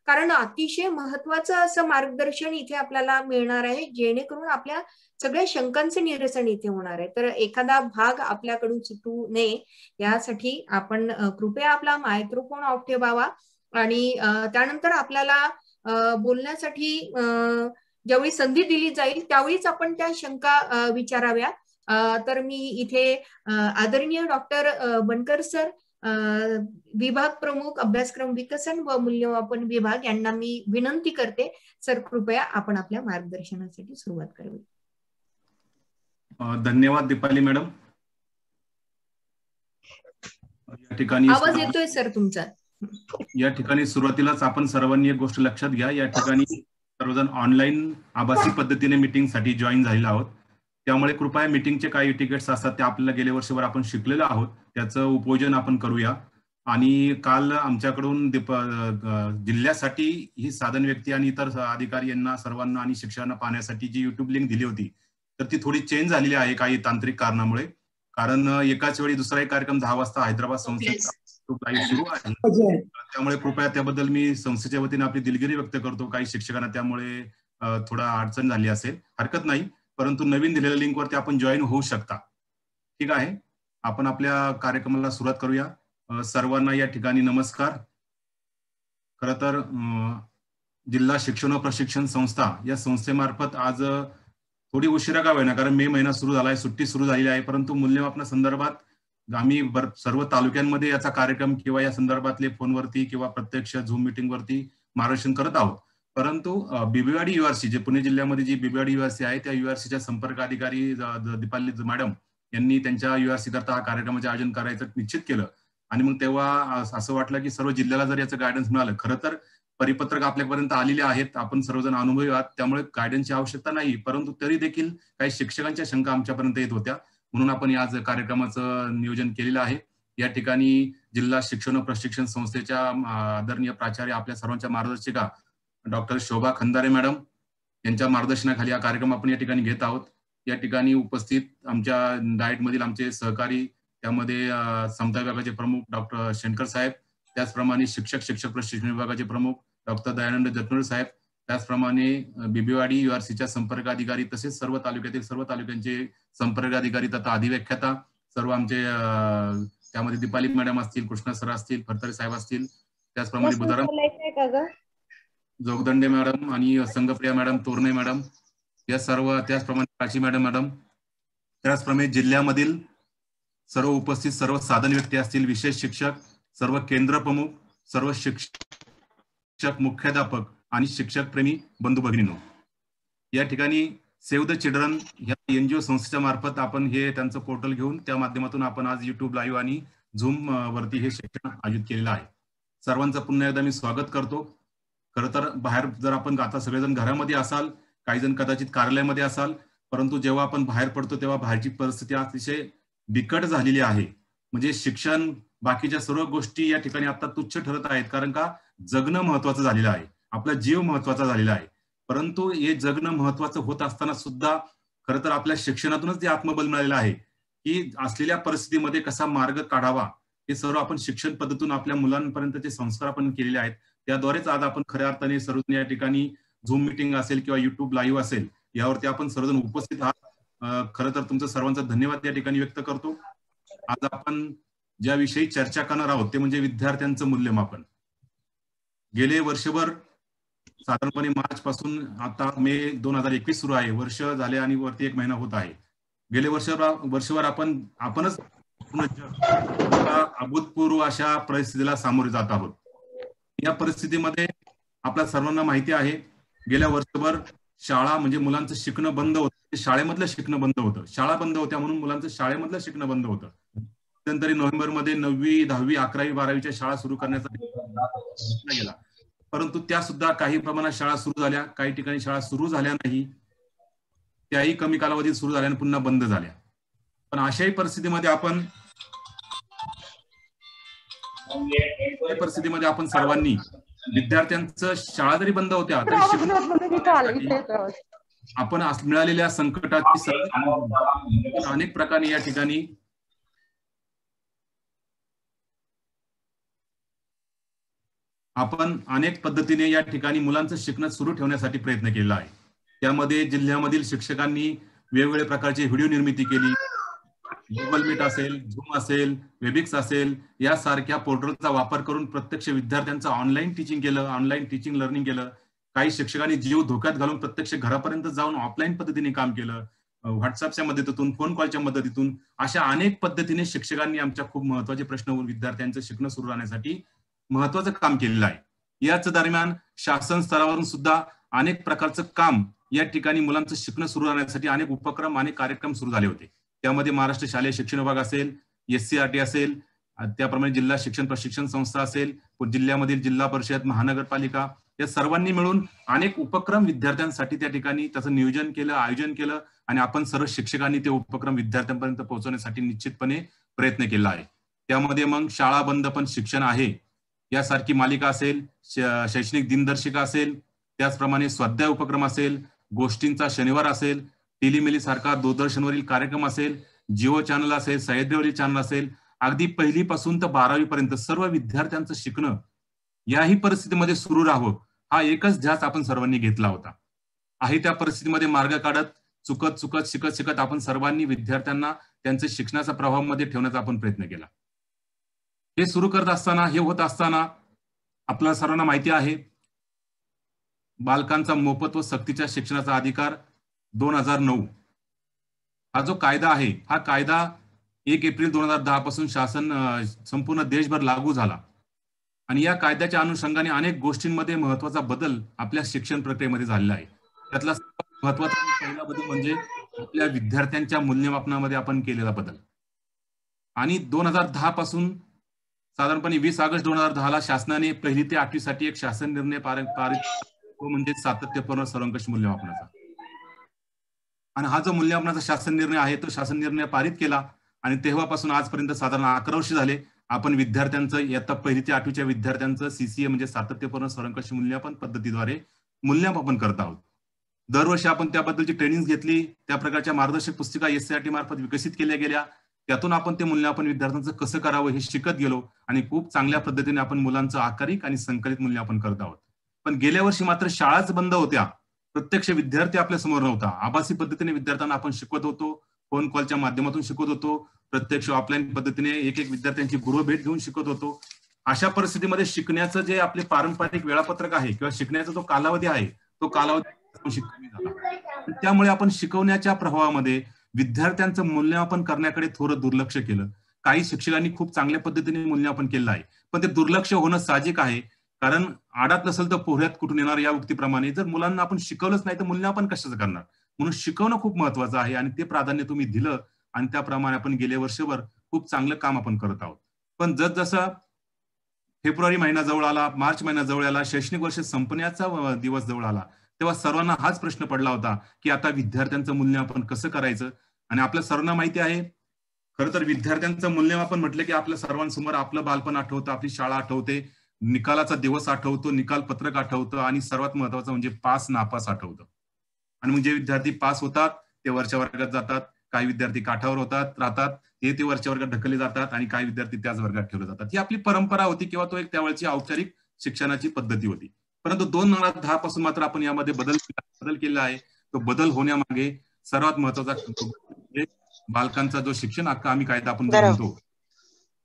कारण अतिशय महत्वाचं असं मार्गदर्शन इथे आपल्याला मिळणार आहे, जेणेकरून आपल्या सगळ्या शंकांचे निरसन इथे होणार आहे. तर एखादा भाग आपल्याकडून सुटू नये यासाठी आपण कृपया आपला मायक्रोफोन ऑफ ठेवावा आणि त्यानंतर आपल्याला बोलण्यासाठी ज्यावेळी संधी दिली जाईल त्यावेळीच आपण त्या शंका विचाराव्या. तर मी इथे आदरणीय डॉक्टर बनकर सर, विभाग प्रमुख अभ्यासक्रम विकसन व मूल्यमापन विभाग यांना मी विनंती करते, सर कृपया आपण आपल्या मार्गदर्शनासाठी सुरुवात करावी. धन्यवाद दीपाली मॅडम. या ठिकाणी आवाज येतोय सर तुमचा. या ठिकाणी सुरुवातीलाच आपण सर्वांनी एक गोष्ट लक्षात घ्या, या ठिकाणी सर्वजण ऑनलाईन आभासी पद्धतीने मीटिंग साठी जॉईन झालेले आहोत. त्यामुळे कृपया मीटिंगचे काही तिकीट्स असतात ते आपल्याला गेल्या वर्षभर आपण शिकलेलो आहोत, त्याचं उपयोजन आपण करूया. आणि काल आमच्याकडून जिल्ह्यासाठी ही साधन व्यक्ती आणि इतर अधिकारी यांना सर्वांना आणि शिक्षकांना पाहण्यासाठी जी युट्यूब लिंक दिली होती तर ती थोडी चेंज झालेली आहे काही तांत्रिक कारणामुळे. कारण एकाच वेळी दुसरा एक कार्यक्रम 10 वाजता हैदराबाद संस्थेत सुरू आहे, त्यामुळे कृपया त्याबद्दल मी संस्थेच्या वतीने आपली दिलगिरी व्यक्त करतो. काही शिक्षकांना त्यामुळे थोडा अडचण झाली असेल, हरकत नाही, परंतु नवीन दिलेल्या लिंकवरती आपण जॉईन होऊ शकता. ठीक आहे, आपण आपल्या कार्यक्रमाला सुरुवात करूया. सर्वांना या ठिकाणी नमस्कार. खरं तर जिल्हा शिक्षण व प्रशिक्षण संस्था या संस्थेमार्फत आज थोडी उशिरा का होईना, कारण मे महिना सुरू झाला आहे, सुट्टी सुरू झालेली आहे, परंतु मूल्यमापना संदर्भात आम्ही सर्व तालुक्यांमध्ये याचा कार्यक्रम किंवा या संदर्भातले फोनवरती किंवा प्रत्यक्ष झूम मीटिंग वरती मार्गदर्शन करत आहोत. परंतु बिबीवाडी युआरसी जे पुणे जिल्ह्यामध्ये जी बिबीवाडी युआरसी आहे त्या युआरसीच्या संपर्क अधिकारी दीपाली मॅडम यांनी त्यांच्या युआरसी करता हा कार्यक्रमाचे आयोजन करायचं निश्चित केलं. आणि मग तेव्हा असं वाटलं की सर्व जिल्ह्याला जर याचं गायडन्स मिळालं, खरं तर परिपत्रक आपल्यापर्यंत आलेले आहेत, आपण सर्वजण अनुभवी आहात, त्यामुळे गायडन्सची आवश्यकता नाही, परंतु तरी देखील काही शिक्षकांच्या शंका आमच्यापर्यंत येत होत्या, म्हणून आपण आज कार्यक्रमाचं नियोजन केलेलं आहे. या ठिकाणी जिल्हा शिक्षण व प्रशिक्षण संस्थेच्या आदरणीय प्राचार्य आपल्या सर्वांच्या मार्गदर्शिका डॉक्टर शोभा खंदारे मॅडम यांच्या मार्गदर्शनाखाली हा कार्यक्रम आपण या ठिकाणी घेत आहोत. या ठिकाणी उपस्थित आमच्या डाएट मधील आमचे सहकारी, त्यामध्ये समता विभागाचे प्रमुख डॉक्टर शेणकर साहेब, त्याचप्रमाणे शिक्षक प्रशिक्षण विभागाचे प्रमुख डॉक्टर दयानंद जतनोळे साहेब, त्याचप्रमाणे बिबीवाडी युआरसीच्या संपर्क अधिकारी, तसेच सर्व तालुक्यातील सर्व तालुक्यांचे संपर्क अधिकारी तथा अधिव्याख्याता सर्व आमचे, त्यामध्ये दीपाली मॅडम असतील, कृष्णा सर असतील, फडतरे साहेब असतील, त्याचप्रमाणे बुधाराम जोगदंडे मॅडम आणि संगप्रिया मॅडम, तोरणे मॅडम या सर्व, त्याचप्रमाणे प्राची मॅडम, त्याचप्रमाणे जिल्ह्यामधील सर्व उपस्थित सर्व साधन व्यक्ती असतील, विशेष शिक्षक, सर्व केंद्र प्रमुख, सर्व शिक्षक, मुख्याध्यापक आणि शिक्षक प्रेमी बंधू भगिनींनो, या ठिकाणी सेव्ह द चिल्ड्रन या एनजीओ संस्थेच्या मार्फत आपण हे त्यांचं पोर्टल घेऊन त्या माध्यमातून आपण आज युट्यूब लाईव्ह आणि झूम वरती हे शिक्षण आयोजित केलेलं आहे. सर्वांचं पुन्हा एकदा मी स्वागत करतो. खरं तर बाहेर जर आपण आता सगळेजण घरामध्ये असाल, काही जण कदाचित कार्यालयामध्ये असाल, परंतु जेव्हा आपण बाहेर पडतो तेव्हा बाहेरची परिस्थिती अतिशय बिकट झालेली आहे. म्हणजे शिक्षण, बाकीच्या सर्व गोष्टी या ठिकाणी आता तुच्छ ठरत आहेत, कारण का जगणं महत्वाचं झालेलं आहे, आपला जीव महत्वाचा झालेला आहे. परंतु हे जगणं महत्वाचं होत असताना सुद्धा खरं तर आपल्या शिक्षणातूनच ते आत्मबल मिळालेलं आहे की असलेल्या परिस्थितीमध्ये कसा मार्ग काढावा, हे सर्व आपण शिक्षण पद्धतीतून आपल्या मुलांपर्यंतचे संस्कार आपण केलेले आहेत. त्याद्वारेच आज आपण खऱ्या अर्थाने सर्वजण या ठिकाणी झूम मीटिंग असेल किंवा युट्यूब लाईव्ह असेल यावरती आपण सर्वजण उपस्थित आहात. खरं तर तुमचं सर्वांचा धन्यवाद या ठिकाणी व्यक्त करतो. आज आपण ज्या विषयी चर्चा करणार आहोत ते म्हणजे विद्यार्थ्यांचं मूल्यमापन. गेले वर्षभर साधारणपणे मार्च पासून आता मे 2021 सुरू आहे, वर्ष झाले आणि वरती 1 महिना होत आहे. गेले वर्षभर आपणच अभूतपूर्व अशा परिस्थितीला सामोरे जात आहोत. या परिस्थितीमध्ये आपल्या सर्वांना माहिती आहे, गेल्या वर्षभर शाळा म्हणजे मुलांचं शिकणं बंद होतं, शाळेमधलं शिकणं बंद होतं, शाळा बंद होत्या म्हणून मुलांचं शाळेमधलं शिकणं बंद होतं. मध्यंतरी नोव्हेंबरमध्ये 9वी, 10वी, 11वी, 12वीच्या शाळा सुरू करण्याचा गेला, परंतु त्या सुद्धा काही प्रमाणात शाळा सुरू झाल्या, काही ठिकाणी शाळा सुरू झाल्या नाही, त्याही कमी कालावधीत सुरू झाल्या आणि पुन्हा बंद झाल्या. पण अशाही परिस्थितीमध्ये आपण सर्वांनी विद्यार्थ्यांचं शाळा जरी बंद होत्या तरी आपण मिळालेल्या संकटाची अनेक प्रकारे या ठिकाणी आपण अनेक पद्धतीने या ठिकाणी मुलांचं शिक्षण सुरू ठेवण्यासाठी प्रयत्न केला आहे. त्यामध्ये जिल्ह्यामधील शिक्षकांनी वेगवेगळ्या प्रकारची व्हिडिओ निर्मिती केली. गुगल मीट असेल, झूम असेल, वेबिक्स असेल, यासारख्या पोर्टलचा वापर करून प्रत्यक्ष विद्यार्थ्यांचं ऑनलाईन टीचिंग केलं, ऑनलाईन टीचिंग लर्निंग केलं. काही शिक्षकांनी जीव धोक्यात घालून प्रत्यक्ष घरापर्यंत जाऊन ऑफलाईन पद्धतीने काम केलं. व्हॉट्सअपच्या मदतीतून, फोन कॉलच्या मदतीतून, अशा अनेक पद्धतीने शिक्षकांनी आमच्या खूप महत्वाचे प्रश्न विद्यार्थ्यांचं शिक्षण सुरू राहण्यासाठी महत्वाचं काम केलेलं आहे. याच दरम्यान शासन स्तरावरून सुद्धा अनेक प्रकारचं काम या ठिकाणी मुलांचं शिक्षण सुरू राहण्यासाठी अनेक उपक्रम, अनेक कार्यक्रम सुरू झाले होते. त्यामध्ये महाराष्ट्र शालेय शिक्षण विभाग असेल, SCRT असेल, त्याप्रमाणे जिल्हा शिक्षण प्रशिक्षण संस्था असेल, जिल्ह्यामधील जिल्हा परिषद, महानगरपालिका, या सर्वांनी मिळून अनेक उपक्रम विद्यार्थ्यांसाठी त्या ठिकाणी त्याचं नियोजन केलं, आयोजन केलं आणि आपण सर्व शिक्षकांनी ते उपक्रम विद्यार्थ्यांपर्यंत पोहोचवण्यासाठी निश्चितपणे प्रयत्न केला आहे. त्यामध्ये मग शाळा बंद पण शिक्षण आहे यासारखी मालिका असेल, शैक्षणिक दिनदर्शिका असेल, त्याचप्रमाणे स्वाध्याय उपक्रम असेल, गोष्टींचा शनिवार असेल, टेलिमेली सारखा दूरदर्शनवरील कार्यक्रम असेल, जिओ चॅनल असेल, सह्याद्रीवरील चॅनल असेल, अगदी 1ली पासून तर 12वी पर्यंत सर्व विद्यार्थ्यांचं शिकणं याही परिस्थितीमध्ये सुरू राहावं हा एकच ध्यास आपण सर्वांनी घेतला होता. आहे त्या परिस्थितीमध्ये मार्ग काढत, चुकत चुकत, शिकत शिकत आपण सर्वांनी विद्यार्थ्यांना त्यांच्या शिक्षणाच्या प्रभावामध्ये ठेवण्याचा आपण प्रयत्न केला. हे सुरू करत असताना, हे होत असताना आपल्या सर्वांना माहिती आहे, बालकांचा मोफत व सक्तीच्या शिक्षणाचा अधिकार 2009 हा जो कायदा आहे, हा कायदा 1 एप्रिल 2010 पासून शासन संपूर्ण देशभर लागू झाला आणि या कायद्याच्या अनुषंगाने अनेक गोष्टींमध्ये महत्वाचा बदल आपल्या शिक्षण प्रक्रियेमध्ये झालेला आहे. त्यातला महत्वाचा पहिला बदल म्हणजे आपल्या विद्यार्थ्यांच्या मूल्यमापनामध्ये आपण केलेला बदल. आणि 2010 पासून साधारणपणे 20 ऑगस्ट 2010 ला शासनाने 1ली ते 8वी साठी एक शासन निर्णय पारित, तो म्हणजे सातत्यपूर्ण सर्वंकष मूल्यमापनाचा. आणि हा जो मूल्यमापनाचा शासन निर्णय आहे तो शासन निर्णय पारित केला आणि तेव्हापासून आजपर्यंत साधारण 11 वर्ष झाले आपण विद्यार्थ्यांचं, इयत्ता 1ली ते 8वीच्या विद्यार्थ्यांचं CCA म्हणजे सातत्यपूर्ण सर्वंकष मूल्यमापन पद्धतीद्वारे मूल्यमापन करत आहोत. दरवर्षी आपण त्याबद्दलची ट्रेनिंग घेतली, त्या प्रकारच्या मार्गदर्शक पुस्तिका SCRT मार्फत विकसित केल्या गेल्या. त्यातून आपण ते मूल्यमापन विद्यार्थ्यांचं कसं करावं हे शिकत गेलो आणि खूप चांगल्या पद्धतीने आपण मुलांचं आकारिक आणि संकलित मूल्यमापन करत आहोत. पण गेल्या वर्षी मात्र शाळाच बंद होत्या, प्रत्यक्ष विद्यार्थी आपल्या समोर नव्हता. आभासी पद्धतीने विद्यार्थ्यांना आपण शिकवत होतो, फोन कॉलच्या माध्यमातून शिकवत होतो, प्रत्यक्ष ऑफलाईन पद्धतीने एक एक विद्यार्थ्यांची गृहभेट घेऊन शिकवत होतो. अशा परिस्थितीमध्ये शिकण्याचं जे आपले पारंपरिक वेळापत्रक आहे किंवा शिकण्याचा जो कालावधी आहे तो कालावधी कमी झाला. त्यामुळे आपण शिकवण्याच्या प्रभावामध्ये विद्यार्थ्यांचं मूल्यमापन करण्याकडे थोडं दुर्लक्ष केलं. काही शिक्षकांनी खूप चांगल्या पद्धतीने मूल्यमापन केलं आहे, पण ते दुर्लक्ष होणं साहजिक आहे. कारण आडात नसेल तर पोहऱ्यात कुठून येणार या उक्तीप्रमाणे जर मुलांना आपण शिकवलंच नाही तर मूल्यमापन कशाचं करणार. म्हणून शिकवणं खूप महत्वाचं आहे आणि ते प्राधान्य तुम्ही दिलं आणि त्याप्रमाणे आपण गेल्या वर्षभर खूप चांगलं काम आपण करत आहोत. पण जसजसा फेब्रुवारी महिना जवळ आला, मार्च महिना जवळ आला, शैक्षणिक वर्ष संपण्याचा दिवस जवळ आला, तेव्हा सर्वांना हाच प्रश्न पडला होता की आता विद्यार्थ्यांचं मूल्यमापन कसं करायचं. आणि आपल्या सर्वांना माहिती आहे, खरं तर विद्यार्थ्यांचं मूल्यमापन म्हटलं की आपल्या सर्वांसमोर आपलं बालपण आठवतं, आपली शाळा आठवते, निकालाचा दिवस आठवतो, निकाल पत्रक आठवतं आणि सर्वात महत्वाचं म्हणजे पास नापास आठवतं. आणि मग जे विद्यार्थी पास होतात ते वरच्या वर्गात जातात, काही विद्यार्थी काठावर राहतात, ते वरच्या वर्गात ढकलले जातात आणि काही विद्यार्थी त्याच वर्गात ठेवले जातात. ही आपली परंपरा होती किंवा तो एक त्यावेळची औपचारिक शिक्षणाची पद्धती होती. परंतु 2010 पासून मात्र आपण यामध्ये बदल केला आहे. तो बदल होण्यामागे सर्वात महत्वाचा म्हणजे बालकांचा जो शिक्षण हक्क आम्ही कायदा आपण म्हणतो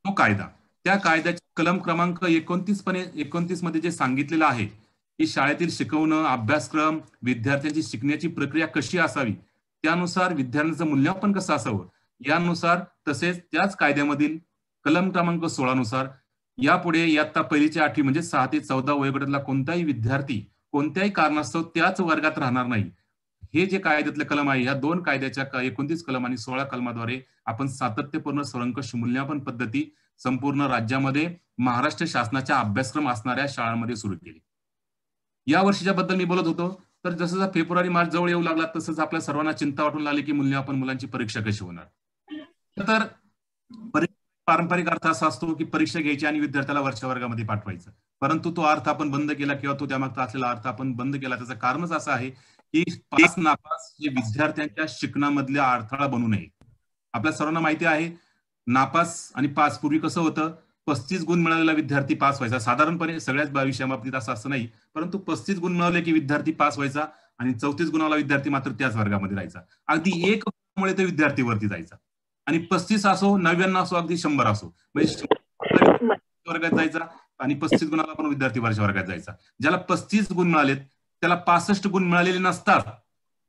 तो कायदा, त्या कायद्याच्या कलम क्रमांक 29 मध्ये जे सांगितलेलं आहे की शाळेतील शिकवणं, अभ्यासक्रम, विद्यार्थ्यांची शिकण्याची प्रक्रिया कशी असावी, त्यानुसार विद्यार्थ्यांचं मूल्यमापन कसं असावं यानुसार, तसेच त्याच कायद्यामधील कलम क्रमांक 16 नुसार यापुढे इयत्ता 1ली ते 8वी म्हणजे 6 ते 14 वयोगटातला कोणताही विद्यार्थी कोणत्याही कारणास्तव त्याच वर्गात राहणार नाही. हे जे कायद्यातले कलम आहे, या 2 कायद्याच्या 29 कलम आणि 16 कलमाद्वारे आपण सातत्यपूर्ण सर्वंकष मूल्यमापन पद्धती संपूर्ण राज्यामध्ये महाराष्ट्र शासनाच्या अभ्यासक्रम असणाऱ्या शाळांमध्ये सुरू केली. या वर्षीच्या बद्दल मी बोलत होतो, तर जसं फेब्रुवारी मार्च जवळ येऊ लागला तसंच आपल्या सर्वांना चिंता वाटून लागली की मूल्यमापन मुलांची परीक्षा कशी होणार. तर पारंपरिक अर्थ असा असतो की परीक्षा घ्यायची आणि विद्यार्थ्याला वरच्या वर्गामध्ये पाठवायचं, परंतु तो अर्थ आपण बंद केला किंवा तो त्यामागचा असलेला अर्थ आपण बंद केला. त्याचं कारणच असं आहे की पास नापास हे विद्यार्थ्यांच्या शिक्षणामधल्या अडथळा बनू नये. आपल्या सर्वांना माहिती आहे, नापास आणि पास पूर्वी कसं होतं, 35 गुण मिळालेला विद्यार्थी पास व्हायचा. साधारणपणे सगळ्याच विषयाबाबतीत असं नाही, परंतु 35 गुण मिळवले की विद्यार्थी पास व्हायचा आणि 34 गुणाला विद्यार्थी मात्र त्याच वर्गामध्ये राहायचा. अगदी एक मुळे ते विद्यार्थी वरती जायचा. आणि 35 असो, 99 असो, अगदी 100 असो, म्हणजे वर्गात जायचा आणि 35 गुणाला पण विद्यार्थी वरच्या वर्गात जायचा. ज्याला 35 गुण मिळालेत त्याला 65 गुण मिळालेले नसतात.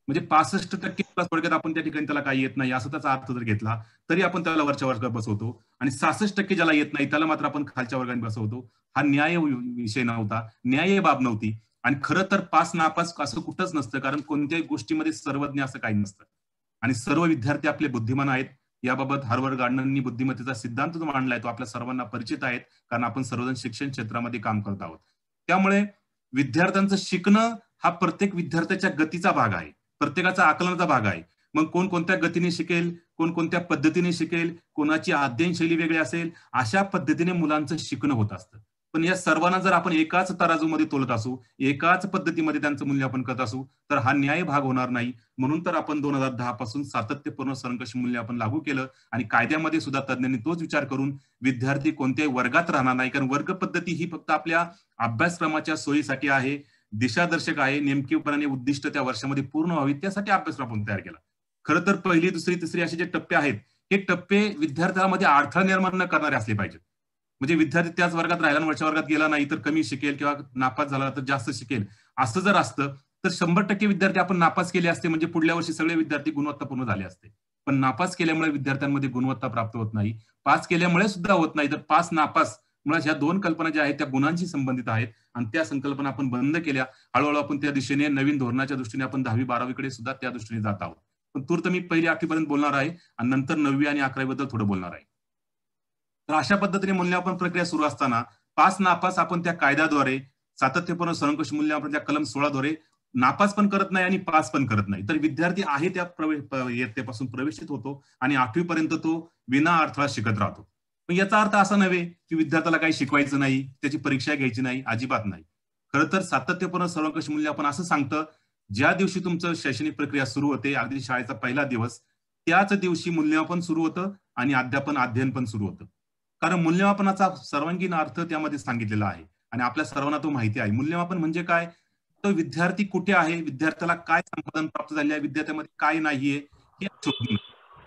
म्हणजे 65% थोडक्यात आपण त्या ठिकाणी त्याला काही येत नाही असं त्याचा अर्थ जर घेतला तरी आपण त्याला वरच्या वर्गात बसवतो. आणि 66% ज्याला येत नाही त्याला मात्र आपण खालच्या वर्गात बसवतो. हा न्याय विषय नव्हता, न्याय बाब नव्हती. आणि खरं तर पास नापास असं कुठंच नसतं, कारण कोणत्याही गोष्टीमध्ये सर्वज्ञ असं काही नसतं. आणि सर्व विद्यार्थी आपले बुद्धिमान आहेत. याबाबत हार्वर्ड गार्डनरनी बुद्धिमत्तेचा सिद्धांत जो मांडलाय तो आपल्या सर्वांना परिचित आहे, कारण आपण सर्वजण शिक्षण क्षेत्रामध्ये काम करत आहोत. त्यामुळे विद्यार्थ्यांचं शिकणं हा प्रत्येक विद्यार्थ्याच्या गतीचा भाग आहे, प्रत्येकाचा आकलनाचा भाग आहे. मग कोण कोणत्या गतीने शिकेल, कोण कोणत्या पद्धतीने शिकेल, कोणाची अध्ययन शैली वेगळी असेल, अशा पद्धतीने मुलांचं शिकणं होत असतं. पण या सर्वांना जर आपण एकाच तराजूमध्ये तोलत असू, एकाच पद्धतीमध्ये त्यांचं मूल्यमापन करत असू, तर हा न्याय भाग होणार नाही. म्हणून तर आपण 2010 पासून सातत्यपूर्ण सर्वंकष मूल्यमापन लागू केलं. आणि कायद्यामध्ये सुद्धा तज्ञांनी तोच विचार करून विद्यार्थी कोणत्याही वर्गात राहणार नाही, कारण वर्ग पद्धती ही फक्त आपल्या अभ्यासक्रमाच्या सोयीसाठी आहे, दिशादर्शक आहे. नेमकेपणाने उद्दिष्ट त्या वर्षामध्ये पूर्ण व्हावी त्यासाठी अभ्यासक्रम आपण तयार केला. खरं तर पहिली, दुसरी, तिसरी असे जे टप्पे आहेत, हे टप्पे विद्यार्थ्यांमध्ये अडथळा निर्माण न करणारे असले पाहिजेत. म्हणजे विद्यार्थी त्याच वर्गात राहिला आणि वरच्या वर्गात गेला नाही तर कमी शिकेल किंवा नापास झाला तर जास्त शिकेल, असं जर असतं तर 100% विद्यार्थी आपण नापास केले असते, म्हणजे पुढल्या वर्षी सगळे विद्यार्थी गुणवत्तापूर्ण झाले असते. पण नापास केल्यामुळे विद्यार्थ्यांमध्ये गुणवत्ता प्राप्त होत नाही, पास केल्यामुळे सुद्धा होत नाही. तर पास नापास मुळात ह्या दोन कल्पना ज्या आहेत त्या गुणांशी संबंधित आहेत आणि त्या संकल्पना आपण बंद केल्या. हळूहळू आपण त्या दिशेने नवीन धोरणाच्या दृष्टीने आपण 10वी-12वीकडे सुद्धा त्या दृष्टीने जात आहोत. पण तूर्त मी पहिली 8वी पर्यंत बोलणार आहे आणि नंतर 9वी आणि 11वी बद्दल थोडं बोलणार आहे. तर अशा पद्धतीने मूल्यमापन प्रक्रिया सुरू असताना पास नापास आपण त्या कायद्याद्वारे सातत्यपूर्ण सर्वंकष मूल्यमापनाच्या कलम 16 नापास पण करत नाही आणि पास पण करत नाही. तर विद्यार्थी आहे त्या इयत्तेपासून प्रवेशित होतो आणि 8वी पर्यंत तो विना अडथळा शिकत राहतो. पण याचा अर्थ असा नव्हे की विद्यार्थ्याला काही शिकवायचं नाही, त्याची परीक्षा घ्यायची नाही, अजिबात नाही. खरं तर सातत्यपूर्ण सर्वंकष मूल्यमापन असं सांगतं, ज्या दिवशी तुमचं शैक्षणिक प्रक्रिया सुरू होते, अगदी शाळेचा पहिला दिवस, त्याच दिवशी मूल्यमापन सुरू होतं आणि अध्ययन पण सुरू होतं. कारण मूल्यमापनाचा सर्वांगीण अर्थ त्यामध्ये सांगितलेला आहे आणि आपल्या सर्वांना तो माहिती आहे. मूल्यमापन म्हणजे काय? तो विद्यार्थी कुठे आहे, विद्यार्थ्याला काय संपादन प्राप्त झाले आहे, विद्यार्थ्यामध्ये काय नाहीये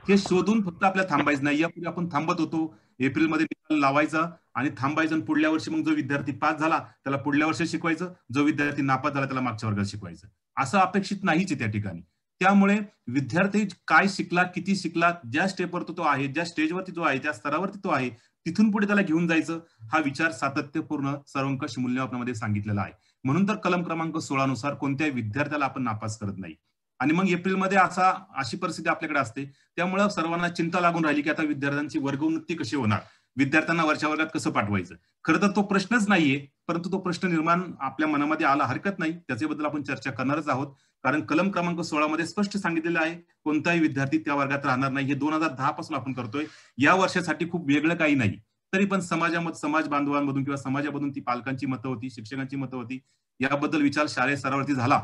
हे शोधून फक्त आपल्याला थांबायचं नाही. यापूर्वी आपण थांबत होतो, एप्रिलमध्ये निकाल लावायचा आणि थांबायचं आणि पुढल्या वर्षी मग जो विद्यार्थी पास झाला त्याला पुढल्या वर्षी शिकवायचं, जो विद्यार्थी नापास झाला त्याला मागच्या वर्गात शिकवायचं. असं अपेक्षित नाहीच आहे त्या ठिकाणी. त्यामुळे विद्यार्थी काय शिकला, किती शिकला, ज्या स्टेपवरती तो आहे, ज्या स्टेजवरती तो आहे, त्या स्तरावरती तो आहे, तिथून पुढे त्याला घेऊन जायचं, हा विचार सातत्यपूर्ण सर्वंकष मूल्यमापनामध्ये सांगितलेला आहे. म्हणून तर कलम क्रमांक 16 नुसार कोणत्याही विद्यार्थ्याला आपण नापास करत नाही. आणि मग एप्रिलमध्ये अशी परिस्थिती आपल्याकडे असते. त्यामुळे सर्वांना चिंता लागून राहिली की आता विद्यार्थ्यांची वर्गोन्नती कशी होणार, विद्यार्थ्यांना वरच्या वर्गात कसं पाठवायचं. खरं तर तो प्रश्नच नाहीये, परंतु तो प्रश्न निर्माण आपल्या मनामध्ये आला हरकत नाही, त्याच्याबद्दल आपण चर्चा करणारच आहोत. कारण कलम क्रमांक 16 मध्ये स्पष्ट सांगितलेलं आहे कोणताही विद्यार्थी त्या वर्गात राहणार नाही. हे 2010 पासून आपण करतोय. या वर्षासाठी खूप वेगळं काही नाही. तरी पण समाज बांधवांमधून किंवा समाजामधून ती पालकांची मतं होती, शिक्षकांची मतं होती, याबद्दल विचार शालेय स्तरावरती झाला.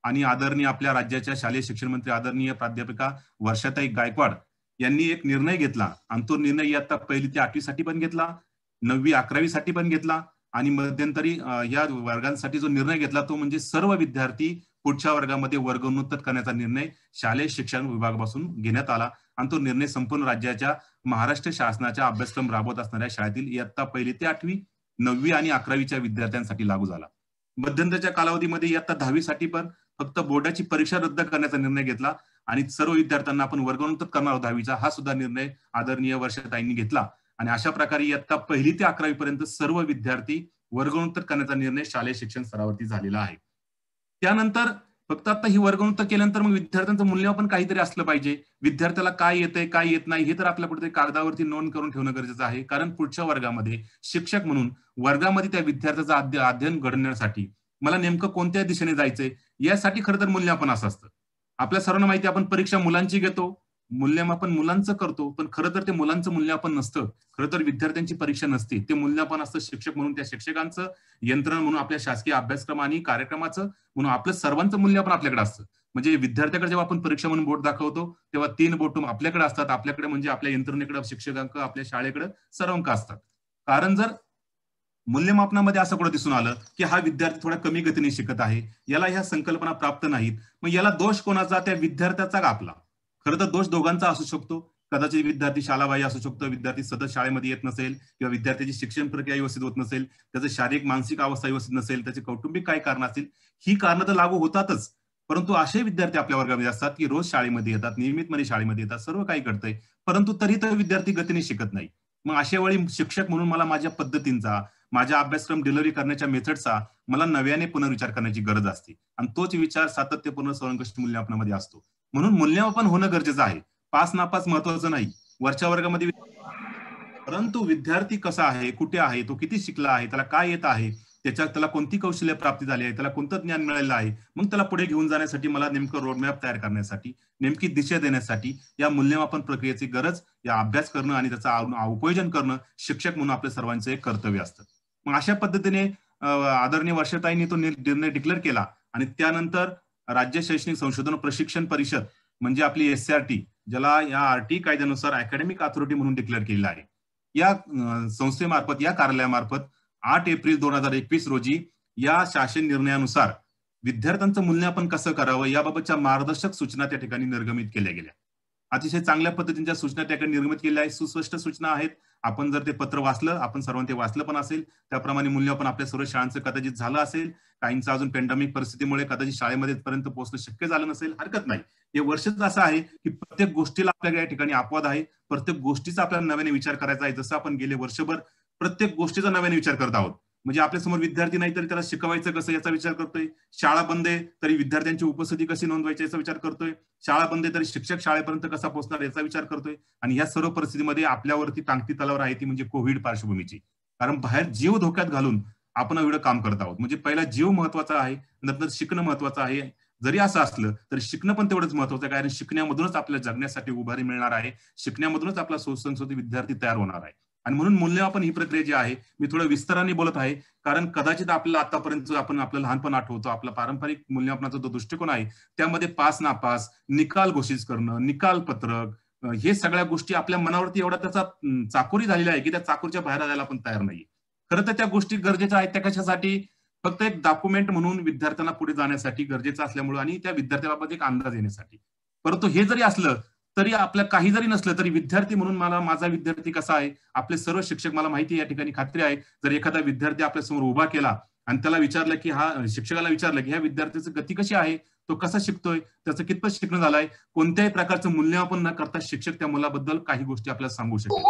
आणि आदरणीय आपल्या राज्याच्या शालेय शिक्षण मंत्री आदरणीय प्राध्यापिका वर्षाताई गायकवाड यांनी एक निर्णय घेतला आणि तो निर्णय इयत्ता 1ली ते 8वी साठी पण घेतला, 9वी 11वी साठी पण घेतला आणि मध्यंतरी या वर्गांसाठी जो निर्णय घेतला तो म्हणजे सर्व विद्यार्थी पुढच्या वर्गामध्ये वर्गोन्नत करण्याचा निर्णय शालेय शिक्षण विभागापासून घेण्यात आला आणि तो निर्णय संपूर्ण राज्याच्या महाराष्ट्र शासनाच्या अभ्यासक्रम राबवत असणाऱ्या शाळेतील इयत्ता 1ली ते 8वी, 9वी आणि 11वीच्या विद्यार्थ्यांसाठी लागू झाला. मध्यंतरच्या कालावधीमध्ये इयत्ता 10वी साठी पण फक्त बोर्डाची परीक्षा रद्द करण्याचा निर्णय घेतला आणि सर्व विद्यार्थ्यांना आपण वर्गोन्नत करणार आहोत 10वीचा, हा सुद्धा निर्णय आदरणीय वर्षाताईंनी घेतला. आणि अशा प्रकारे इयत्ता 1ली ते 11वी पर्यंत सर्व विद्यार्थी वर्गोन्नत करण्याचा निर्णय शालेय शिक्षण स्तरावरती झालेला आहे. त्यानंतर फक्त आता ही वर्गोन्नत केल्यानंतर मग विद्यार्थ्यांचं मूल्यमापन काहीतरी असलं पाहिजे. विद्यार्थ्याला काय येतंय, काय येत नाही हे तर आपल्या कुठेतरी कागदावरती नोंद करून ठेवणं गरजेचं आहे. कारण पुढच्या वर्गामध्ये शिक्षक म्हणून वर्गामध्ये त्या विद्यार्थ्याचं अध्ययन घडवण्यासाठी मला नेमकं कोणत्या दिशेने जायचंय यासाठी खरं तर मूल्यमापन असं असतं. आपल्या सर्वांना माहिती आपण परीक्षा मुलांची घेतो, मूल्यमापन मुलांचं करतो, पण खरं तर ते मुलांचं मूल्यमापन नसतं. खरं तर विद्यार्थ्यांची परीक्षा नसते, ते मूल्यमापन असतं शिक्षक म्हणून त्या शिक्षकांचं, यंत्रणा म्हणून आपल्या शासकीय अभ्यासक्रम आणि कार्यक्रमाचं, म्हणून आपलं सर्वांचं मूल्यमापन आपल्याकडे असतं. म्हणजे विद्यार्थ्याकडे जेव्हा आपण परीक्षा म्हणून बोट दाखवतो तेव्हा 3 बोट आपल्याकडे असतात. आपल्याकडे म्हणजे आपल्या यंत्रणेकडे शिक्षकांक, आपल्या शाळेकडे सर्व अंक असतात. कारण जर मूल्यमापनामध्ये असं कुठं दिसून आलं की हा विद्यार्थी थोड्या कमी गतीने शिकत आहे, याला ह्या संकल्पना प्राप्त नाहीत, मग याला दोष कोणाचा? त्या विद्यार्थ्याचा का आपला? खरं तर दोष दोघांचा असू शकतो. कदाचित विद्यार्थी शाळाबाह्य असू शकतो, विद्यार्थी सतत शाळेमध्ये येत नसेल, किंवा विद्यार्थ्याची शिक्षण प्रक्रिया व्यवस्थित होत नसेल, त्याचं शारीरिक मानसिक अवस्था व्यवस्थित नसेल, त्याचे कौटुंबिक काय कारण असतील, ही कारणं तर लागू होतातच. परंतु असे विद्यार्थी आपल्या वर्गामध्ये असतात की रोज शाळेमध्ये येतात, नियमितपणे शाळेमध्ये येतात, सर्व काही घडतंय, परंतु तरी तर विद्यार्थी गतीने शिकत नाही. मग अशा वेळी शिक्षक म्हणून मला माझ्या पद्धतींचा, माझ्या अभ्यासक्रम डिलिव्हरी करण्याच्या मेथडचा मला नव्याने पुनर्विचार करण्याची गरज असते, आणि तोच विचार सातत्यपूर्ण सर्वंकष मूल्यमापनामध्ये असतो. म्हणून मूल्यमापन होणं गरजेचं आहे. पास नापास महत्वाचं नाही, वरच्या वर्गामध्ये, परंतु विद्यार्थी कसा आहे, कुठे आहे, तो किती शिकला आहे, त्याला काय येत आहे, त्याला कोणती कौशल्य प्राप्ती झाली आहे, त्याला कोणतं ज्ञान मिळालेलं आहे, मग त्याला पुढे घेऊन जाण्यासाठी मला नेमकं रोडमॅप तयार करण्यासाठी, नेमकी दिशा देण्यासाठी या मूल्यमापन प्रक्रियेची गरज, या अभ्यास करणं आणि त्याचं उपयोजन करणं शिक्षक म्हणून आपल्या सर्वांचं एक कर्तव्य असतं. मग अशा पद्धतीने आदरणीय वर्षाताईंनी तो निर्णय डिक्लेअर केला, आणि त्यानंतर राज्य शैक्षणिक संशोधन प्रशिक्षण परिषद म्हणजे आपली SCRT, ज्याला या RT कायद्यानुसार अकॅडमिक अथॉरिटी म्हणून डिक्लेअर केलेला आहे, या संस्थेमार्फत, या कार्यालयामार्फत 8 एप्रिल 2021 रोजी या शासन निर्णयानुसार विद्यार्थ्यांचं मूल्यमापन कसं करावं याबाबतच्या मार्गदर्शक सूचना त्या ठिकाणी निर्गमित केल्या गेल्या. अतिशय चांगल्या पद्धतीच्या सूचना त्या ठिकाणी निर्गमित केल्या आहेत, सुस्पष्ट सूचना आहेत. आपण जर ते पत्र वाचलं, आपण सर्वांनी ते वाचलं पण असेल, त्याप्रमाणे मूल्यमापन आपल्या सर्व शाळांचं कदाचित झालं असेल. काहींचं अजून पॅन्डेमिक परिस्थितीमुळे कदाचित शाळेमध्ये पर्यंत पोहोचणं शक्य झालं नसेल, हरकत नाही. हे वर्षच असं आहे की प्रत्येक गोष्टीला आपल्या या ठिकाणी अपवाद आहे, प्रत्येक गोष्टीचा आपल्याला नव्याने विचार करायचा आहे. जसं आपण गेले वर्षभर प्रत्येक गोष्टीचा नव्याने विचार करत आहोत, म्हणजे आपल्यासमोर विद्यार्थी नाही तरी त्याला शिकवायचं कसं याचा विचार करतोय, शाळा बंद आहे तरी विद्यार्थ्यांची उपस्थिती कशी नोंदवायची याचा विचार करतोय, शाळा बंद आहे तरी शिक्षक शाळेपर्यंत कसा पोहोचणार याचा विचार करतोय. आणि या सर्व परिस्थितीमध्ये आपल्यावरती टांगती तलवार आहे, ती म्हणजे कोविड पार्श्वभूमीची. कारण बाहेर जीव धोक्यात घालून आपण एवढं काम करत आहोत. म्हणजे पहिला जीव महत्वाचा आहे, नंतर शिकणं महत्वाचं आहे. जरी असं असलं तरी शिकणं पण तेवढंच महत्वाचं आहे, कारण शिकण्यामधूनच आपल्याला जगण्यासाठी उभारी मिळणार आहे, शिकण्यामधूनच आपला सुसंस्कृत विद्यार्थी तयार होणार आहे. आणि म्हणून मूल्यमापन ही प्रक्रिया जी आहे, मी थोडं विस्ताराने बोलत आहे, कारण कदाचित आपल्याला आतापर्यंत आपण आपलं लहानपण आठवतो, आपला पारंपरिक मूल्यमापनाचा जो दृष्टिकोन आहे त्यामध्ये पास नापास, निकाल घोषित करणं, निकाल पत्रक, हे सगळ्या गोष्टी आपल्या मनावरती एवढा त्याचा चाकोरी झालेला आहे की त्या चाकोरीच्या बाहेर जायला पण तयार नाही. खरं तर त्या गोष्टी गरजेच्या आहेत, त्या कशासाठी? फक्त एक डॉक्युमेंट म्हणून विद्यार्थ्यांना पुढे जाण्यासाठी गरजेचं असल्यामुळे आणि त्या विद्यार्थ्याबाबत एक अंदाज येण्यासाठी. परंतु हे जरी असलं तरी आपल्या काही जरी नसलं तरी विद्यार्थी म्हणून मला माझा विद्यार्थी कसा आहे, आपले सर्व शिक्षक, मला माहिती या ठिकाणी खात्री आहे, जर एखादा विद्यार्थी आपल्या समोर उभा केला आणि त्याला विचारलं की शिक्षकाला विचारलं की ह्या विद्यार्थ्याची गती कशी आहे, तो कसा शिकतोय, त्याचं कितपत शिकणं झालंय, कोणत्याही प्रकारचं मूल्यमापन न करता शिक्षक त्या मुलाबद्दल काही गोष्टी आपल्याला सांगू शकेल.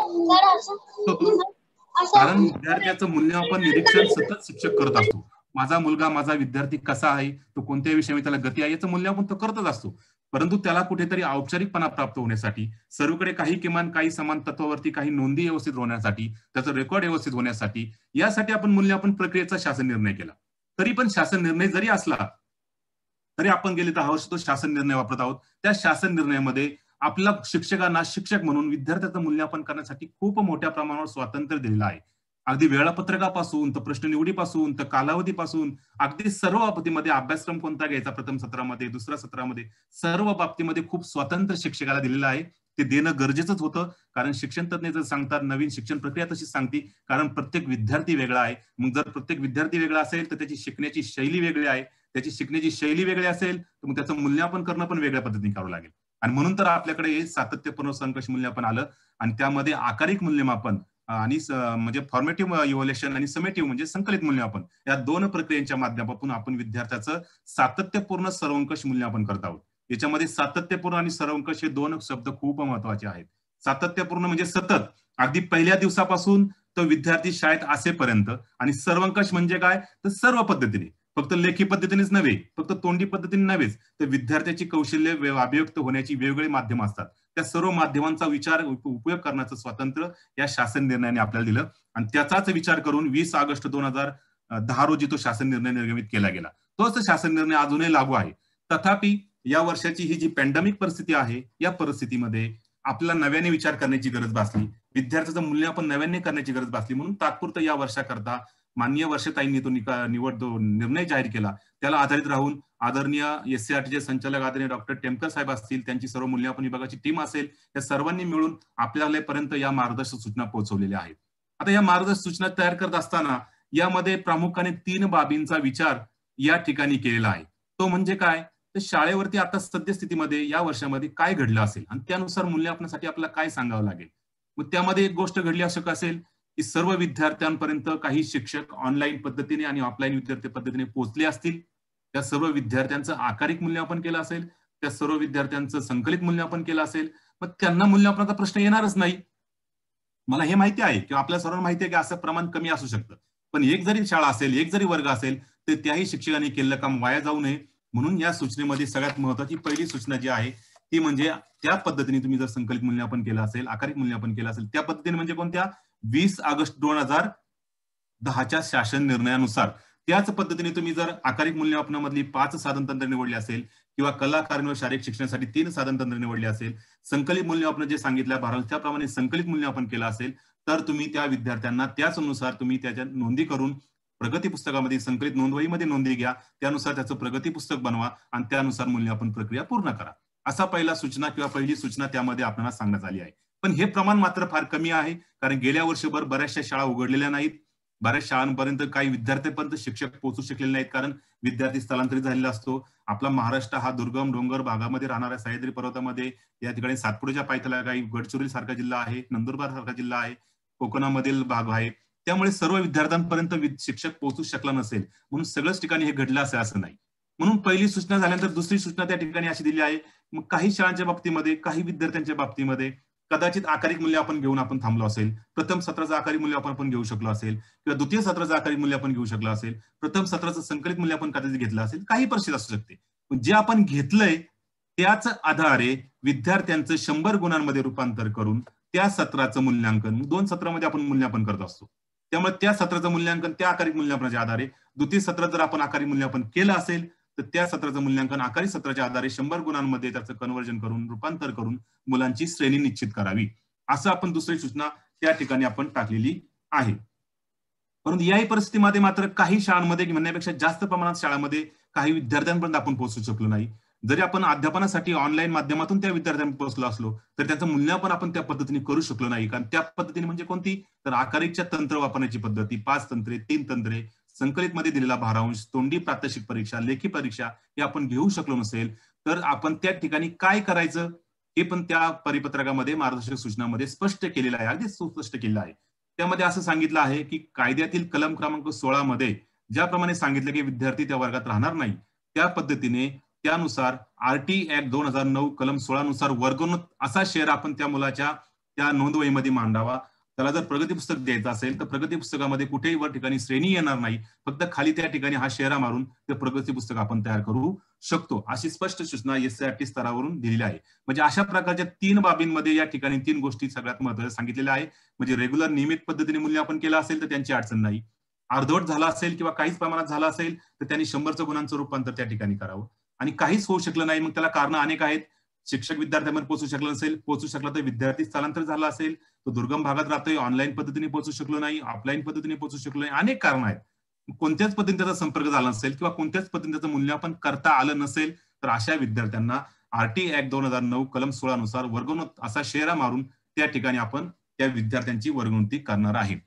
कारण विद्यार्थ्याचं मूल्यमापन निरीक्षण सतत शिक्षक करत असतो. माझा मुलगा, माझा विद्यार्थी कसा आहे, तो कोणत्या विषयामध्ये त्याला गती आहे याचं मूल्यमापन तो करतच असतो. परंतु त्याला कुठेतरी औपचारिकपणा प्राप्त होण्यासाठी, सर्वकडे काही किमान काही समान तत्वावरती काही नोंदी व्यवस्थित होण्यासाठी, त्याचं रेकॉर्ड व्यवस्थित होण्यासाठी, यासाठी आपण मूल्यमापन प्रक्रियेचा शासन निर्णय केला. तरी पण शासन निर्णय जरी असला तरी आपण गेले 10 वर्ष तो शासन निर्णय वापरत आहोत. त्या शासन निर्णयामध्ये आपल्या शिक्षकांना शिक्षक म्हणून विद्यार्थ्याचं मूल्यमापन करण्यासाठी खूप मोठ्या प्रमाणावर स्वातंत्र्य दिलेलं आहे. अगदी वेळापत्रकापासून तर प्रश्न निवडीपासून तर कालावधीपासून अगदी सर्व बाबतीमध्ये, अभ्यासक्रम कोणता घ्यायचा प्रथम सत्रामध्ये, दुसऱ्या सत्रामध्ये, सर्व बाबतीमध्ये खूप स्वातंत्र्य शिक्षकाला दिलेलं आहे. ते देणं गरजेचंच होतं, कारण शिक्षण तज्ञ जर सांगतात, नवीन शिक्षण प्रक्रिया तशी सांगते, कारण प्रत्येक विद्यार्थी वेगळा आहे. मग जर प्रत्येक विद्यार्थी वेगळा असेल तर त्याची शिकण्याची शैली वेगळी आहे, त्याची शिकण्याची शैली वेगळी असेल तर मग त्याचं मूल्यमापन करणं पण वेगळ्या पद्धतीने करावं लागेल. आणि म्हणून तर आपल्याकडे सातत्यपूर्ण सर्वंकष मूल्यमापन आलं, आणि त्यामध्ये आकारिक मूल्यमापन आणि म्हणजे फॉर्मेटिव्ह इव्हॅल्युएशन आणि समेटिव्ह म्हणजे संकलित मूल्यमापन, या दोन प्रक्रियेच्या माध्यमातून आपण विद्यार्थ्याचं सातत्यपूर्ण सर्वंकष मूल्यमापन करत आहोत. याच्यामध्ये सातत्यपूर्ण आणि सर्वंकष हे दोन शब्द खूप महत्वाचे आहेत. सातत्यपूर्ण म्हणजे सतत, अगदी पहिल्या दिवसापासून तो विद्यार्थी शाळेत असेपर्यंत, आणि सर्वंकष म्हणजे काय, तर सर्व पद्धतीने, फक्त लेखी पद्धतीनेच नव्हे, फक्त तोंडी पद्धतीने नव्हेच, तर विद्यार्थ्याची कौशल्य अभिव्यक्त होण्याची वेगवेगळी माध्यमं असतात, त्या सर्व माध्यमांचा विचार उपयोग करण्याचं स्वातंत्र्य या शासन निर्णयाने आपल्याला दिलं. आणि त्याचाच विचार करून 20 ऑगस्ट 2010 रोजी तो शासन निर्णय निर्गमित केला गेला. तोच शासन निर्णय अजूनही लागू आहे. तथापि या वर्षाची ही जी पॅन्डेमिक परिस्थिती आहे, या परिस्थितीमध्ये आपल्याला नव्याने विचार करण्याची गरज भासली, विद्यार्थ्याचं मूल्यमापन नव्याने करण्याची गरज भासली. म्हणून तात्पुरतं या वर्षाकरता माननीय वर्षताईंनी तो निर्णय जाहीर केला. त्याला आधारित राहून आदरणीय SCRTचे संचालक आदरणीय डॉक्टर टेमकर साहेब असतील, त्यांची सर्व मूल्यमापन विभागाची टीम असेल, या सर्वांनी मिळून आपल्यापर्यंत या मार्गदर्शक सूचना पोहोचवलेल्या आहेत. आता या मार्गदर्शक सूचना तयार करत असताना यामध्ये प्रामुख्याने 3 बाबींचा विचार या ठिकाणी केलेला आहे. तो म्हणजे काय, तर शाळेवरती आता सद्यस्थितीमध्ये या वर्षामध्ये काय घडलं असेल आणि त्यानुसार मूल्यमापनासाठी आपल्याला काय सांगावं लागेल. मग त्यामध्ये एक गोष्ट घडली असू असेल की सर्व विद्यार्थ्यांपर्यंत काही शिक्षक ऑनलाईन पद्धतीने आणि ऑफलाईन विद्यार्थी पद्धतीने पोहोचले असतील. त्या सर्व विद्यार्थ्यांचं आकारिक मूल्यमापन केलं असेल, त्या सर्व विद्यार्थ्यांचं संकलित मूल्यमापन केलं असेल. मग त्यांना मूल्यमापनाचा प्रश्न येणारच नाही. मला हे माहिती आहे किंवा आपल्या सर्वांना माहिती आहे की असं प्रमाण कमी असू शकतं, पण एक जरी शाळा असेल, एक जरी वर्ग असेल, तर त्याही शिक्षकांनी केलेलं काम वाया जाऊ नये म्हणून या सूचनेमध्ये सगळ्यात महत्त्वाची पहिली सूचना जी आहे ती म्हणजे त्या पद्धतीने तुम्ही जर संकलित मूल्यमापन केलं असेल, आकारिक मूल्यमापन केलं असेल, त्या पद्धतीने म्हणजे कोणत्या 20 ऑगस्ट 2010च्या शासन निर्णयानुसार त्याच पद्धतीने तुम्ही जर आकारिक मूल्यमापनामधली 5 साधन तंत्र निवडली असेल किंवा कला कार्य व शारीरिक शिक्षणासाठी 3 साधन तंत्र निवडले असेल, संकलित मूल्यमापन जे सांगितलं भारत त्याप्रमाणे संकलित मूल्यमापन केलं असेल, तर तुम्ही त्या विद्यार्थ्यांना त्याचनुसार तुम्ही त्याच्या नोंदी करून प्रगती पुस्तकामध्ये संकलित नोंदवहीमध्ये नोंदी घ्या, त्यानुसार त्याचं प्रगती पुस्तक बनवा आणि त्यानुसार मूल्यमापन प्रक्रिया पूर्ण करा. असा पहिला सूचना किंवा पहिली सूचना त्यामध्ये आपल्याला सांगण्यात आली आहे. पण हे प्रमाण मात्र फार कमी आहे, कारण गेल्या वर्षभर बऱ्याचशा शाळा उघडलेल्या नाहीत. बऱ्याच शाळांपर्यंत काही विद्यार्थ्यांपर्यंत शिक्षक पोहोचू शकलेले नाहीत, कारण विद्यार्थी स्थलांतरित झालेला असतो. आपला महाराष्ट्र हा दुर्गम डोंगर भागामध्ये राहणाऱ्या सह्याद्री पर्वतामध्ये या ठिकाणी सातपुड्याच्या पायथ्याला गडचिरोली सारखा जिल्हा आहे, नंदुरबार सारखा जिल्हा आहे, कोकणामधील भाग आहे. त्यामुळे सर्व विद्यार्थ्यांपर्यंत शिक्षक पोहोचू शकला नसेल, म्हणून सगळ्याच ठिकाणी हे घडलं असेल असं नाही. म्हणून पहिली सूचना झाल्यानंतर दुसरी सूचना त्या ठिकाणी अशी दिली आहे. मग काही शाळांच्या बाबतीमध्ये, काही विद्यार्थ्यांच्या बाबतीमध्ये कदाचित आकारिक मूल्य आपण घेऊन आपण थांबलो असेल, प्रथम सत्राचं आकारिक मूल्य आपण घेऊ शकलो असेल किंवा द्वितीय सत्राचं आकारिक मूल्य आपण घेऊ शकलो असेल, प्रथम सत्राचं संकलित मूल्य आपण कदाचित घेतलं असेल, काही परिस्थिती असू शकते. पण जे आपण घेतलंय त्याच आधारे विद्यार्थ्यांचं 100 गुणांमध्ये रूपांतर करून त्या सत्राचं मूल्यांकन 2 सत्रामध्ये आपण मूल्यांकन करत असतो. त्यामुळे त्या सत्राचं मूल्यांकन त्या आकारिक मूल्यांकनाच्या आधारे, द्वितीय सत्रात जर आपण आकारिक मूल्यांकन केलं असेल तर त्या सत्राचं मूल्यांकन आकारिक सत्राच्या आधारे 100 गुणांमध्ये त्याचं कन्व्हर्जन करून रूपांतर करून मुलांची श्रेणी निश्चित करावी, असं आपण दुसरी सूचना त्या ठिकाणी आपण टाकलेली आहे. परंतु याही परिस्थितीमध्ये मात्र काही शाळांमध्ये म्हणण्यापेक्षा जास्त प्रमाणात शाळांमध्ये काही विद्यार्थ्यांपर्यंत आपण पोहोचू शकलो नाही. जरी आपण अध्यापनासाठी ऑनलाईन माध्यमातून त्या विद्यार्थ्यांपर्यंत पोहोचलो असलो तर त्याचं मूल्यांकन आपण त्या पद्धतीने करू शकलो नाही. कारण त्या पद्धतीने म्हणजे कोणती, तर आकारिकच्या तंत्र वापरण्याची पद्धती, 5 तंत्रे, 3 तंत्रे, संकलित मध्ये दिलेला भारांश, तोंडी प्रात्यक्षिक परीक्षा, लेखी परीक्षा हे आपण घेऊ शकलो नसेल तर आपण त्या ठिकाणी काय करायचं हे पण त्या परिपत्रकामध्ये मार्गदर्शक सूचनामध्ये स्पष्ट केलेलं आहे, अगदी सुस्पष्ट केलेलं आहे. त्यामध्ये असं सांगितलं आहे की कायद्यातील कलम क्रमांक 16 मध्ये ज्याप्रमाणे सांगितलं की विद्यार्थी त्या वर्गात राहणार नाही, त्या पद्धतीने त्यानुसार आरटी ऍक्ट 2009 कलम 16 नुसार वर्गणूक असा शेअर आपण त्या मुलाच्या त्या नोंदवहीमध्ये मांडावा. त्याला जर प्रगती पुस्तक द्यायचं असेल तर प्रगती पुस्तकामध्ये कुठेही वर ठिकाणी श्रेणी येणार नाही, फक्त खाली त्या ठिकाणी हा शेरा मारून ते प्रगती पुस्तक आपण तयार करू शकतो, अशी स्पष्ट सूचना एससीईआरटी स्तरावरून दिलेली आहे. म्हणजे अशा प्रकारच्या 3 बाबींमध्ये या ठिकाणी 3 गोष्टी सगळ्यात महत्त्वाच्या सांगितलेल्या आहे. म्हणजे रेग्युलर नियमित पद्धतीने मूल्यांकन केलं असेल तर त्यांची अडचण नाही, अर्धवट झाला असेल किंवा काहीच प्रमाणात झाला असेल तर त्यांनी 100 गुणांचं रूपांतर त्या ठिकाणी करावं. आणि काहीच होऊ शकलं नाही, मग त्याला कारण अनेक आहेत. शिक्षक विद्यार्थ्यांवर पोहोचू शकला नसेल, पोहोचू शकला तर विद्यार्थी स्थलांतर झाला असेल, तो दुर्गम भागात राहतोय, ऑनलाईन पद्धतीने पोहोचू शकलो नाही, ऑफलाईन पद्धतीने पोहोचू शकलो नाही, अनेक कारण आहेत. कोणत्याच पद्धतीने त्याचा संपर्क झाला नसेल किंवा कोणत्याच पद्धतीने त्याचं मूल्यांकन करता आलं नसेल तर अशा विद्यार्थ्यांना आरटी ऍक्ट 2009 कलम 16 नुसार वर्गणूक असा शेरा मारून त्या ठिकाणी आपण त्या विद्यार्थ्यांची वर्गणूक करणार आहे.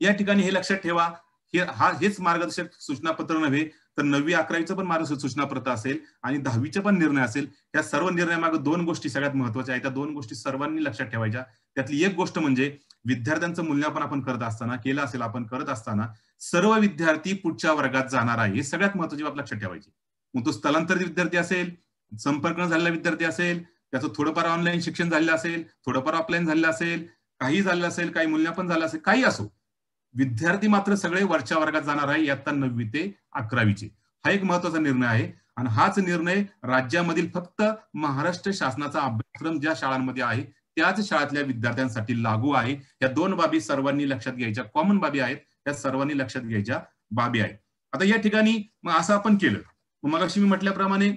या ठिकाणी हे लक्षात ठेवा, हेच मार्गदर्शक सूचनापत्र नव्हे तर 9वी 11वीचं पण मार्गदर्शक सूचनापत्र असेल आणि 10वीचे पण निर्णय असेल. या सर्व निर्णयामागे 2 गोष्टी सगळ्यात महत्त्वाच्या आहेत. त्या 2 गोष्टी सर्वांनी लक्षात ठेवायच्या. त्यातली एक गोष्ट म्हणजे विद्यार्थ्यांचं मूल्यांकन आपण करत असताना, केलं असेल आपण करत असताना सर्व विद्यार्थी पुढच्या वर्गात जाणार आहे, हे सगळ्यात महत्त्वाची बाब लक्षात ठेवायची. मग तो स्थलांतरित विद्यार्थी असेल, संपर्क न झालेला विद्यार्थी असेल, त्याचं थोडंफार ऑनलाईन शिक्षण झालेलं असेल, थोडंफार ऑफलाईन झालेलं असेल, काही झालेलं असेल, काही मूल्यांकन झालं असेल, काही असो, विद्यार्थी मात्र सगळे वरच्या वर्गात जाणार आहे, इयत्ता 9वी ते 11वीचे. हा एक महत्वाचा निर्णय आहे आणि हाच निर्णय राज्यामधील फक्त महाराष्ट्र शासनाचा अभ्यासक्रम ज्या शाळांमध्ये आहे त्याच शाळेतल्या विद्यार्थ्यांसाठी लागू आहे. या 2 बाबी सर्वांनी लक्षात घ्यायच्या, कॉमन बाबी आहेत, त्या सर्वांनी लक्षात घ्यायच्या बाबी आहेत. आता या ठिकाणी मग असं आपण केलं, मग अशी मी म्हटल्याप्रमाणे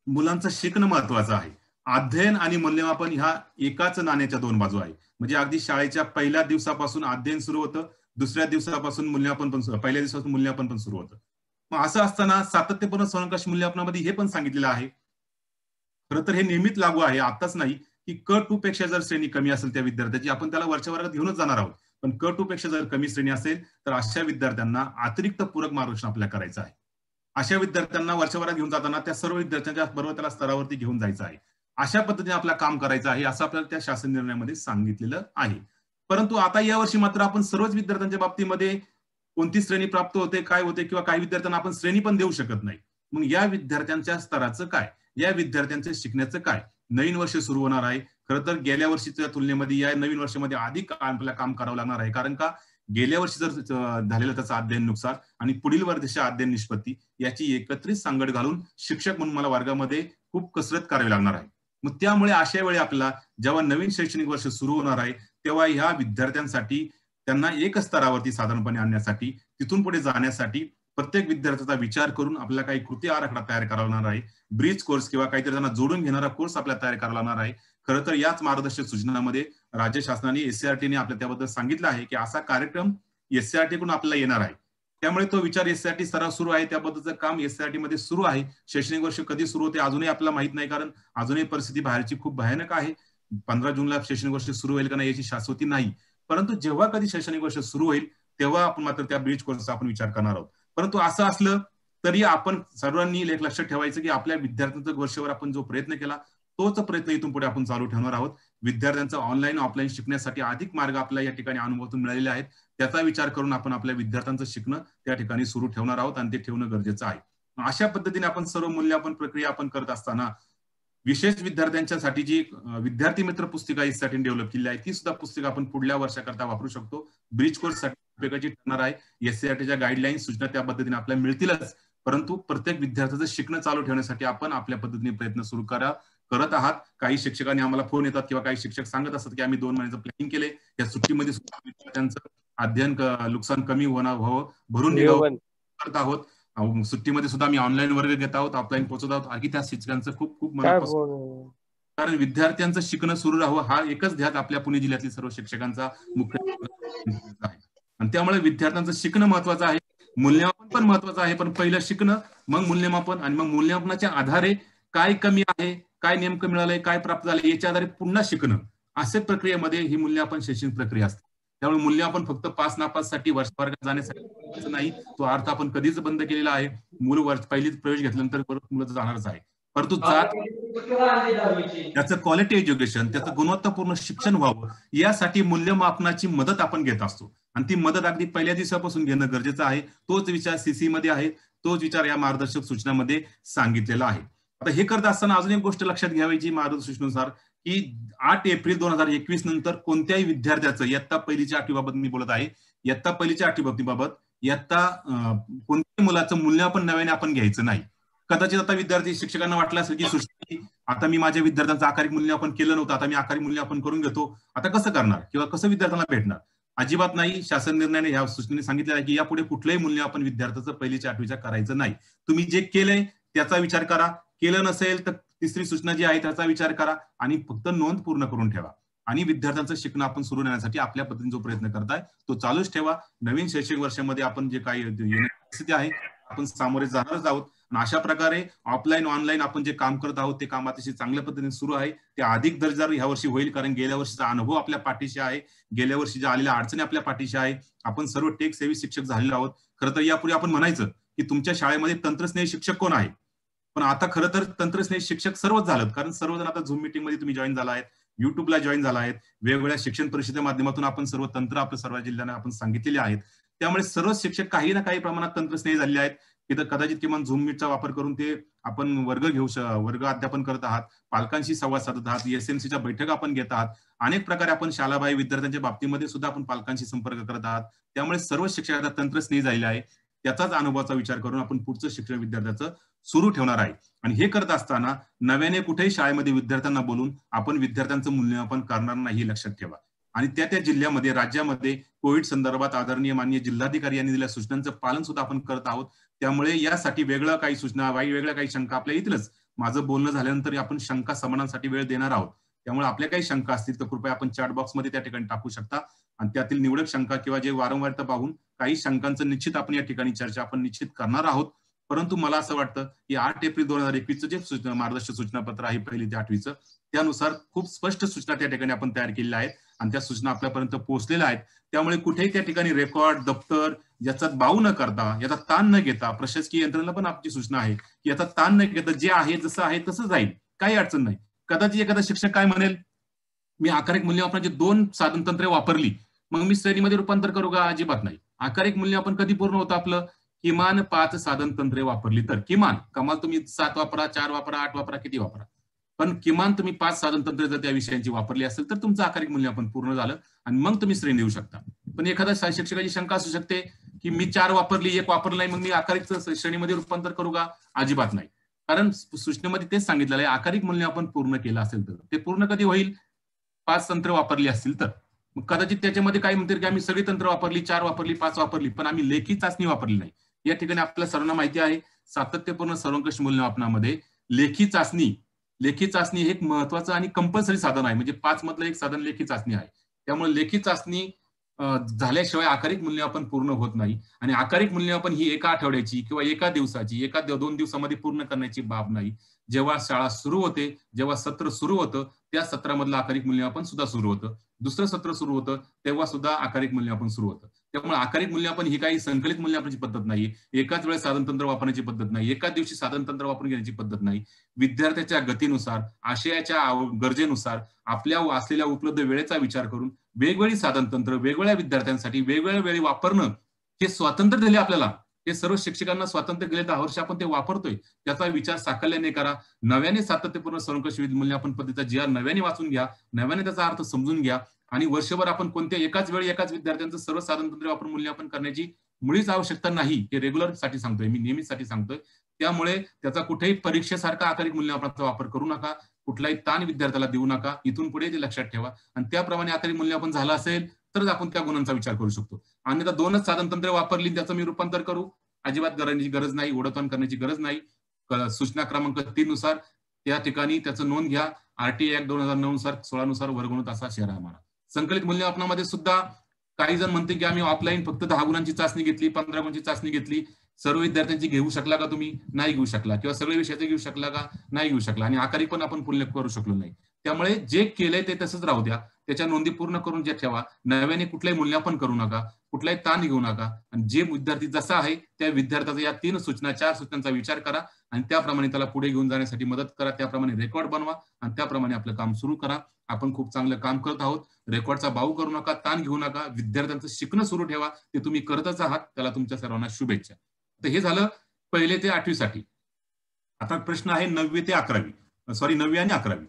मुलांचं शिकणं महत्वाचं आहे. अध्ययन आणि मूल्यमापन ह्या एकाच नाण्याच्या 2 बाजू आहे. म्हणजे अगदी शाळेच्या पहिल्या दिवसापासून अध्ययन सुरू होतं, दुसऱ्या दिवसापासून मूल्यमापन पण, पहिल्या दिवसापासून मूल्यमापन पण सुरू होतं. मग असं असताना सातत्यपूर्ण स्वयंप्रकाश मूल्यमापनामध्ये हे पण सांगितलेलं आहे, खरं तर हे नेहमीच लागू आहे, आताच नाही, की क 2 पेक्षा जर श्रेणी कमी असेल त्या विद्यार्थ्याची आपण त्याला वरच्या वर्गात घेऊनच जाणार आहोत. पण क2 पेक्षा जर कमी श्रेणी असेल तर अशा विद्यार्थ्यांना अतिरिक्त पूरक मार्गदर्शन आपल्याला करायचं आहे. अशा विद्यार्थ्यांना वर्षभरात घेऊन जाताना त्या सर्व विद्यार्थ्यांच्या बरोबर त्याला स्तरावरती घेऊन जायचं आहे. अशा पद्धतीने आपल्याला काम करायचं आहे असं आपल्याला त्या शासन निर्णयामध्ये सांगितलेलं आहे. परंतु आता यावर्षी मात्र आपण सर्वच विद्यार्थ्यांच्या बाबतीमध्ये कोणती श्रेणी प्राप्त होते, काय होते, किंवा काही विद्यार्थ्यांना आपण श्रेणी पण देऊ शकत नाही. मग या विद्यार्थ्यांच्या स्तराचं काय, या विद्यार्थ्यांचं शिकण्याचं काय? नवीन वर्ष सुरू होणार आहे. खरं तर गेल्या वर्षीच्या तुलनेमध्ये या नवीन वर्षामध्ये अधिक आपल्याला काम करावं लागणार आहे. कारण का, गेल्या वर्षी जर झालेलं त्याचं अध्ययन नुकसान आणि पुढील वर्षाच्या अध्ययन निष्पत्ती याची एकत्रित सांगड घालून शिक्षक म्हणून मला वर्गामध्ये खूप कसरत करावी लागणार आहे. मग त्यामुळे अशा वेळी आपल्याला जेव्हा नवीन शैक्षणिक वर्ष सुरू होणार आहे तेव्हा ह्या विद्यार्थ्यांसाठी त्यांना एक स्तरावरती साधारणपणे आणण्यासाठी, तिथून पुढे जाण्यासाठी प्रत्येक विद्यार्थ्याचा विचार करून आपल्याला काही कृती आराखडा तयार करावा लागणार आहे. ब्रिज कोर्स किंवा काहीतरी त्यांना जोडून घेणारा कोर्स आपल्याला तयार करावा लागणार आहे. खरं तर याच मार्गदर्शक सूचनांमध्ये राज्य शासनाने एससीईआरटीने आपल्या त्याबद्दल सांगितलं आहे की असा कार्यक्रम एससीईआरटी कडून आपल्याला येणार आहे. त्यामुळे तो विचार एससीईआरटी स्तरावर सुरू आहे, त्याबद्दलचं काम एससीईआरटी मध्ये सुरू आहे. शैक्षणिक वर्ष कधी सुरू होते अजूनही आपल्याला माहित नाही, कारण अजूनही परिस्थिती बाहेरची खूप भयानक आहे. 15 जूनला शैक्षणिक वर्ष सुरू होईल का नाही याची शाश्वती नाही. परंतु जेव्हा कधी शैक्षणिक वर्ष सुरू होईल तेव्हा आपण मात्र त्या ब्रिज कोर्सचा आपण विचार करणार आहोत. परंतु असं असलं तरी आपण सर्वांनी एक लक्षात ठेवायचं की आपल्या विद्यार्थ्यांच्या वर्षभर आपण जो प्रयत्न केला तोच प्रयत्न इथून पुढे आपण चालू ठेवणार आहोत. विद्यार्थ्यांचा ऑनलाईन ऑफलाईन शिकण्यासाठी अधिक मार्ग आपल्याला या ठिकाणी अनुभवातून मिळालेले आहेत. त्याचा विचार करून आपण आपल्या विद्यार्थ्यांचं शिकणं त्या ठिकाणी सुरू ठेवणार आहोत आणि ते ठेवणं गरजेचं आहे. अशा पद्धतीने आपण सर्व मूल्यमापन प्रक्रिया आपण करत असताना विशेष विद्यार्थ्यांच्यासाठी जी विद्यार्थी मित्र पुस्तिका यासाठी डेव्हलप केली आहे ती सुद्धा पुस्तिका आपण पुढल्या वर्षाकरता वापरू शकतो. ब्रिज कोर्स साठी उपयोगाची ठरणार आहे. एससीईआरटीच्या गाईडलाईन सूचना त्या पद्धतीने आपल्याला मिळतीलच, परंतु प्रत्येक विद्यार्थ्याचं शिकणं चालू ठेवण्यासाठी आपण आपल्या पद्धतीने प्रयत्न सुरू करत आहात. काही शिक्षकांनी आम्हाला फोन येतात किंवा काही शिक्षक सांगत असतात की आम्ही 2 महिन्याचं प्लॅनिंग केले, या सुट्टीमध्ये सुद्धा विद्यार्थ्यांचं अध्ययन नुकसान कमी व्हावं भरून निघावं करत आहोत. सुट्टीमध्ये सुद्धा आम्ही ऑनलाईन वर्ग घेत आहोत, ऑफलाईन पोहोचत आहोत. आणखी त्या शिक्षकांचं खूप खूप मनापासून, कारण विद्यार्थ्यांचं शिकणं सुरू राहावं हा एकच ध्यास आपल्या पुणे जिल्ह्यातील सर्व शिक्षकांचा मुख्य आहे. आणि त्यामुळे विद्यार्थ्यांचं शिकणं महत्वाचं आहे, मूल्यमापन पण महत्वाचं आहे. पण पहिलं शिकणं, मग मूल्यमापन, आणि मग मूल्यमापनाच्या आधारे काय कमी आहे, काय नेमकं मिळालंय, काय प्राप्त झालंय याच्या आधारे पुन्हा शिकणं, अशा प्रक्रियेमध्ये ही मूल्यमापन शैक्षणिक प्रक्रिया असते. त्यामुळे मूल्यमापन फक्त पास नापाससाठी वर्गात जाण्यासाठी नाही, तो अर्थ आपण कधीच बंद केलेला आहे. मुलं पहिलीच प्रवेश घेतल्यानंतर परत मुलं जाणारच आहे. परंतु त्याचं क्वालिटी एज्युकेशन, त्याचं गुणवत्तापूर्ण शिक्षण व्हावं यासाठी मूल्यमापनाची मदत आपण घेत असतो, आणि ती मदत अगदी पहिल्या दिवसापासून घेणं गरजेचं आहे. तोच विचार सीसी मध्ये आहे, तोच विचार या मार्गदर्शक सूचनामध्ये सांगितलेला आहे. आता हे करत असताना अजून एक गोष्ट लक्षात घ्यावी मार्गदर्शक सूचनेनुसार, की 8 एप्रिल 2021 नंतर कोणत्याही विद्यार्थ्याचं इयत्ता पहिलीच्या 8वी बाबत मी बोलत आहे, इयत्ता पहिलीच्या 8वी बाबत इयत्ता कोणत्याही मुलाचं मूल्यमापन नव्याने आपण घ्यायचं नाही. कदाचित आता विद्यार्थी शिक्षकांना वाटलं असेल की सृष्टी, आता मी माझ्या विद्यार्थ्यांचं आकारिक मूल्यमापन केलं नव्हतं, आता मी आकारिक मूल्यमापन करून घेतो, आता कसं करणार किंवा कसं विद्यार्थ्यांना भेटणार? अजिबात नाही. शासन निर्णयाने ह्या सूचनेने सांगितलेलं आहे की यापुढे कुठलंही मूल्यमापन विद्यार्थ्याचं पहिलीच्या 8वीच्या करायचं नाही. तुम्ही जे केलंय त्याचा विचार करा, केलं नसेल तर तिसरी सूचना जी आहे त्याचा विचार करा आणि फक्त नोंद पूर्ण करून ठेवा. आणि विद्यार्थ्यांचं शिकणं आपण सुरू नेण्यासाठी आपल्या पद्धतीने जो प्रयत्न करताय तो चालूच ठेवा. नवीन शैक्षणिक वर्षामध्ये आपण जे काही परिस्थिती आहे आपण सामोरे जाणारच आहोत. अशा प्रकारे ऑफलाईन ऑनलाईन आपण जे काम करत आहोत ते काम अतिशय चांगल्या पद्धतीने सुरू आहे. ते अधिक दर्जेदार ह्या वर्षी होईल, कारण गेल्या वर्षीचा अनुभव आपल्या पाठीशी आहे, गेल्या वर्षी ज्या आलेल्या अडचणी आपल्या पाठीशी आहे. आपण सर्व टेक सेवी शिक्षक झालेलो आहोत. खरं तर यापूर्वी आपण म्हणायचं की तुमच्या शाळेमध्ये तंत्रस्नेही शिक्षक कोण आहे, पण आता खरं तर तंत्रस्नेही शिक्षक सर्वच झालं, कारण सर्वजण आता झूम मीटिंग मध्ये तुम्ही जॉईन झाला आहेत, युट्यूबला जॉईन झाला आहेत, वेगवेगळ्या शिक्षण परिषदेच्या माध्यमातून आपण सर्व तंत्र आपल्या सर्व जिल्ह्यांना आपण सांगितलेले आहेत. त्यामुळे सर्व शिक्षक काही ना काही प्रमाणात तंत्रस्नेही झालेले आहेत. तिथं कदाचित किमान झूम मीटचा वापर करून ते आपण वर्ग अध्यापन करत आहात, पालकांशी संवाद साधत आहात, एसएमसीच्या बैठका आपण घेत आहात. अनेक प्रकारे आपण शालाबाह्य विद्यार्थ्यांच्या बाबतीमध्ये सुद्धा आपण पालकांशी संपर्क करत आहात. त्यामुळे सर्व शिक्षक आता तंत्रस्नेही झालेले आहे. त्याचाच अनुभवाचा विचार करून आपण पुढचं शिक्षण विद्यार्थ्याचं सुरू ठेवणार आहे. आणि हे करत असताना नव्याने कुठेही शाळेमध्ये विद्यार्थ्यांना बोलून आपण विद्यार्थ्यांचं मूल्यमापन करणार नाही हे लक्षात ठेवा. आणि त्या जिल्ह्यामध्ये राज्यामध्ये कोविड संदर्भात आदरणीय माननीय जिल्हाधिकारी यांनी दिलेल्या सूचनांचं पालन सुद्धा आपण करत आहोत. त्यामुळे यासाठी वेगळं काही सूचना, वेगळ्या काही शंका आपल्या येतीलच. माझं बोलणं झाल्यानंतर आपण शंका समाधानासाठी वेळ देणार आहोत. त्यामुळे आपल्या काही शंका असतील तर कृपया आपण चॅट बॉक्समध्ये त्या ठिकाणी टाकू शकता, आणि त्यातील निवडक शंका किंवा जे वारंवारता पाहून काही शंकांचं निश्चित आपण या ठिकाणी चर्चा आपण निश्चित करणार आहोत. परंतु मला असं वाटतं की 8 एप्रिल 2021चं जे मार्गदर्शक सूचनापत्र आहे पहिली ते 8वीचं, त्यानुसार खूप स्पष्ट सूचना त्या ठिकाणी आपण तयार केलेल्या आहेत. आणि त्या सूचना आपल्यापर्यंत पोहोचलेल्या आहेत. त्यामुळे कुठेही त्या ठिकाणी रेकॉर्ड, दप्तर याचा बाऊ न करता, याचा ताण न घेता, प्रशासकीय यंत्रणेला पण आपली सूचना आहे की याचा ताण न घेता जे आहे जसं आहे तसं जाईल, काही अडचण नाही. कदाचित एखादा शिक्षक काय म्हणेल, मी आकारिक मूल्यमापनाची 2 साधन तंत्रे वापरली, मग मी श्रेणीमध्ये रूपांतर करू का? अजिबात नाही. आकारिक मूल्यमापन कधी पूर्ण होतं आपलं? किमान 5 साधन तंत्रे वापरली तर. किमान, कमाल तुम्ही 7 वापरा, 4 वापरा, 8 वापरा, किती वापरा, पण किमान तुम्ही 5 साधन तंत्रे जर त्या विषयांची वापरली असेल तर तुमचं आकारिक मूल्यमापन पूर्ण झालं आणि मग तुम्ही श्रेणी देऊ शकता. पण एखाद्या शिक्षकाची शंका असू शकते की मी 4 वापरली, 1 वापरलं नाही, मग मी आकारिक श्रेणीमध्ये रूपांतर करू का? अजिबात नाही. कारण सूचनेमध्ये तेच सांगितलेलं आहे, आकारिक मूल्यमापन पूर्ण केलं असेल तर. ते पूर्ण कधी होईल? 5 तंत्र वापरली असतील तर. मग कदाचित त्याच्यामध्ये काय म्हणतील की आम्ही सगळी तंत्र वापरली, 4 वापरली, 5 वापरली, पण आम्ही लेखी चाचणी वापरली नाही. या ठिकाणी आपल्या सर्वांना माहिती आहे, सातत्यपूर्ण सर्वंकष मूल्यमापनामध्ये लेखी चाचणी हे एक महत्वाचं आणि कंपल्सरी साधन आहे. म्हणजे 5 मधलं एक साधन लेखी चाचणी आहे. त्यामुळे लेखी चाचणी झाल्याशिवाय आकारिक मूल्यमापन पूर्ण होत नाही. आणि आकारिक मूल्यमापन ही एका आठवड्याची किंवा एका दिवसाची, 1-2 दिवसामध्ये पूर्ण करण्याची बाब नाही. जेव्हा शाळा सुरू होते, जेव्हा सत्र सुरू होतं, त्या सत्रामधलं आकारिक मूल्यमापन सुद्धा सुरू होतं. दुसरं सत्र सुरू होतं तेव्हा सुद्धा आकारिक मूल्यमापन सुरू होतं. त्यामुळे आकारिक मूल्यमापन ही काही संकलित मूल्यमापनाची पद्धत नाही, एकाच वेळेस साधनतंत्र वापरण्याची पद्धत नाही, एकाच दिवशी साधनतंत्र वापरून घेण्याची पद्धत नाही. विद्यार्थ्याच्या गतीनुसार, आशयाच्या गरजेनुसार, आपल्या असलेल्या उपलब्ध वेळेचा विचार करून वेगवेगळी साधनतंत्र वेगवेगळ्या विद्यार्थ्यांसाठी वेगवेगळ्या वेळी वापरणं, हे स्वातंत्र्य दिले आपल्याला. हे सर्व शिक्षकांना स्वातंत्र्य गेले 10 वर्ष आपण ते वापरतोय. त्याचा विचार साकल्याने करा. नव्याने सातत्यपूर्ण सर्वंकष मूल्यमापन पद्धतीचा GR नव्याने वाचून घ्या, नव्याने त्याचा अर्थ समजून घ्या आणि वर्षभर आपण कोणत्या एकाच वेळी एकाच विद्यार्थ्यांचं सर्व साधनतंत्र वापरून मूल्यमापन करण्याची मुळीच आवश्यकता नाही. हे रेग्युलर साठी सांगतोय, मी नेहमीसाठी सांगतोय. त्यामुळे त्याचा कुठेही परीक्षेसारखा आकारिक मूल्यमापनाचा वापर करू नका, कुठलाही ताण विद्यार्थ्याला देऊ नका. इथून पुढे ते लक्षात ठेवा आणि त्याप्रमाणे आकारिक मूल्यमापन झालं असेल तरच आपण त्या गुणांचा विचार करू शकतो. अन्यथा 2च साधनतंत्रे वापरली त्याचं मी रूपांतर करू, अजिबात करायची गरज नाही, ओढाताण करण्याची गरज नाही. सूचना क्रमांक 3 नुसार त्या ठिकाणी त्याचं नोंद घ्या. RTI ऍक्ट 2009 नुसार 16 नुसार वर्गणूक तासा शेअर आहे. संकलित मूल्यमापनामध्ये सुद्धा काही जण म्हणते की आम्ही ऑफलाईन फक्त 10 गुणांची चाचणी घेतली, 15 गुणांची चाचणी घेतली. सर्व विद्यार्थ्यांची घेऊ शकला का तुम्ही? नाही घेऊ शकला. किंवा सगळे विषयाचे घेऊ शकला का? नाही घेऊ शकला. आणि आकारिक पण आपण पूर्ण करू शकलो नाही. त्यामुळे जे केलंय ते तसंच राहू द्या, त्याच्या नोंदी पूर्ण करून जे ठेवा. नव्याने कुठलाही मूल्यमापन करू नका, कुठलाही ताण घेऊ नका. आणि जे विद्यार्थी जसा आहे त्या विद्यार्थ्याचा या 3 सूचना 4 सूचनांचा विचार करा आणि त्याप्रमाणे त्याला पुढे घेऊन जाण्यासाठी मदत करा. त्याप्रमाणे रेकॉर्ड बनवा आणि त्याप्रमाणे आपलं काम सुरू करा. आपण खूप चांगलं काम करत आहोत. रेकॉर्डचा बाऊ करू नका, ताण घेऊ नका. विद्यार्थ्यांचं शिकणं सुरू ठेवा. ते तुम्ही करतच आहात. त्याला तुमच्या सर्वांना शुभेच्छा. तर हे झालं 1ली ते 8वी साठी. आता प्रश्न आहे 9वी ते 11वी, 9वी आणि 11वी.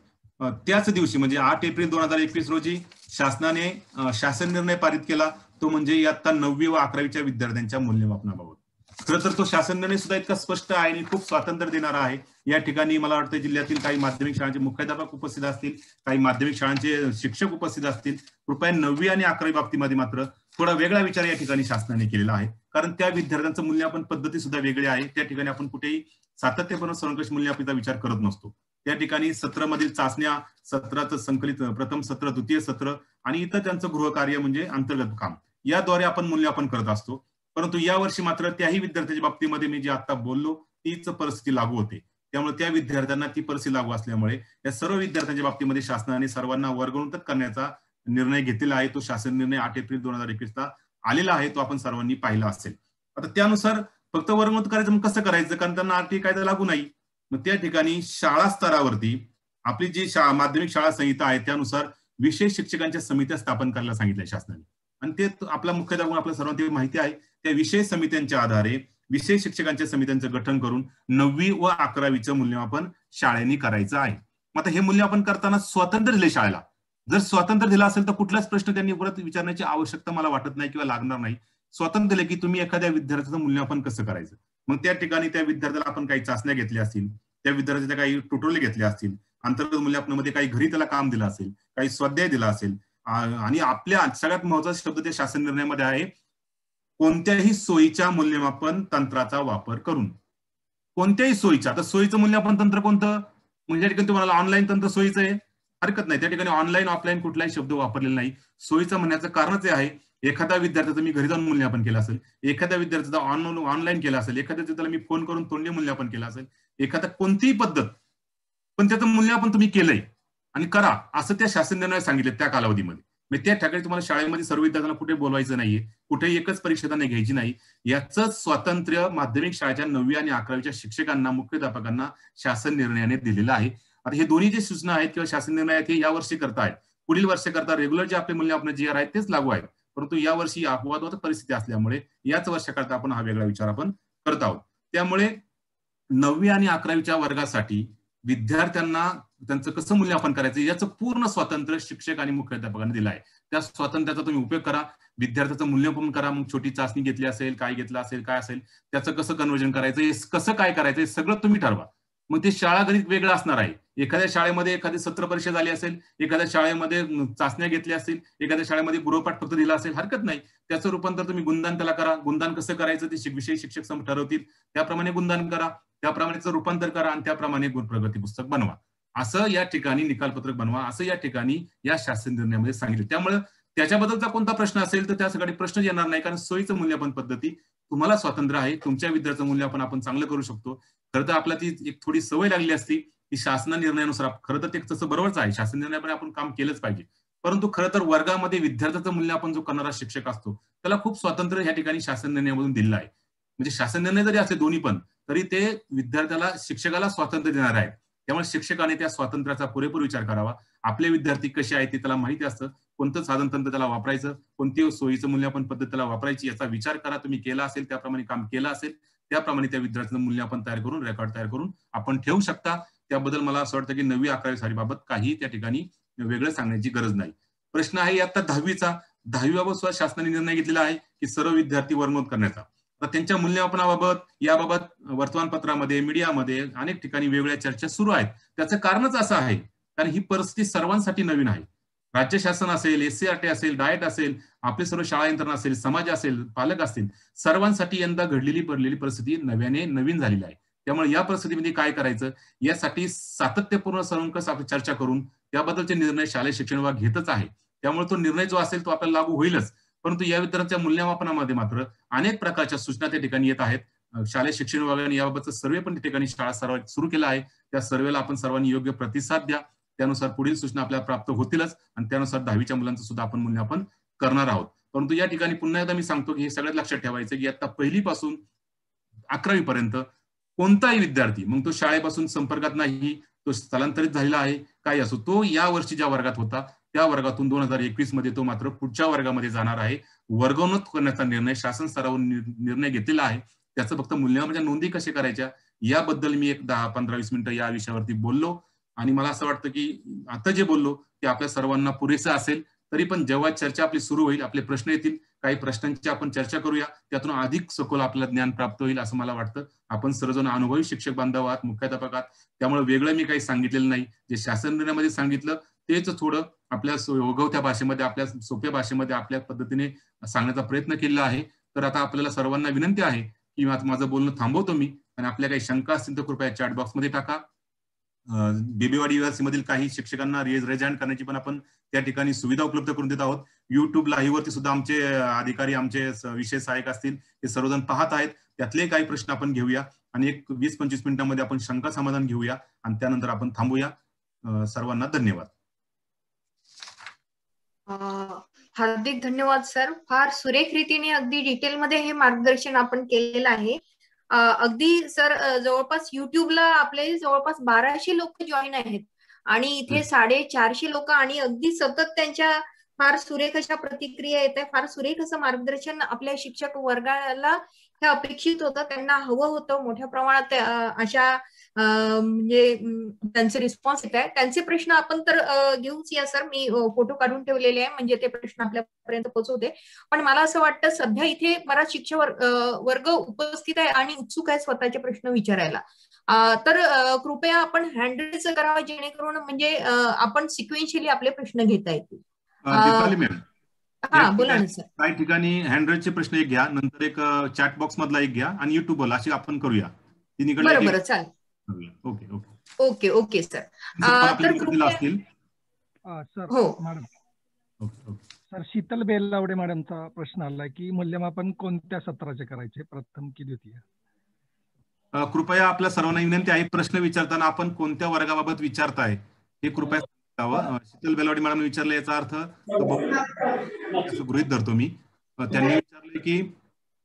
त्याच दिवशी म्हणजे 8 एप्रिल 2021 रोजी शासनाने शासन निर्णय पारित केला, तो म्हणजे इयत्ता 9वी व 11वीच्या विद्यार्थ्यांच्या मूल्यमापनाबाबत. खरं तर तो शासन निर्णय सुद्धा इतका स्पष्ट आहे आणि खूप स्वातंत्र्य देणारा आहे. या ठिकाणी मला वाटतं जिल्ह्यातील काही माध्यमिक शाळांचे मुख्याध्यापक उपस्थित असतील, काही माध्यमिक शाळांचे शिक्षक उपस्थित असतील. कृपया 9वी आणि 11वी बाबतीमध्ये मात्र थोडा वेगळा विचार या ठिकाणी शासनाने केलेला आहे, कारण त्या विद्यार्थ्यांचं मूल्यमापन पद्धती सुद्धा वेगळी आहे. त्या ठिकाणी आपण कुठेही सातत्यपूर्ण सर्वंकष मूल्यमापनाचा विचार करत नसतो. त्या ठिकाणी सत्रामधील चाचण्या, सत्राचं संकलित प्रथम सत्र, द्वितीय सत्र आणि इतर त्यांचं गृहकार्य म्हणजे अंतर्गत काम याद्वारे आपण मूल्यमापन करत असतो. परंतु यावर्षी मात्र त्याही विद्यार्थ्याच्या बाबतीमध्ये मी जे आता बोललो तीच परिस्थिती लागू होते. त्यामुळे त्या विद्यार्थ्यांना ती परिस्थिती लागू असल्यामुळे या सर्व विद्यार्थ्यांच्या बाबतीमध्ये शासनाने सर्वांना वर्गणूक करण्याचा निर्णय घेतलेला आहे. तो शासन निर्णय 8 एप्रिल 2021 ला आलेला आहे. तो आपण सर्वांनी पाहिला असेल. आता त्यानुसार फक्त वर्गणूक करायचं मग कसं करायचं, कारण त्यांना RTI कायदा लागू नाही. मग त्या ठिकाणी शाळा स्तरावरती आपली जी माध्यमिक शाळा संहिता आहे त्यानुसार विशेष शिक्षकांच्या समित्या स्थापन करायला सांगितल्या शासनाने. आणि ते आपला मुख्याध्यापक आपल्या सर्वांना माहिती आहे. त्या विशेष समित्यांच्या आधारे विशेष शिक्षकांच्या समित्यांचं गठन करून 9वी व 11वीचं मूल्यमापन शाळेने करायचं आहे. मग आता हे मूल्यमापन करताना स्वातंत्र्य दिले शाळेला. जर स्वातंत्र्य दिलं असेल तर कुठलाच प्रश्न त्यांनी परत विचारण्याची आवश्यकता मला वाटत नाही किंवा लागणार नाही. स्वातंत्र्य दिले की तुम्ही एखाद्या विद्यार्थ्याचं मूल्यमापन कसं करायचं. मग त्या ठिकाणी त्या विद्यार्थ्याला आपण काही चाचण्या घेतल्या असतील, त्या विद्यार्थ्याच्या काही ट्युटोरियल घेतले असतील, अंतर्गत मूल्यमापनामध्ये काही घरी त्याला काम दिलं असेल, काही स्वाध्याय दिला असेल. आणि आपल्या सगळ्यात महत्वाचा शब्द त्या शासन निर्णयामध्ये आहे, कोणत्याही सोयीच्या मूल्यमापन तंत्राचा वापर करून. कोणत्याही सोयीच्या. आता सोयीचं मूल्यमापन तंत्र कोणतं, म्हणजे या ठिकाणी तुम्हाला ऑनलाईन तंत्र सोयीचं आहे, हरकत नाही. त्या ठिकाणी ऑनलाईन ऑफलाईन कुठलाही शब्द वापरलेला नाही. सोयीचं म्हणण्याचं कारणच आहे, एखाद्या विद्यार्थ्याचं मी घरी जाऊन मूल्यमापन केलं असेल, एखाद्या विद्यार्थ्याचं ऑनलाईन केलं असेल, एखाद्या विद्यार्थ्याला मी फोन करून तोंडी मूल्यमापन केलं असेल, एखाद्या कोणतीही पद्धत, पण त्याचं मूल्यमापन तुम्ही केलंय आणि करा असं त्या शासन निर्णयात सांगितलं त्या कालावधीमध्ये. म्हणजे त्या ठिकाणी तुम्हाला शाळेमध्ये सर्व विद्यार्थ्यांना कुठे बोलवायचं नाहीये, कुठेही एकच परीक्षा त्यांना घ्यायची नाही. याचं स्वातंत्र्य माध्यमिक शाळेच्या 9वी आणि 11वीच्या शिक्षकांना, मुख्याध्यापकांना शासन निर्णयाने दिलेलं आहे. आता हे दोन्ही जे सूचना आहेत किंवा शासन निर्णय आहेत हे यावर्षी करतायत. पुढील वर्षी करता रेग्युलर जे आपले मूल्यमापन GR आहेत तेच लागू आहेत. परंतु यावर्षी अपवादात्मक परिस्थिती असल्यामुळे याच वर्षाकरता आपण हा वेगळा विचार आपण करत आहोत. त्यामुळे 9वी आणि 11वीच्या वर्गासाठी विद्यार्थ्यांना त्यांचं कसं मूल्यमापन करायचं याचं पूर्ण स्वातंत्र्य शिक्षक आणि मुख्याध्यापकांनी दिलं आहे. त्या स्वातंत्र्याचा तुम्ही उपयोग करा, विद्यार्थ्याचं मूल्यमापन करा. मग छोटी चाचणी घेतली असेल, काय घेतलं असेल, काय असेल, त्याचं कसं कन्वर्जन करायचं, कसं काय करायचं, सगळं तुम्ही ठरवा. मग ते शाळा गणित वेगळं असणार आहे. एखाद्या शाळेमध्ये एखादी सत्र परीक्षा झाली असेल, एखाद्या शाळेमध्ये चाचण्या घेतल्या असतील, एखाद्या शाळेमध्ये गृहपाठ फक्त दिला असेल, हरकत नाही. त्याचं रूपांतर तुम्ही गुणदान त्याला करा. गुणदान कसं करायचं ते विषय शिक्षक ठरवतील, त्याप्रमाणे गुणदान करा, त्याप्रमाणे रूपांतर करा आणि त्याप्रमाणे गुणप्रगती पुस्तक बनवा. असं या ठिकाणी निकालपत्रक बनवा, असं या ठिकाणी या शासन निर्णयामध्ये सांगितलं. त्यामुळे त्याच्याबद्दलचा कोणता प्रश्न असेल तर त्यासाठी प्रश्न येणार नाही, कारण सोयीचं मूल्यमापन पद्धती तुम्हाला स्वातंत्र्य आहे. तुमच्या विद्यार्थ्याचं मूल्यमापन आपण चांगलं करू शकतो. खरं तर आपल्याला ती एक थोडी सवय लागली असती की शासन निर्णयानुसार, खरं तर ते तसं बरोबरच आहे, शासन निर्णयाप्रमाणे आपण काम केलंच पाहिजे. परंतु खरं तर वर्गामध्ये विद्यार्थ्याचं मूल्यमापन जो करणारा शिक्षक असतो त्याला खूप स्वातंत्र्य या ठिकाणी शासन निर्णयामधून दिलेलं आहे. म्हणजे शासन निर्णय जरी असले दोन्ही पण, तरी ते विद्यार्थ्याला, शिक्षकाला स्वातंत्र्य देणार आहेत. त्यामुळे शिक्षकाने त्या स्वातंत्र्याचा पुरेपूर विचार करावा. आपले विद्यार्थी कसे आहेत ते त्याला माहिती असतं, कोणतं साधन तंत्र त्याला वापरायचं, कोणती सोयीचं मूल्यमापन पद्धत त्याला वापरायची याचा विचार करा. तुम्ही केला असेल, त्याप्रमाणे काम केलं असेल, त्याप्रमाणे त्या विद्यार्थ्याचं मूल्यमापन तयार करून, रेकॉर्ड तयार करून आपण ठेवू शकता. त्याबद्दल मला असं वाटतं की 9वी 11वी सालीबाबत काही त्या ठिकाणी वेगळं सांगण्याची गरज नाही. प्रश्न आहे आता 10वीचा. 10वी बाबत सुद्धा शासनाने निर्णय घेतलेला आहे की सर्व विद्यार्थी वर्गनोंद करण्याचा. तर त्यांच्या मूल्यमापनाबाबत याबाबत वर्तमानपत्रामध्ये, मीडियामध्ये अनेक ठिकाणी वेगवेगळ्या चर्चा सुरू आहेत. त्याचं कारणच असं आहे कारण ही परिस्थिती सर्वांसाठी नवीन आहे. राज्य शासन असेल, SCRT असेल, डाएट असेल, आपले सर्व शाळा यंत्रणा असेल, समाज असेल, पालक असतील, सर्वांसाठी यंदा घडलेली परिस्थिती नवीन झालेली आहे. त्यामुळे या परिस्थितीमध्ये काय करायचं यासाठी सातत्यपूर्ण सर्वंकष आपण चर्चा करून त्याबद्दलचे निर्णय शालेय शिक्षण विभाग घेतच आहे. त्यामुळे तो निर्णय जो असेल तो आपल्याला लागू होईलच. परंतु या विद्यार्थ्यांच्या मूल्यमापनामध्ये मात्र अनेक प्रकारच्या सूचना त्या ठिकाणी येत आहेत. शालेय शिक्षण विभागाने याबाबतचा सर्वे पण त्या ठिकाणी शाळा सुरू केला आहे. त्या सर्वेला आपण सर्वांनी योग्य प्रतिसाद द्या. त्यानुसार पुढील सूचना आपल्याला प्राप्त होतीलच आणि त्यानुसार 10वीच्या मुलांचं सुद्धा आपण मूल्यमापन करणार आहोत. परंतु या ठिकाणी पुन्हा एकदा मी सांगतो की हे सगळ्यात लक्षात ठेवायचं की आता 1ली पासून 11वी पर्यंत कोणताही विद्यार्थी, मग तो शाळेपासून संपर्कात नाही, तो स्थलांतरित झालेला आहे, काय असो, तो या वर्षी ज्या वर्गात होता त्या वर्गातून 2021 मध्ये तो मात्र पुढच्या वर्गामध्ये जाणार आहे. वर्गोन्नत करण्याचा निर्णय शासन स्तरावर निर्णय घेतलेला आहे. त्याचं फक्त मूल्यमापनाच्या नोंदी कशा करायच्या याबद्दल मी एक 10-15-20 मिनिटं या विषयावरती बोललो आणि मला असं वाटतं की आता जे बोललो ते आपल्या सर्वांना पुरेसं असेल. तरी पण जेव्हा चर्चा आपली सुरू होईल, आपले प्रश्न येतील, काही प्रश्नांची आपण चर्चा करूया, त्यातून अधिक सखोल आपल्याला ज्ञान प्राप्त होईल असं मला वाटतं. आपण सर्वजण अनुभवी शिक्षक बांधव आहात, मुख्याध्यापक आहात, त्यामुळे वेगळं मी काही सांगितलेलं नाही. जे शासन निर्णयामध्ये सांगितलं तेच थोडं आपल्या ओघवत्या भाषेमध्ये, आपल्या सोप्या भाषेमध्ये आपल्या पद्धतीने सांगण्याचा प्रयत्न केलेला आहे. तर आता आपल्याला सर्वांना विनंती आहे की माझं बोलणं थांबवतो मी आणि आपल्या काही शंका असतील तर कृपया चॅट बॉक्समध्ये टाका. बेबीवाडी युनिव्हर्सिटी मधील काही शिक्षकांना रेज हँड करण्याची पण आपण त्या ठिकाणी सुविधा उपलब्ध करून देत आहोत. युट्यूब लाईव्ह वरती सुद्धा आमचे अधिकारी, आमचे विषय सहाय्यक असतील, ते सर्वजण पाहत आहेत. त्यातले काही प्रश्न आपण घेऊया आणि एक 20-25 मिनिटांमध्ये आपण शंका समाधान घेऊया आणि त्यानंतर आपण थांबूया. सर्वांना धन्यवाद. हार्दिक धन्यवाद सर. फार सुरेख रीतीने अगदी डिटेलमध्ये हे मार्गदर्शन आपण केलेलं आहे. अगदी सर जवळपास युट्यूबला आपले जवळपास 1200 लोक जॉईन आहेत आणि इथे 450 लोक आणि अगदी सतत त्यांच्या फार सुरेख अशा प्रतिक्रिया येत आहे. फार सुरेख असं मार्गदर्शन आपल्या शिक्षक वर्गाला हे अपेक्षित होतं, त्यांना हवं होतं. मोठ्या प्रमाणात अशा म्हणजे त्यांचे रिस्पॉन्स येत आहे. त्यांचे प्रश्न आपण तर घेऊच या सर. मी फोटो काढून ठेवलेले आहे म्हणजे ते प्रश्न आपल्यापर्यंत पोहोचवते. पण मला असं वाटतं सध्या इथे बराच शिक्षक वर्ग उपस्थित आहे आणि उत्सुक आहे स्वतःचे प्रश्न विचारायला. तर कृपया आपण हँडरेज करावा जेणेकरून म्हणजे आपण सिक्वेन्शियली आपले प्रश्न घेता येतील. हा बोला ना सर. काही ठिकाणी हँडरेजचे प्रश्न एक घ्या, नंतर एक चॅट बॉक्स मधला एक घ्या आणि युट्यूबला अशी आपण करूया. बरोबर चालेल. Okay okay okay okay sir. तर हो मॅडम. सर शीतल बेल्लावडे मॅडमचा प्रश्न आला की मूल्यमापन कोणत्या सत्राचे करायचे, प्रथम की द्वितीय? कृपया आपल्या सर्वांना विनंती आहे, प्रश्न विचारताना आपण कोणत्या वर्गाबाबत विचारताय हे कृपया शीतल बेलवाडी मॅडम विचारले, याचा अर्थ गृहीत धरतो मी. त्यांनी विचारले की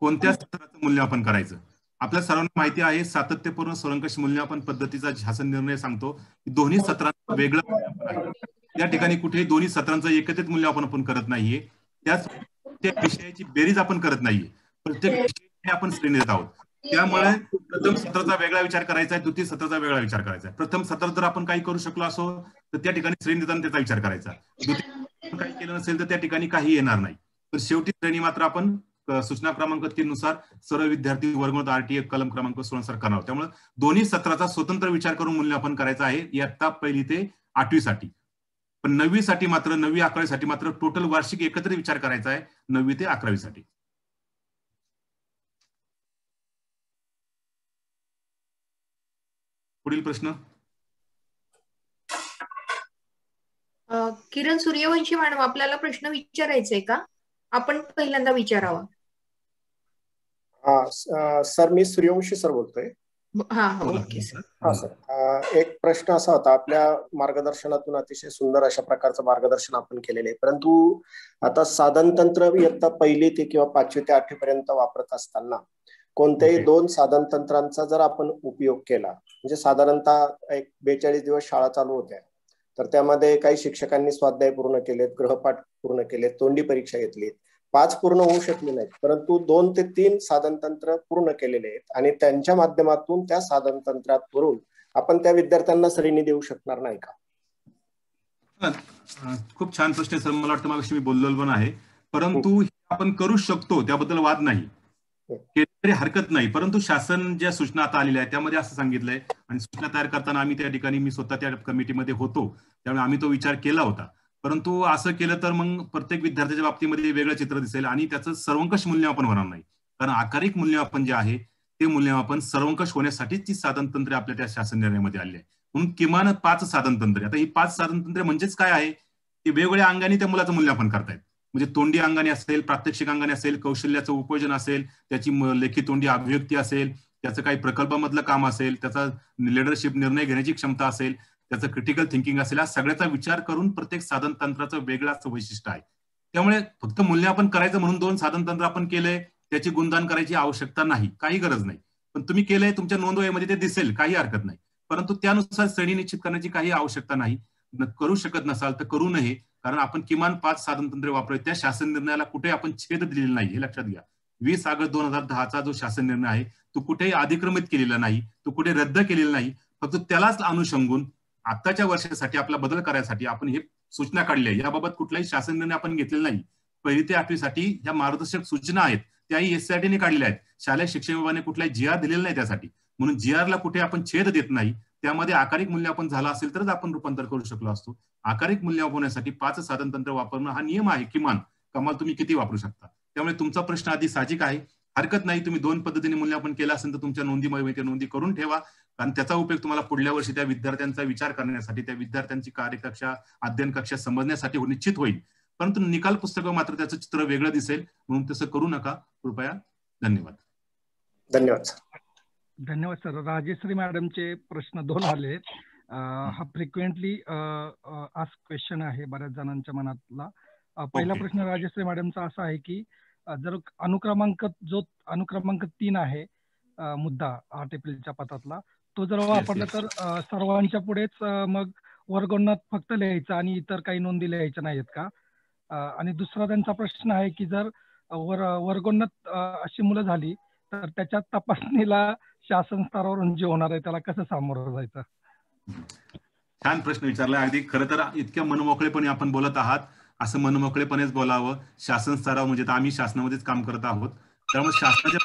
कोणत्या सत्राचं मूल्यमापन करायचं. आपल्या सर्वांना माहिती आहे सातत्यपूर्ण सर्वंकष मूल्यमापन पद्धतीचा शासन निर्णय सांगतो की दोन्ही सत्रांचं वेगळं मूल्यमापन आहे. त्या ठिकाणी कुठेही दोन्ही सत्रांचं एकत्रित मूल्यमापन आपण करत नाहीये. त्याच विषयाची बेरीज आपण करत नाहीये. प्रत्येक विषयाने आपण श्रेणी देत आहोत. त्यामुळे प्रथम सत्राचा वेगळा विचार करायचा आहे, द्वितीय सत्राचा वेगळा विचार करायचा आहे. प्रथम सत्रात जर आपण काही करू शकलो असो तर त्या ठिकाणी श्रेणी देताना त्याचा विचार करायचा. द्वितीय काही केलं नसेल तर त्या ठिकाणी काही येणार नाही. तर शेवटी श्रेणी मात्र आपण सूचना क्रमांक 3 नुसार सर्व विद्यार्थी वर्गमूळ RTA कलम क्रमांक 16 नुसार करणार. त्यामुळे दोन्ही सत्राचा स्वतंत्र विचार करून मूल्यमापन करायचं आहे इयत्ता 1ली ते 8वी साठी. पण 9वी साठी मात्र 9वी 11वी साठी मात्र टोटल वार्षिक एकत्रित विचार करायचा आहे 9वी ते 11वी साठी. पुढील प्रश्न किरण सूर्यवंशी मॅडम, आपल्याला प्रश्न विचारायचा आहे का? आपण पहिल्यांदा विचारावा. सर, मी सूर्यवंशी सर बोलतोय. Okay sir. सर, एक प्रश्न असा होता, आपल्या मार्गदर्शनातून अतिशय सुंदर अशा प्रकारचं मार्गदर्शन आपण केलेलं आहे, परंतु आता साधन तंत्र इयत्ता 1ली ते किंवा 5वी ते 8वी पर्यंत वापरत असताना कोणत्याही 2 साधन तंत्रांचा जर आपण उपयोग केला, म्हणजे साधारणतः एक 42 दिवस शाळा चालू होत्या, तर त्यामध्ये काही शिक्षकांनी स्वाध्याय पूर्ण केलेत, गृहपाठ पूर्ण केलेत, तोंडी परीक्षा घेतली, 5 पूर्ण होऊ शकले नाहीत, परंतु 2 ते 3 साधन तंत्र पूर्ण केलेले आहेत आणि त्यांच्या माध्यमातून त्या साधन तंत्रावरून आपण त्या विद्यार्थ्यांना श्रेणी देऊ शकणार नाही का? खूप छान प्रश्न सर. मला वाटतं मागाशी मी बोललेलो पण आहे, परंतु आपण करू शकतो त्याबद्दल वाद नाही, केली तरी हरकत नाही. परंतु शासन ज्या सूचना आता आलेल्या आहेत त्यामध्ये असं सांगितलंय, आणि सूचना तयार करताना आम्ही त्या ठिकाणी, मी स्वतः त्या कमिटीमध्ये होतो, त्यामुळे आम्ही तो विचार केला होता. परंतु असं केलं तर मग प्रत्येक विद्यार्थ्याच्या बाबतीमध्ये वेगळं चित्र दिसेल आणि त्याचं सर्वंकष मूल्यमापन होणार नाही. कारण आकारिक मूल्यमापन जे आहे ते मूल्यमापन सर्वंकष होण्यासाठीच ती साधन तंत्रे आपल्या त्या शासन निर्णयामध्ये आली आहे. म्हणून किमान 5 साधन तंत्रे. आता ही 5 साधन तंत्रे म्हणजेच काय आहे की वेगवेगळ्या अंगाने त्या मुलाचं मूल्यमापन करतायत. म्हणजे तोंडी अंगाने असेल, प्रात्यक्षिक अंगाने असेल, कौशल्याचं उपयोजन असेल, त्याची लेखी तोंडी अभिव्यक्ती असेल, त्याचं काही प्रकल्पामधलं काम असेल, त्याचा लिडरशिप निर्णय घेण्याची क्षमता असेल, त्याचं क्रिटिकल थिंकिंग असेल, हा सगळ्याचा विचार करून प्रत्येक साधन तंत्राचं वेगळं वैशिष्ट्य आहे. त्यामुळे फक्त मूल्यमापन करायचं म्हणून 2 साधन तंत्र आपण केले त्याची गुणगान करायची आवश्यकता नाही, काही गरज नाही. पण तुम्ही केलंय, तुमच्या नोंदवहीमध्ये ते दिसेल, काही हरकत नाही. परंतु त्यानुसार श्रेणी निश्चित करण्याची काही आवश्यकता नाही. करू शकत नसाल तर करू नये, कारण आपण किमान 5 साधन तंत्रे वापरायचे. त्या शासन निर्णयाला कुठे आपण छेद दिलेला नाही, हे लक्षात घ्या. 20 ऑगस्ट 2010चा जो शासन निर्णय आहे तो कुठेही अधिक्रमित केलेला नाही, तो कुठे रद्द केलेला नाही. फक्त त्यालाच अनुषंगून आताच्या वर्षासाठी आपला बदल करायसाठी आपण हे सूचना काढली आहे. याबाबत कुठलाही शासन निर्णय आपण घेतलेला नाही. 1ली ते 8वी साठी ह्या मार्गदर्शक सूचना आहेत, त्याही SCRT काढलेल्या आहेत. शालेय शिक्षण विभागाने कुठलाही GR दिलेला नाही त्यासाठी, म्हणून GR ला कुठे आपण छेद देत नाही. त्यामध्ये आकारिक मूल्यमापन झालं असेल तरच आपण रूपांतर करू शकलो असतो. आकारिक मूल्यमापन होण्यासाठी 5 साधन तंत्र वापरणं हा नियम आहे. किमान कमाल तुम्ही किती वापरू शकता. त्यामुळे तुमचा प्रश्न आधी साहजिक आहे, हरकत नाही. तुम्ही 2 पद्धतीने मूल्यमापन केलं असेल तर तुमच्या नोंदीमध्ये नोंदी करून ठेवा, कारण त्याचा उपयोग तुम्हाला पुढल्या वर्षी त्या विद्यार्थ्यांचा विचार करण्यासाठी, त्या विद्यार्थ्यांची कार्यकक्षा, अध्ययन कक्षा समजण्यासाठी निश्चित होईल. परंतु निकाल पुस्तक मात्र त्याचं चित्र वेगळं दिसेल, म्हणून तसं करू नका कृपया. धन्यवाद. धन्यवाद सर. धन्यवाद सर. राजेश्री मॅडमचे प्रश्न 2 आले. हा फ्रिक्वेंटली आस्क क्वेश्चन आहे बऱ्याच जणांच्या मनातला. पहिला प्रश्न राजेश्री मॅडमचा असा आहे की जर अनुक्रमांक 3 आहे मुद्दा 8 एप्रिलच्या पत्रातला, तो जर वापरला तर सर्वांच्या पुढेच मग वर्गोन्नत फक्त लिहायचं आणि इतर काही नोंदी लिहायच्या नाहीत का? आणि दुसरा त्यांचा प्रश्न आहे की जर वर्गोन्नत अशी मुलं झाली तर त्याच्या तपासणीला शासन स्तरावरून जे होणार आहे त्याला कसं सामोरं जायचं? छान प्रश्न विचारला. अगदी खरं तर इतक्या मनमोकळेपणे आपण बोलत आहात, असं मनमोकळेपणेच बोलावं. शासन स्तरावर म्हणजे आम्ही शासनामध्येच काम करत आहोत, त्यामुळे शासनाच्या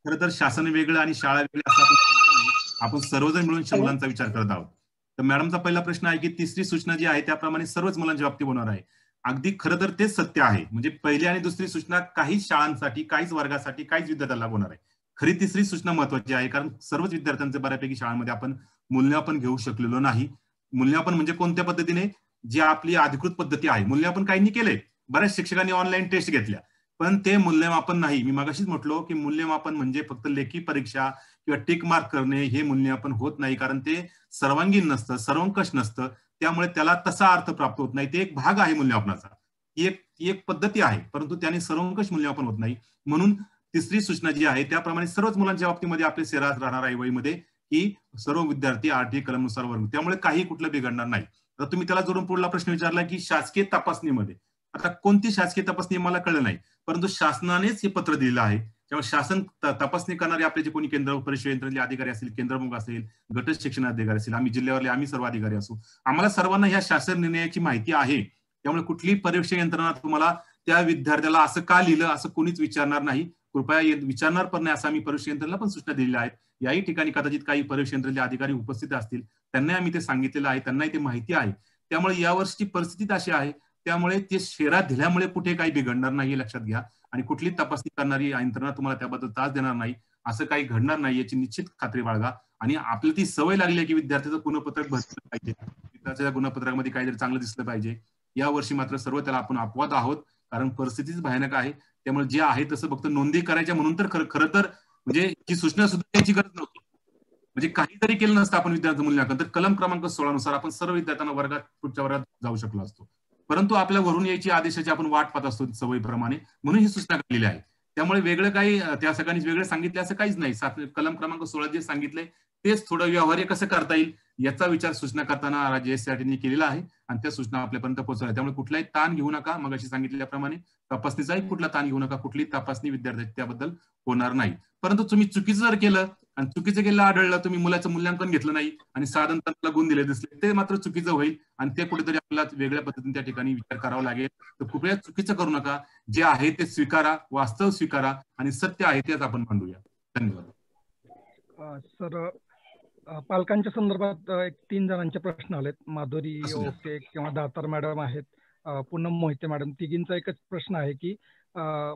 खरं तर शासन वेगळं आणि शाळा वेगळी असं आपण सर्वजण मिळून मुलांचा विचार करत आहोत. तर मॅडमचा पहिला प्रश्न आहे की 3री सूचना जी आहे त्याप्रमाणे सर्वच मुलांच्या बाबतीत होणार आहे. अगदी खरं तर तेच सत्य आहे. म्हणजे 1ली आणि 2री सूचना काहीच शाळांसाठी, काहीच वर्गासाठी, काहीच विद्यार्थ्याला लागू होणार आहे. खरी 3री सूचना महत्वाची आहे, कारण सर्वच विद्यार्थ्यांचे बऱ्यापैकी शाळांमध्ये आपण मूल्यमापन घेऊ शकलेलो नाही. मूल्यमापन म्हणजे कोणत्या पद्धतीने, जी आपली अधिकृत पद्धती आहे. मूल्यमापन काहींनी केले, बऱ्याच शिक्षकांनी ऑनलाईन टेस्ट घेतल्या, पण ते मूल्यमापन नाही. मी मगाशीच म्हटलो की मूल्यमापन म्हणजे फक्त लेखी परीक्षा किंवा टिक मार्क करणे हे मूल्यमापन होत नाही, कारण ते सर्वांगीण नसतं, सर्वंकष नसतं. त्यामुळे त्याला तसा अर्थ प्राप्त होत नाही. ते एक भाग आहे मूल्यमापनाचा, ही एक पद्धती आहे, परंतु त्याने सर्वंकष मूल्यमापन होत नाही. म्हणून तिसरी सूचना जी आहे त्याप्रमाणे सर्वच मुलांच्या बाबतीमध्ये आपले सेरास राहणार आहे वहीमध्ये की सर्व विद्यार्थी आरटी कलमनुसार वर्ग, त्यामुळे काही कुठलं बिघडणार नाही. तर तुम्ही त्याला जोडून पुढला प्रश्न विचारला की शासकीय तपासणीमध्ये, आता कोणती शासकीय तपासणी मला कळलं नाही, परंतु शासनानेच हे पत्र दिलेलं आहे. त्यामुळे शासन तपासणी करणारे आपले जे कोणी केंद्र परिषद यंत्रणेतले अधिकारी असतील, केंद्रप्रमुख असेल, गट शिक्षण अधिकारी असतील, आम्ही जिल्ह्यावरले आम्ही सर्व अधिकारी असू, आम्हाला सर्वांना ह्या शासन निर्णयाची माहिती आहे. त्यामुळे कुठलीही परीक्षा यंत्रणा तुम्हाला त्या विद्यार्थ्याला असं का लिहिलं असं कोणीच विचारणार नाही. कृपया विचारणार पण नाही असं आम्ही परीक्षा यंत्रणेला पण सूचना दिलेल्या आहेत. याही ठिकाणी कदाचित काही परीक्षा यंत्रणेतले अधिकारी उपस्थित असतील, त्यांना आम्ही ते सांगितलेलं आहे, त्यांनाही ते माहिती आहे. त्यामुळे यावर्षीची परिस्थिती अशी आहे, त्यामुळे ते शेरा दिल्यामुळे कुठे काही बिघडणार नाही लक्षात घ्या. आणि कुठली तपासणी करणारी यंत्रणा तुम्हाला त्याबद्दल त्रास देणार नाही, असं काही घडणार नाही याची निश्चित खात्री बाळगा. आणि आपल्याला ती सवय लागली आहे की विद्यार्थ्याचं गुणपत्रक भरलं पाहिजे, विद्यार्थ्याच्या गुणपत्रकामध्ये काहीतरी चांगलं दिसलं पाहिजे. या वर्षी मात्र सर्व त्याला आपण अपवाद आहोत, कारण परिस्थितीच भयानक आहे. त्यामुळे जे आहे तसं फक्त नोंदी करायच्या म्हणून तर खरं तर म्हणजे ही सूचना सुद्धा द्यायची गरज नव्हती. म्हणजे काहीतरी केलं नसतं आपण विद्यार्थी मूल्यांकन तर कलम क्रमांक 16 नुसार आपण सर्व विद्यार्थ्यांना वर्गात पुढच्या वर्गात जाऊ शकलो असतो. परंतु आपल्या वरून यायची आदेशाची आपण वाट पाहत असतो सवयीप्रमाणे, म्हणून ही सूचना केलेली आहे. त्यामुळे वेगळं काही त्या सगळ्यांनी वेगळं सांगितलं असं काहीच नाही. कलम क्रमांक 16 जे सांगितलंय तेच थोडं व्यवहार्य कसं करता येईल याचा विचार सूचना करताना राज्य केलेला आहे आणि त्या सूचना आपल्यापर्यंत पोहोचवल्या. त्यामुळे कुठलाही ताण घेऊ नका. मग अशी सांगितल्याप्रमाणे तपासणीचाही कुठला ताण घेऊ नका. कुठलीही तपासणी विद्यार्थ्याची त्याबद्दल होणार नाही. परंतु तुम्ही चुकीचं जर केलं आणि चुकीचं केलं आढळलं, तुम्ही मुलाचं मूल्यांकन घेतलं नाही आणि साधन तंत्राला गुण दिले दिसले, ते मात्र चुकीचं होईल आणि ते कुठेतरी आपल्याला वेगळ्या पद्धतीने त्या ठिकाणी विचार करावा लागेल. तर कृपया चुकीचं करू नका. जे आहे ते स्वीकारा, वास्तव स्वीकारा आणि सत्य आहे तेच आपण मांडूया. धन्यवाद. सर, पालकांच्या संदर्भात 3 जणांचे प्रश्न आलेत. माधुरी ओके किंवा दातार मॅडम आहेत, पूनम मोहिते मॅडम, तिघींचा एकच प्रश्न आहे की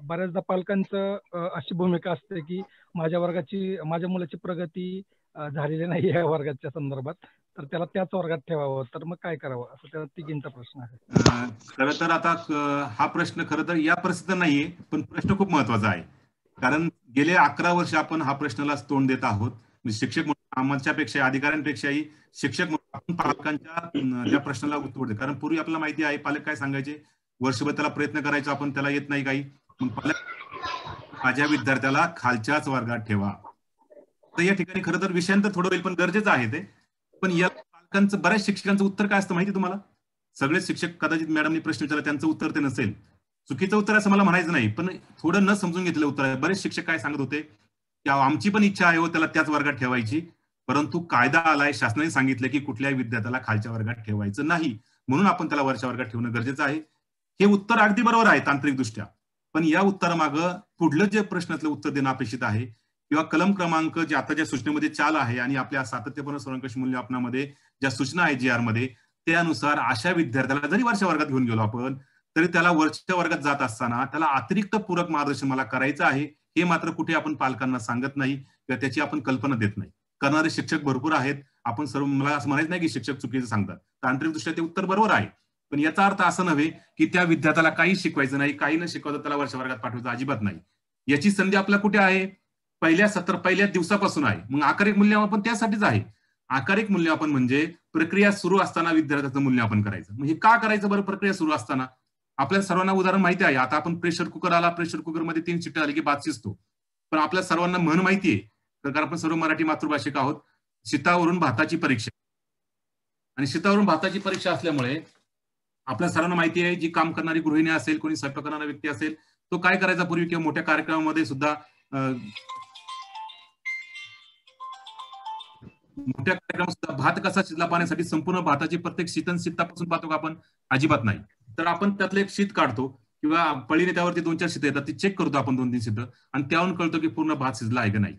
बऱ्याचदा पालकांचं अशी भूमिका असते की माझ्या मुलाची प्रगती झालेली नाही या वर्गाच्या संदर्भात, तर त्याला त्याच वर्गात ठेवावं, तर मग काय करावं, असं त्या तिघींचा प्रश्न आहे. खरं तर आता हा प्रश्न खरं तर या परिस्थितीत नाहीये, पण प्रश्न खूप महत्वाचा आहे. कारण गेले 11 वर्ष आपण हा प्रश्नाला तोंड देत आहोत. शिक्षक आमच्यापेक्षा अधिकाऱ्यांपेक्षाही शिक्षक म्हणून आपण पालकांच्या त्या प्रश्नाला उत्तर देतो. कारण पूर्वी आपल्याला माहिती आहे पालक काय सांगायचे, वर्षभर त्याला प्रयत्न करायचा आपण, त्याला येत नाही काही, मग पालक माझ्या विद्यार्थ्याला खालच्याच वर्गात ठेवा. तर या ठिकाणी खरं तर विषयांतर थोडं होईल पण गरजेचं आहे ते. पण या पालकांचं बऱ्याच शिक्षकांचं उत्तर काय असतं माहिती तुम्हाला? सगळे शिक्षक कदाचित मॅडमनी प्रश्न विचारला त्यांचं उत्तर ते नसेल, चुकीचं उत्तर असं मला म्हणायचं नाही, पण थोडं न समजून घेतलेलं उत्तर आहे. बरेच शिक्षक काय सांगत होते की आमची पण इच्छा आहे हो त्याला त्याच वर्गात ठेवायची, परंतु कायदा आलाय, शासनाने सांगितलं की कुठल्याही विद्यार्थ्याला खालच्या वर्गात ठेवायचं नाही, म्हणून आपण त्याला वरच्या वर्गात ठेवणं गरजेचं आहे. हे उत्तर अगदी बरोबर आहे तांत्रिकदृष्ट्या, पण या उत्तरामागं पुढलं जे प्रश्नातलं उत्तर देणं अपेक्षित आहे किंवा कलम क्रमांक जे आता ज्या सूचनेमध्ये चाल आहे आणि आपल्या सातत्यपूर्ण सर्वंकष मूल्यमापनामध्ये ज्या सूचना आहे GR मध्ये, त्यानुसार अशा विद्यार्थ्याला जरी वरच्या वर्गात घेऊन गेलो आपण तरी त्याला वरच्या वर्गात जात असताना त्याला अतिरिक्त पूरक मार्गदर्शन मला करायचं आहे, हे मात्र कुठे आपण पालकांना सांगत नाही किंवा त्याची आपण कल्पना देत नाही. करणारे शिक्षक भरपूर आहेत. आपण सर्व, मला असं म्हणायचं नाही की शिक्षक चुकीचं सांगतात, तांत्रिकदृष्ट्या ते उत्तर बरोबर आहे, पण याचा अर्थ असं नव्हे की त्या विद्यार्थ्याला काही शिकवायचं नाही, काही न शिकवता त्याला वरच्या वर्गात पाठवायचं, अजिबात नाही. याची संधी आपल्याला कुठे आहे? पहिल्या दिवसापासून आहे. मग आकारिक मूल्यमापन त्यासाठीच आहे. आकारिक मूल्यमापन म्हणजे प्रक्रिया सुरू असताना विद्यार्थ्याचं मूल्यमापन करायचं. मग हे का करायचं बरं? प्रक्रिया सुरू असताना आपल्या सर्वांना उदाहरण माहिती आहे. आता आपण प्रेशर कुकर आला, प्रेशर कुकर मध्ये 3 शिट्ट्या आली की भात शिजतो, पण आपल्या सर्वांना म्हण माहितीये, कारण आपण सर्व मराठी मातृभाषिक आहोत, शीतावरून भाताची परीक्षा. आणि शीतावरून भाताची परीक्षा असल्यामुळे आपल्या सर्वांना माहिती आहे, जी काम करणारी गृहिणी असेल, कोणी स्वयंपाक करणारा व्यक्ती असेल, तो काय करायचा पूर्वी किंवा मोठ्या कार्यक्रमामध्ये सुद्धा भात कसा शिजला पाण्यासाठी संपूर्ण भाताची प्रत्येक शीतापासून पाहतो का आपण? अजिबात नाही. तर आपण त्यातलं एक शीत काढतो किंवा पळीने त्यावरती 2-4 शीत येतात, ती चेक करतो आपण 2-3 शीत, आणि त्यावरून कळतो की पूर्ण भात शिजला आहे का नाही.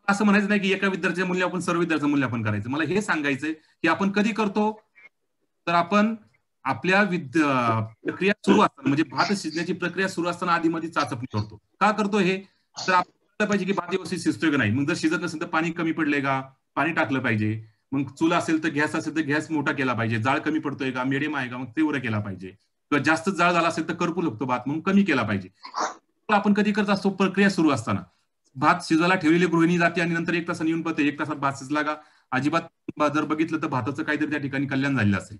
असं म्हणायचं नाही की एका विद्यार्थ्याचं मूल्य आपण सर्व विद्यार्थ्याचं मूल्यमापन करायचं. मला हे सांगायचंय की आपण कधी करतो, तर आपण आपल्या प्रक्रिया सुरू असताना, म्हणजे भात शिजण्याची प्रक्रिया सुरू असताना आधीमध्ये चाचपणी करतो. का करतो हे? तर आपल्याला पाहिजे की भात व्यवस्थित शिजतोय का नाही. मग जर शिजत नसेल तर पाणी कमी पडलंय का, पाणी टाकलं पाहिजे. मग चूल असेल तर गॅस असेल तर गॅस मोठा केला पाहिजे. जाळ कमी पडतोय का, मिडियम आहे का, मग तीव्र केला पाहिजे. किंवा जास्त जाळ झाला असेल तर करपू लागतो भात, म्हणून कमी केला पाहिजे. आपण कधी करत असतो? प्रक्रिया सुरू असताना. भात शिजायला ठेवलेली गृहिणी जाते आणि नंतर 1 तासाने येऊन बघते 1 तासात भात शिजला का, अजिबात जर बघितलं तर भाताचं काहीतरी त्या ठिकाणी कल्याण झालेलं असेल.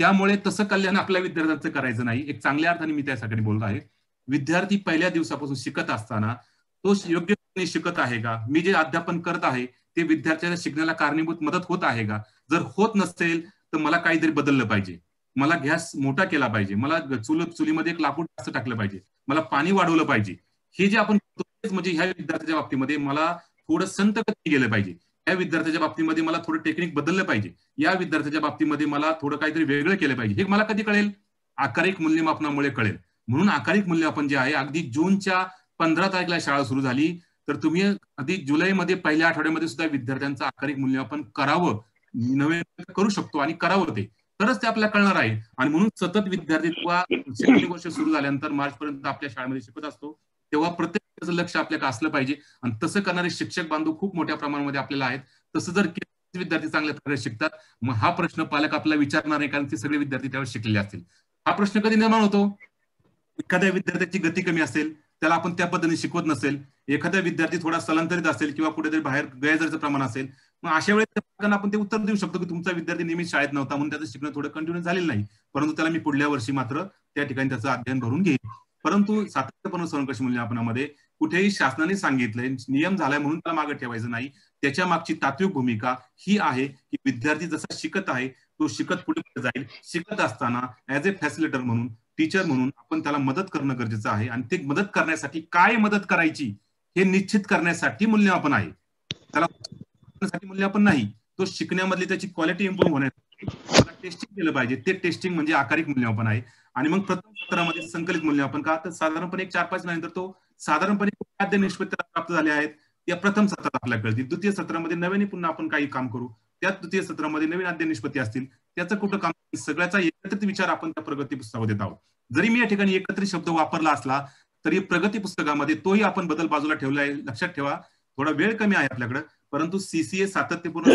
त्यामुळे तसं कल्याण आपल्या विद्यार्थ्यांचं करायचं नाही. एक चांगल्या अर्थाने मी त्यासाठी बोलत आहे. विद्यार्थी पहिल्या दिवसापासून शिकत असताना तो योग्य शिकत आहे का, मी जे अध्यापन करत आहे ते विद्यार्थ्याच्या शिकण्याला कारणीभूत मदत होत आहे का, जर होत नसेल तर मला काहीतरी बदललं पाहिजे, मला गॅस मोठा केला पाहिजे, मला चुलीमध्ये एक लाकूड जास्त टाकलं पाहिजे, मला पाणी वाढवलं पाहिजे. हे जे आपण म्हणजे ह्या विद्यार्थ्याच्या बाबतीमध्ये मला थोडं संत गती गेलं पाहिजे, या विद्यार्थ्याच्या बाबतीमध्ये मला थोडं टेक्निक बदललं पाहिजे, या विद्यार्थ्याच्या बाबतीमध्ये मला थोडं काहीतरी वेगळं केलं पाहिजे. हे मला कधी कळेल? आकारिक मूल्यमापनामुळे कळेल. म्हणून आकारिक मूल्यमापन जे आहे, अगदी जूनच्या 15 तारखेला शाळा सुरू झाली तर तुम्ही अगदी जुलैमध्ये पहिल्या आठवड्यामध्ये सुद्धा विद्यार्थ्यांचं आकारिक मूल्यमापन करावं, नवे करू शकतो आणि करावं ते, तरच ते आपल्याला कळणार आहे. आणि म्हणून सतत विद्यार्थी जेव्हा शैक्षणिक वर्ष सुरू झाल्यानंतर मार्च पर्यंत आपल्या शाळेमध्ये शिकत असतो तेव्हा प्रत्येक लक्ष आपल्याला असलं पाहिजे. आणि तसं करणारे शिक्षक बांधव खूप मोठ्या प्रमाणामध्ये आपल्याला आहेत. तसं जर विद्यार्थी चांगल्या प्रकारे शिकतात, मग हा प्रश्न पालक आपल्याला विचारणार आहे, कारण ते सगळे विद्यार्थी त्यावर शिकलेले असतील. हा प्रश्न कधी निर्माण होतो? एखाद्या विद्यार्थ्याची गती कमी असेल, त्याला आपण त्या पद्धतीने शिकवत नसेल, एखादा विद्यार्थी थोडा स्थलांतरित असेल किंवा कुठेतरी बाहेर गैरहजेरीचं प्रमाण असेल, मग अशा वेळेस आपण ते उत्तर देऊ शकतो की तुमचा विद्यार्थी नेहमी शाळेत नव्हता म्हणून त्याचं शिकणं थोडं कंटिन्यू झालेलं नाही, परंतु त्याला मी पुढल्या वर्षी मात्र त्या ठिकाणी त्याचं अध्ययन भरून घेईन. परंतु सातत्यपूर्ण सर्वंकष मूल्यमापनामध्ये कुठेही शासनाने सांगितलंय, नियम झालाय म्हणून त्याला मागे ठेवायचं नाही. त्याच्या मागची तात्विक भूमिका ही आहे की विद्यार्थी जसा शिकत आहे तो शिकत पुढे जाईल. शिकत असताना ऍज ए फॅसिलिटेटर म्हणून, टीचर म्हणून आपण त्याला मदत करणं गरजेचं आहे. आणि ते मदत करण्यासाठी काय मदत करायची हे निश्चित करण्यासाठी मूल्यमापन आहे. त्याला मूल्यमापन नाही, तो शिकण्यामधली त्याची क्वालिटी इम्प्रूव्ह होण्यासाठी टेस्टिंग केलं पाहिजे. ते टेस्टिंग म्हणजे आकारिक मूल्यमापन आहे. आणि मग प्रथम सत्रामध्ये संकलित मूल्यमापन का, तर साधारणपणे 4-5 महिन्यानंतर तो साधारणपणे अध्ययन निष्पत्ती प्राप्त झाले आहेत या प्रथम सत्रात आपल्याला कळतील. द्वितीय सत्रामध्ये नव्याने पुन्हा आपण काही काम करू, त्या तृतीय सत्रामध्ये नवीन अध्ययन निष्पत्ती असतील, त्याचं कुठं काम, सगळ्याचा एकत्रित विचार आपण त्या प्रगती पुस्तकामध्ये देत आहोत. जरी मी या ठिकाणी एकत्रित शब्द वापरला असला तरी प्रगती पुस्तकामध्ये तोही आपण बदल बाजूला ठेवला आहे. लक्षात ठेवा, थोडा वेळ कमी आहे आपल्याकडे, परंतु सीसीए सातत्यपूर्ण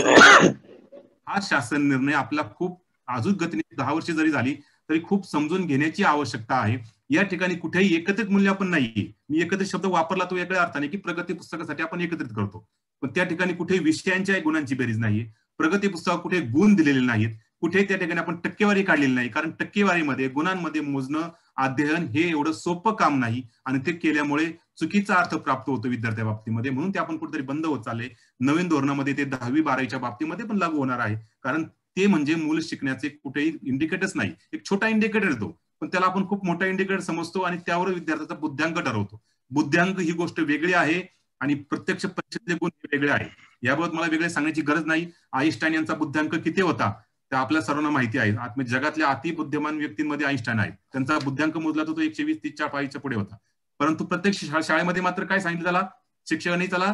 हा शासन निर्णय आपला खूप अजून गतीने 10 वर्षे जरी झाली तरी खूप समजून घेण्याची आवश्यकता आहे. या ठिकाणी कुठेही एकत्रित मूल्यमापन नाहीये. मी एकत्रित शब्द वापरला तो वेगळ्या अर्थाने की प्रगती पुस्तकासाठी आपण एकत्रित करतो, पण त्या ठिकाणी कुठे विषयांच्या गुणांची बेरीज नाहीये. प्रगती पुस्तकात कुठे गुण दिलेले नाहीत, कुठे त्या ठिकाणी आपण टक्केवारी काढलेली नाही, कारण टक्केवारीमध्ये गुणांमध्ये मोजणं अध्ययन हे एवढं सोपं काम नाही आणि ते केल्यामुळे चुकीचा अर्थ प्राप्त होतो विद्यार्थ्या बाबतीमध्ये. म्हणून ते आपण कुठेतरी बंद होत चालले. नवीन धोरणामध्ये ते 10वी-12वीच्या बाबतीमध्ये पण लागू होणार आहे, कारण ते म्हणजे मूल शिकण्याचे कुठेही इंडिकेटर्स नाही. एक छोटा इंडिकेटर येतो, पण त्याला आपण खूप मोठा इंडिकेटर समजतो आणि त्यावर विद्यार्थ्याचा बुद्ध्यांक ठरवतो. बुद्ध्यांक ही गोष्ट वेगळी आहे आणि प्रत्यक्ष परीक्षेतले गुण वेगळे आहे. याबाबत मला वेगळे सांगण्याची गरज नाही. आईन्स्टाईन यांचा बुद्ध्यांक किती होता ते आपल्या सर्वांना माहिती आहे. जगातल्या अतिबुद्धिमान व्यक्तींमध्ये आईन्स्टाईन आहेत. त्यांचा बुद्ध्यांक मोजला तर तो 120-30च्या पायीच्या पुढे होता. परंतु प्रत्यक्ष शाळेमध्ये मात्र काय सांगितलं त्याला, शिक्षकांनी त्याला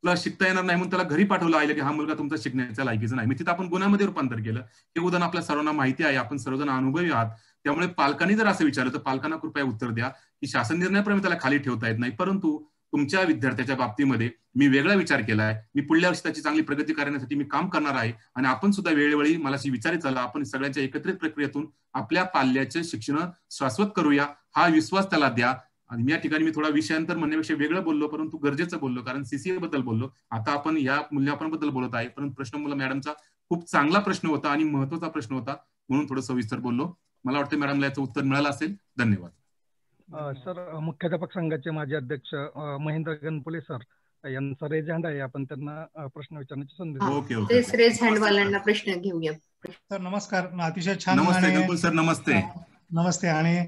तुला शिकता येणार नाही म्हणून त्याला घरी पाठवलं आहे की हा मुलगा तुमचा शिकण्याच्या लायकीचा नाही. मी तिथं आपण गुणामध्ये रूपांतर केलं. हे उदाहरण आपल्या सर्वांना माहिती आहे, आपण सर्वजण अनुभवी आहात. त्यामुळे पालकांनी जर असं विचारलं तर पालकांना कृपया उत्तर द्या की शासन निर्णयाप्रमाणे त्याला खाली ठेवता येत नाही, परंतु तुमच्या विद्यार्थ्याच्या बाबतीमध्ये मी वेगळा विचार केलाय. मी पुढल्या वर्षी त्याची चांगली प्रगती करण्यासाठी मी काम करणार आहे आणि आपण सुद्धा वेळोवेळी मला विचारित चला, आपण सगळ्यांच्या एकत्रित प्रक्रियेतून आपल्या पाल्याचे शिक्षण शाश्वत करूया, हा विश्वास त्याला द्या. आणि मी या ठिकाणी मी थोडा विषयांतर म्हणण्यापेक्षा वेगळं बोललो, परंतु गरजेचं बोललो, कारण सीसीए बद्दल बोललो. आता आपण या मूल्यमापनाबद्दल बोलत आहे, परंतु प्रश्न मला मॅडमचा खूप चांगला प्रश्न होता आणि महत्वाचा प्रश्न होता म्हणून थोडं सविस्तर बोललो. मला वाटतं मॅडमला याचं उत्तर मिळालं असेल. धन्यवाद. सर, मुख्याध्यापक संघाचे माजी अध्यक्ष महेंद्र गणपुले सर यांचा रेज हँड आहे, आपण त्यांना प्रश्न विचारण्याची संधी. ओके, रेज हँड वाल्यांना प्रश्न घेऊया. सर नमस्कार, अतिशय छान. नमस्ते गणपुले सर. नमस्ते. नमस्ते. आणि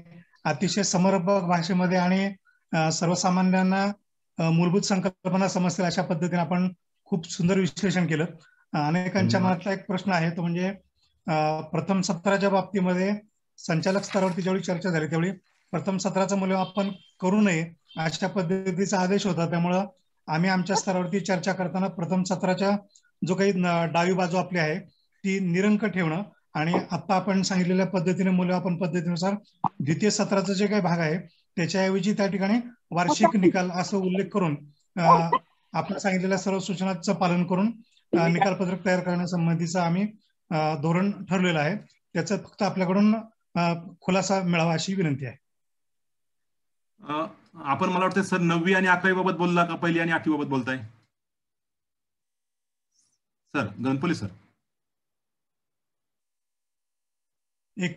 अतिशय समर्पक भाषेमध्ये आणि सर्वसामान्यांना मूलभूत संकल्पना समजतील अशा पद्धतीने आपण खूप सुंदर विश्लेषण केलं. अनेकांच्या मनातला एक प्रश्न आहे तो म्हणजे प्रथम सत्राच्या बाबतीमध्ये संचालक स्तरावरती जेवढी चर्चा झाली त्यावेळी प्रथम सत्राचं मूल्यमापन करू नये अशा पद्धतीचा आदेश होता. त्यामुळं आम्ही आमच्या स्तरावरती चर्चा करताना प्रथम सत्राच्या जो काही डावी बाजू आपली आहे ती निरंक ठेवणं आणि आता आपण सांगितलेल्या पद्धतीने मूल्यमापन पद्धतीनुसार द्वितीय सत्राचा जे काही भाग आहे त्याच्याऐवजी त्या ठिकाणी वार्षिक निकाल असं उल्लेख करून आपण सांगितलेल्या सर्व सूचनांचं पालन करून निकालपत्रक तयार करण्यासंबंधीचं आम्ही धोरण ठरलेलं आहे. त्याचा फक्त आपल्याकडून खुलासा मिळावा अशी विनंती आहे. आपण मला वाटतं सर 9वी आणि 11वी बाबत बोलला का, पहिली आणि 8वी बाबत बोलताय? Sir Ganpule sir. एक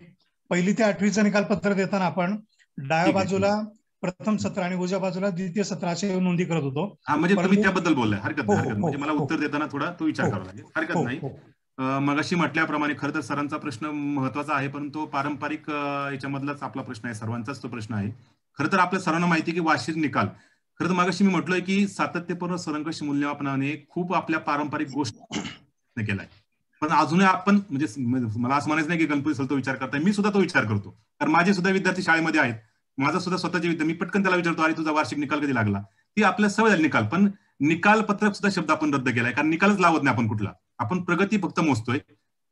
1ली ते 8वीचं निकालपत्र देताना आपण डाव्या बाजूला प्रथम सत्र आणि उजव्या बाजूला द्वितीय सत्राची नोंदी करत होतो. हा, म्हणजे तुम्ही त्याबद्दल बोललाय. हरकत नाही. म्हणजे मला उत्तर देताना थोडा तो विचार करावा लागेल. हरकत नाही. मगाशी म्हटल्याप्रमाणे खरं तर सरांचा प्रश्न महत्वाचा आहे, परंतु तो पारंपरिक याच्यामधलाच आपला प्रश्न आहे, सर्वांचाच तो प्रश्न आहे. खरं तर आपल्या सर्वांना माहिती आहे की वार्षिक निकाल, खरं तर मगाशी मी म्हटलोय की सातत्यपूर्ण सरंकष मूल्यमापनाने खूप आपल्या पारंपरिक गोष्टी केलाय, पण अजूनही आपण म्हणजे मला असं म्हणायचं नाही की गणपती सर तो विचार करताय, मी सुद्धा तो विचार करतो. कारण माझे सुद्धा विद्यार्थी शाळेमध्ये आहेत, माझा सुद्धा स्वतःचे विद्यार्थी, मी पटकन त्याला विचारतो अरे तुझा वार्षिक निकाल कधी लागला. ती आपल्या सवय झाली निकाल, पण निकाल पत्रक सुद्धा शब्द आपण रद्द केलाय, कारण निकालच लावत नाही आपण कुठला, आपण प्रगती फक्त मोजतोय.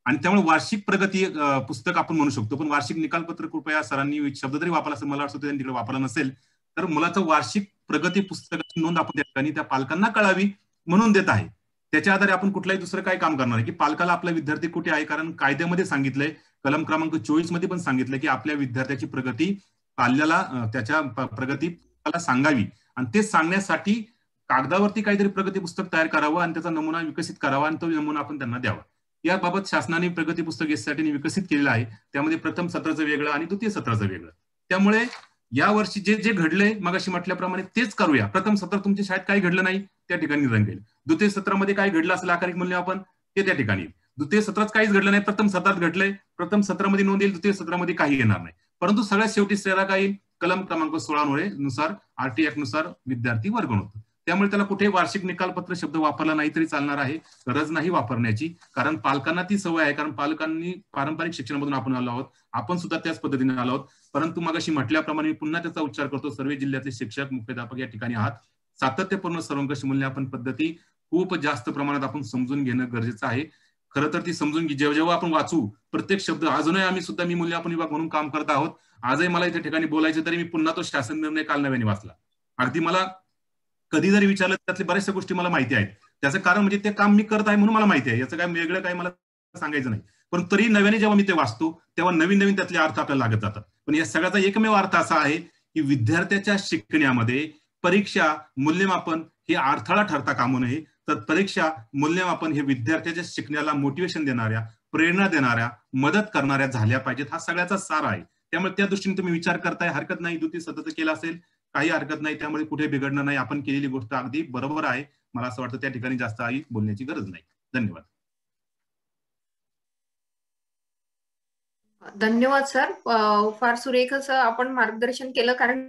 आणि त्यामुळे वार्षिक प्रगती पुस्तक आपण म्हणू शकतो, पण वार्षिक निकाल पत्र कृपया सरांनी शब्द तरी वापरला असेल, मला वाटतं त्यांनी तिकडे वापरला नसेल, तर मुलाचं वार्षिक प्रगती पुस्तकाची नोंद आपण त्या ठिकाणी त्या पालकांना कळावी म्हणून देत आहे. त्याच्या आधारे आपण कुठलाही दुसरं काय काम करणार आहे की पालकाला आपला विद्यार्थी कुठे आहे, कारण कायद्यामध्ये सांगितलंय, कलम क्रमांक 24 मध्ये पण सांगितलं की आपल्या विद्यार्थ्याची प्रगती पाल्याला त्याच्या प्रगतीला सांगावी, आणि ते सांगण्यासाठी कागदावरती काहीतरी प्रगती पुस्तक तयार करावं आणि त्याचा नमुना विकसित करावा आणि तो नमुना आपण त्यांना द्यावा. याबाबत शासनाने प्रगती पुस्तक यासाठी विकसित केलेलं आहे, त्यामध्ये प्रथम सत्राचं वेगळं आणि द्वितीय सत्राचं वेगळं. त्यामुळे या वर्षी जे जे घडलंय मगाशी म्हटल्याप्रमाणे तेच करूया. प्रथम सत्र तुमच्या शाळेत काही घडलं नाही त्या ठिकाणी रंगेल, द्वितीय सत्रामध्ये काय घडलं असेल आकारिक मूल्यमापन ते त्या ठिकाणी, द्वितीय सत्रात काहीच घडलं नाही प्रथम सत्रात घडलंय, प्रथम सत्रामध्ये नोंद येईल, द्वितीय सत्रामध्ये काही येणार नाही. परंतु सगळ्यात शेवटी श्रेया काय येईल, कलम क्रमांक 16 नुसार आरटी ऍक्ट नुसार विद्यार्थी वर्गणूक. त्यामुळे त्याला कुठे वार्षिक निकालपत्र शब्द वापरला नाही तरी चालणार आहे, गरज नाही वापरण्याची, कारण पालकांना ती सवय आहे, कारण पालकांनी पारंपरिक शिक्षणामधून आपण आलो आहोत, आपण सुद्धा त्याच पद्धतीने आलो आहोत. परंतु मगाशी म्हटल्याप्रमाणे पुन्हा त्याचा उच्चार करतो, सर्व जिल्ह्यातले शिक्षक मुख्याध्यापक या ठिकाणी आहात, सातत्यपूर्ण सर्वंकष मूल्यमापन पद्धती खूप जास्त प्रमाणात आपण समजून घेणं गरजेचं आहे. खरं तर ती समजून जेव्हा जेव्हा आपण वाचू प्रत्येक शब्द, अजूनही आम्ही सुद्धा मी मूल्यमापन विभाग म्हणून काम करत आहोत, आजही मला इथे ठिकाणी बोलायचं तरी मी पुन्हा तो शासन निर्णय काल नव्याने वाचला. अगदी मला कधी जरी विचारलं त्यातल्या बऱ्याचशा गोष्टी मला माहिती आहेत, त्याचं कारण म्हणजे ते काम मी करत आहे म्हणून मला माहिती आहे, याचं काय वेगळं काय मला सांगायचं नाही. पण तरी नव्याने जेव्हा मी ते वाचतो तेव्हा नवीन नवीन त्यातले अर्थ आपल्याला लागत जातात. पण या सगळ्याचा एकमेव अर्थ असा आहे की विद्यार्थ्याच्या शिकण्यामध्ये परीक्षा मूल्यमापन हे अडथळा ठरता कामू नये, तर परीक्षा मूल्यमापन हे विद्यार्थ्याच्या शिकण्याला मोटिवेशन देणाऱ्या, प्रेरणा देणाऱ्या, मदत करणाऱ्या झाल्या पाहिजेत, हा सगळ्याचा सार आहे. त्यामुळे त्या दृष्टीने तुम्ही विचार करताय, हरकत नाही, द्वितीय सत्र केलं असेल काही हरकत नाही, त्यामुळे कुठे बिघडणार नाही, आपण केलेली गोष्ट अगदी बरोबर आहे. मला असं वाटतं त्या ठिकाणी जास्त आई बोलण्याची गरज नाही. धन्यवाद. धन्यवाद सर, फार सुरेख असं आपण मार्गदर्शन केलं, कारण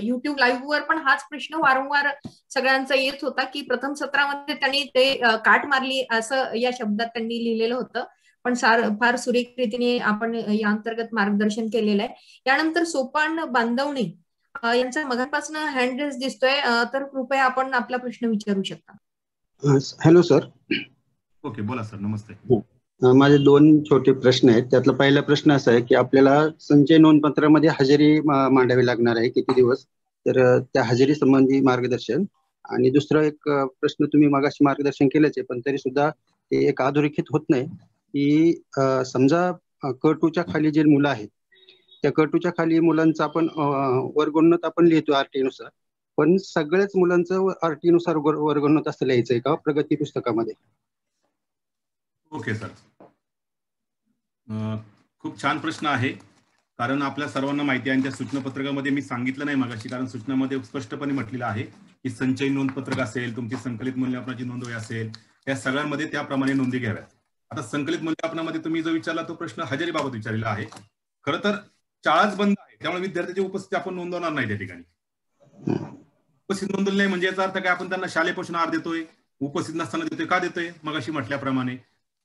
युट्यूब लाईव्ह वर पण हाच प्रश्न वारंवार सगळ्यांचा येत होता की प्रथम सत्रामध्ये त्यांनी ते काट मारली असं या शब्दात त्यांनी लिहिलेलं होतं, पण फार सुरेख रीतीने आपण या अंतर्गत मार्गदर्शन केलेलं आहे. यानंतर सोपान बांधवणे यांचा मगापासून हँड रेस दिसतोय, तर कृपया आपण आपला प्रश्न विचारू शकता. Hello sir. ओके बोला सर. नमस्ते. माझे 2 छोटे प्रश्न आहेत. त्यातला पहिला प्रश्न असा आहे की आपल्याला संचय नोंदपत्रामध्ये हजेरी मांडावी लागणार आहे, किती दिवस, तर त्या हजेरी संबंधी मार्गदर्शन. आणि दुसरा एक प्रश्न तुम्ही मागाशी मार्गदर्शन केलंच आहे, पण तरी सुद्धा ते एक अधोरेखित होत नाही की समजा क2च्या खाली जे मुलं आहेत त्या क2च्या खाली मुलांचं आपण वर्गोन्नत आपण लिहितो आरटी नुसार, पण सगळ्याच मुलांचं आरटी नुसार वर्गोन्नत असं लिहायचंय का प्रगती पुस्तकामध्ये? ओके सर, खूप छान प्रश्न आहे, कारण आपल्या सर्वांना माहिती आहे आणि त्या सूचनापत्रकामध्ये मी सांगितलं नाही मगाशी, कारण सूचनामध्ये स्पष्टपणे म्हटलेलं आहे की संचयी नोंदपत्रक असेल, तुमची संकलित मूल्यमापनाची नोंद वही असेल, या सगळ्यांमध्ये त्याप्रमाणे नोंदी घ्याव्यात. आता संकलित मूल्यमापनामध्ये तुम्ही जो विचारला तो प्रश्न हजेरीबाबत विचारलेला आहे. खरं तर शाळाच बंद आहे, त्यामुळे विद्यार्थ्याची उपस्थिती आपण नोंदवणार नाही त्या ठिकाणी. उपस्थित नोंदवली नाही म्हणजे याचा अर्थ काय, आपण त्यांना शालेय पोषण आहार देतोय, उपस्थित नसताना देतोय. का देतोय? मगाशी म्हटल्याप्रमाणे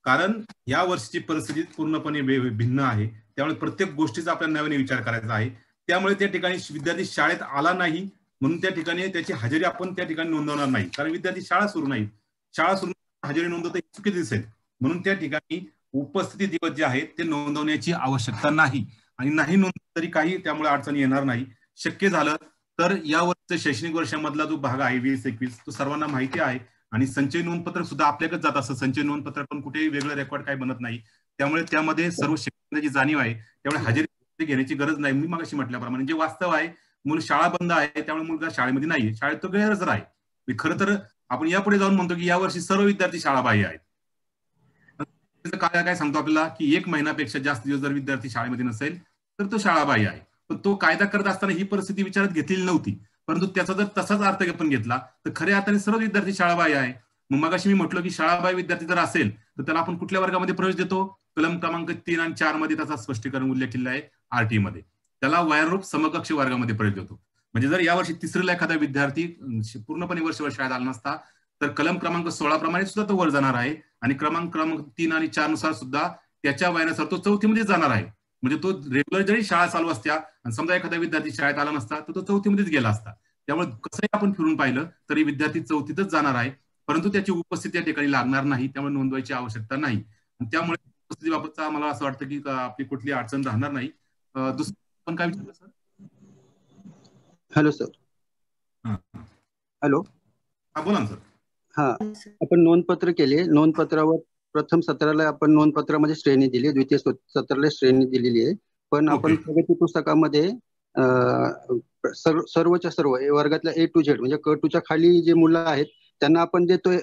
कारण या वर्षीची परिस्थिती पूर्णपणे भिन्न आहे, त्यामुळे प्रत्येक गोष्टीचा आपल्याला नव्याने विचार करायचा आहे. त्यामुळे त्या ठिकाणी विद्यार्थी शाळेत आला नाही म्हणून त्या ठिकाणी त्याची हजेरी आपण त्या ठिकाणी नोंदवणार नाही, कारण विद्यार्थी शाळा सुरू नाही, शाळा सुरू हजेरी नोंदवता चुकीचे दिसेल, म्हणून त्या ठिकाणी उपस्थिती दिवस जे आहेत ते नोंदवण्याची आवश्यकता नाही, आणि नाही नोंदवलं तरी काही त्यामुळे अडचणी येणार नाही. शक्य झालं तर या वर्षीच्या शैक्षणिक वर्षामधला जो भाग आहे 20-21 तो सर्वांना माहिती आहे, आणि संचय नोंदपत्र सुद्धा आपल्याकडे जात असतं. संचय नोंदपत्र पण कुठेही वेगळं रेकॉर्ड काही बनत नाही, त्यामुळे त्यामध्ये सर्व शिक्षणाची जाणीव आहे, त्यामुळे हजेरी घेण्याची गरज नाही. मी मगाशी म्हटल्याप्रमाणे जे वास्तव आहे, मूळ शाळा बंद आहे त्यामुळे मुलगा शाळेमध्ये नाहीये, शाळेत तो गैरहजर आहे. खरं तर आपण यापुढे जाऊन म्हणतो की यावर्षी सर्व विद्यार्थी शाळाबाह्य आहेत, काय सांगतो आपल्याला की 1 महिन्यापेक्षा जास्त दिवस जर विद्यार्थी शाळेमध्ये नसेल तर तो शाळाबाह्य आहे. पण तो कायदा करत असताना ही परिस्थिती विचारात घेतलेली नव्हती. परंतु त्याचा जर तसाच अर्थ आपण घेतला तर खऱ्या अर्थाने सर्व विद्यार्थी शाळाबाह्य आहे. मग मगाशी मी म्हटलं की शाळाबाह्य विद्यार्थी जर असेल तर त्याला आपण कुठल्या वर्गामध्ये प्रवेश देतो? कलम क्रमांक 3 आणि 4 मध्ये त्याचा स्पष्टीकरण उल्लेख केलेला आहे आरटी मध्ये. त्याला वयोरूप समकक्ष वर्गामध्ये प्रवेश देतो. म्हणजे जर यावर्षी 3रीला एखादा विद्यार्थी पूर्णपणे वर्षभर शाळेत आला नसता तर कलम क्रमांक 16 प्रमाणे सुद्धा तो वर जाणार आहे आणि क्रमांक 3 आणि 4 नुसार सुद्धा त्याच्या वयानुसार तो 4थीमध्ये जाणार आहे. म्हणजे तो रेग्युलर जरी शाळा चालू असत्या आणि समजा एखादा विद्यार्थी शाळेत आला नसता तर तो 4थीमध्येच गेला असता. त्यामुळे कसंही आपण फिरून पाहिलं तरी विद्यार्थी 4थीतच जाणार आहे. परंतु त्याची उपस्थिती या ठिकाणी लागणार नाही, त्यामुळे नोंदवायची आवश्यकता नाही. त्यामुळे उपस्थितीबाबतचा मला असं वाटतं की आपली कुठली अडचण राहणार नाही. दुसरं पण काय विचारलं सर? Hello sir. हॅलो, हा बोला ना सर. हा, आपण नोंदपत्र केले. नोंदपत्रावर प्रथम सत्राला आपण नोंदपत्रामध्ये श्रेणी दिली, द्वितीय सत्राला श्रेणी दिलेली आहे. पण आपण प्रगती पुस्तकामध्ये सर्वच्या सर्व वर्गातल्या A to Z म्हणजे क टूच्या खाली जे मुलं आहेत त्यांना आपण देतोय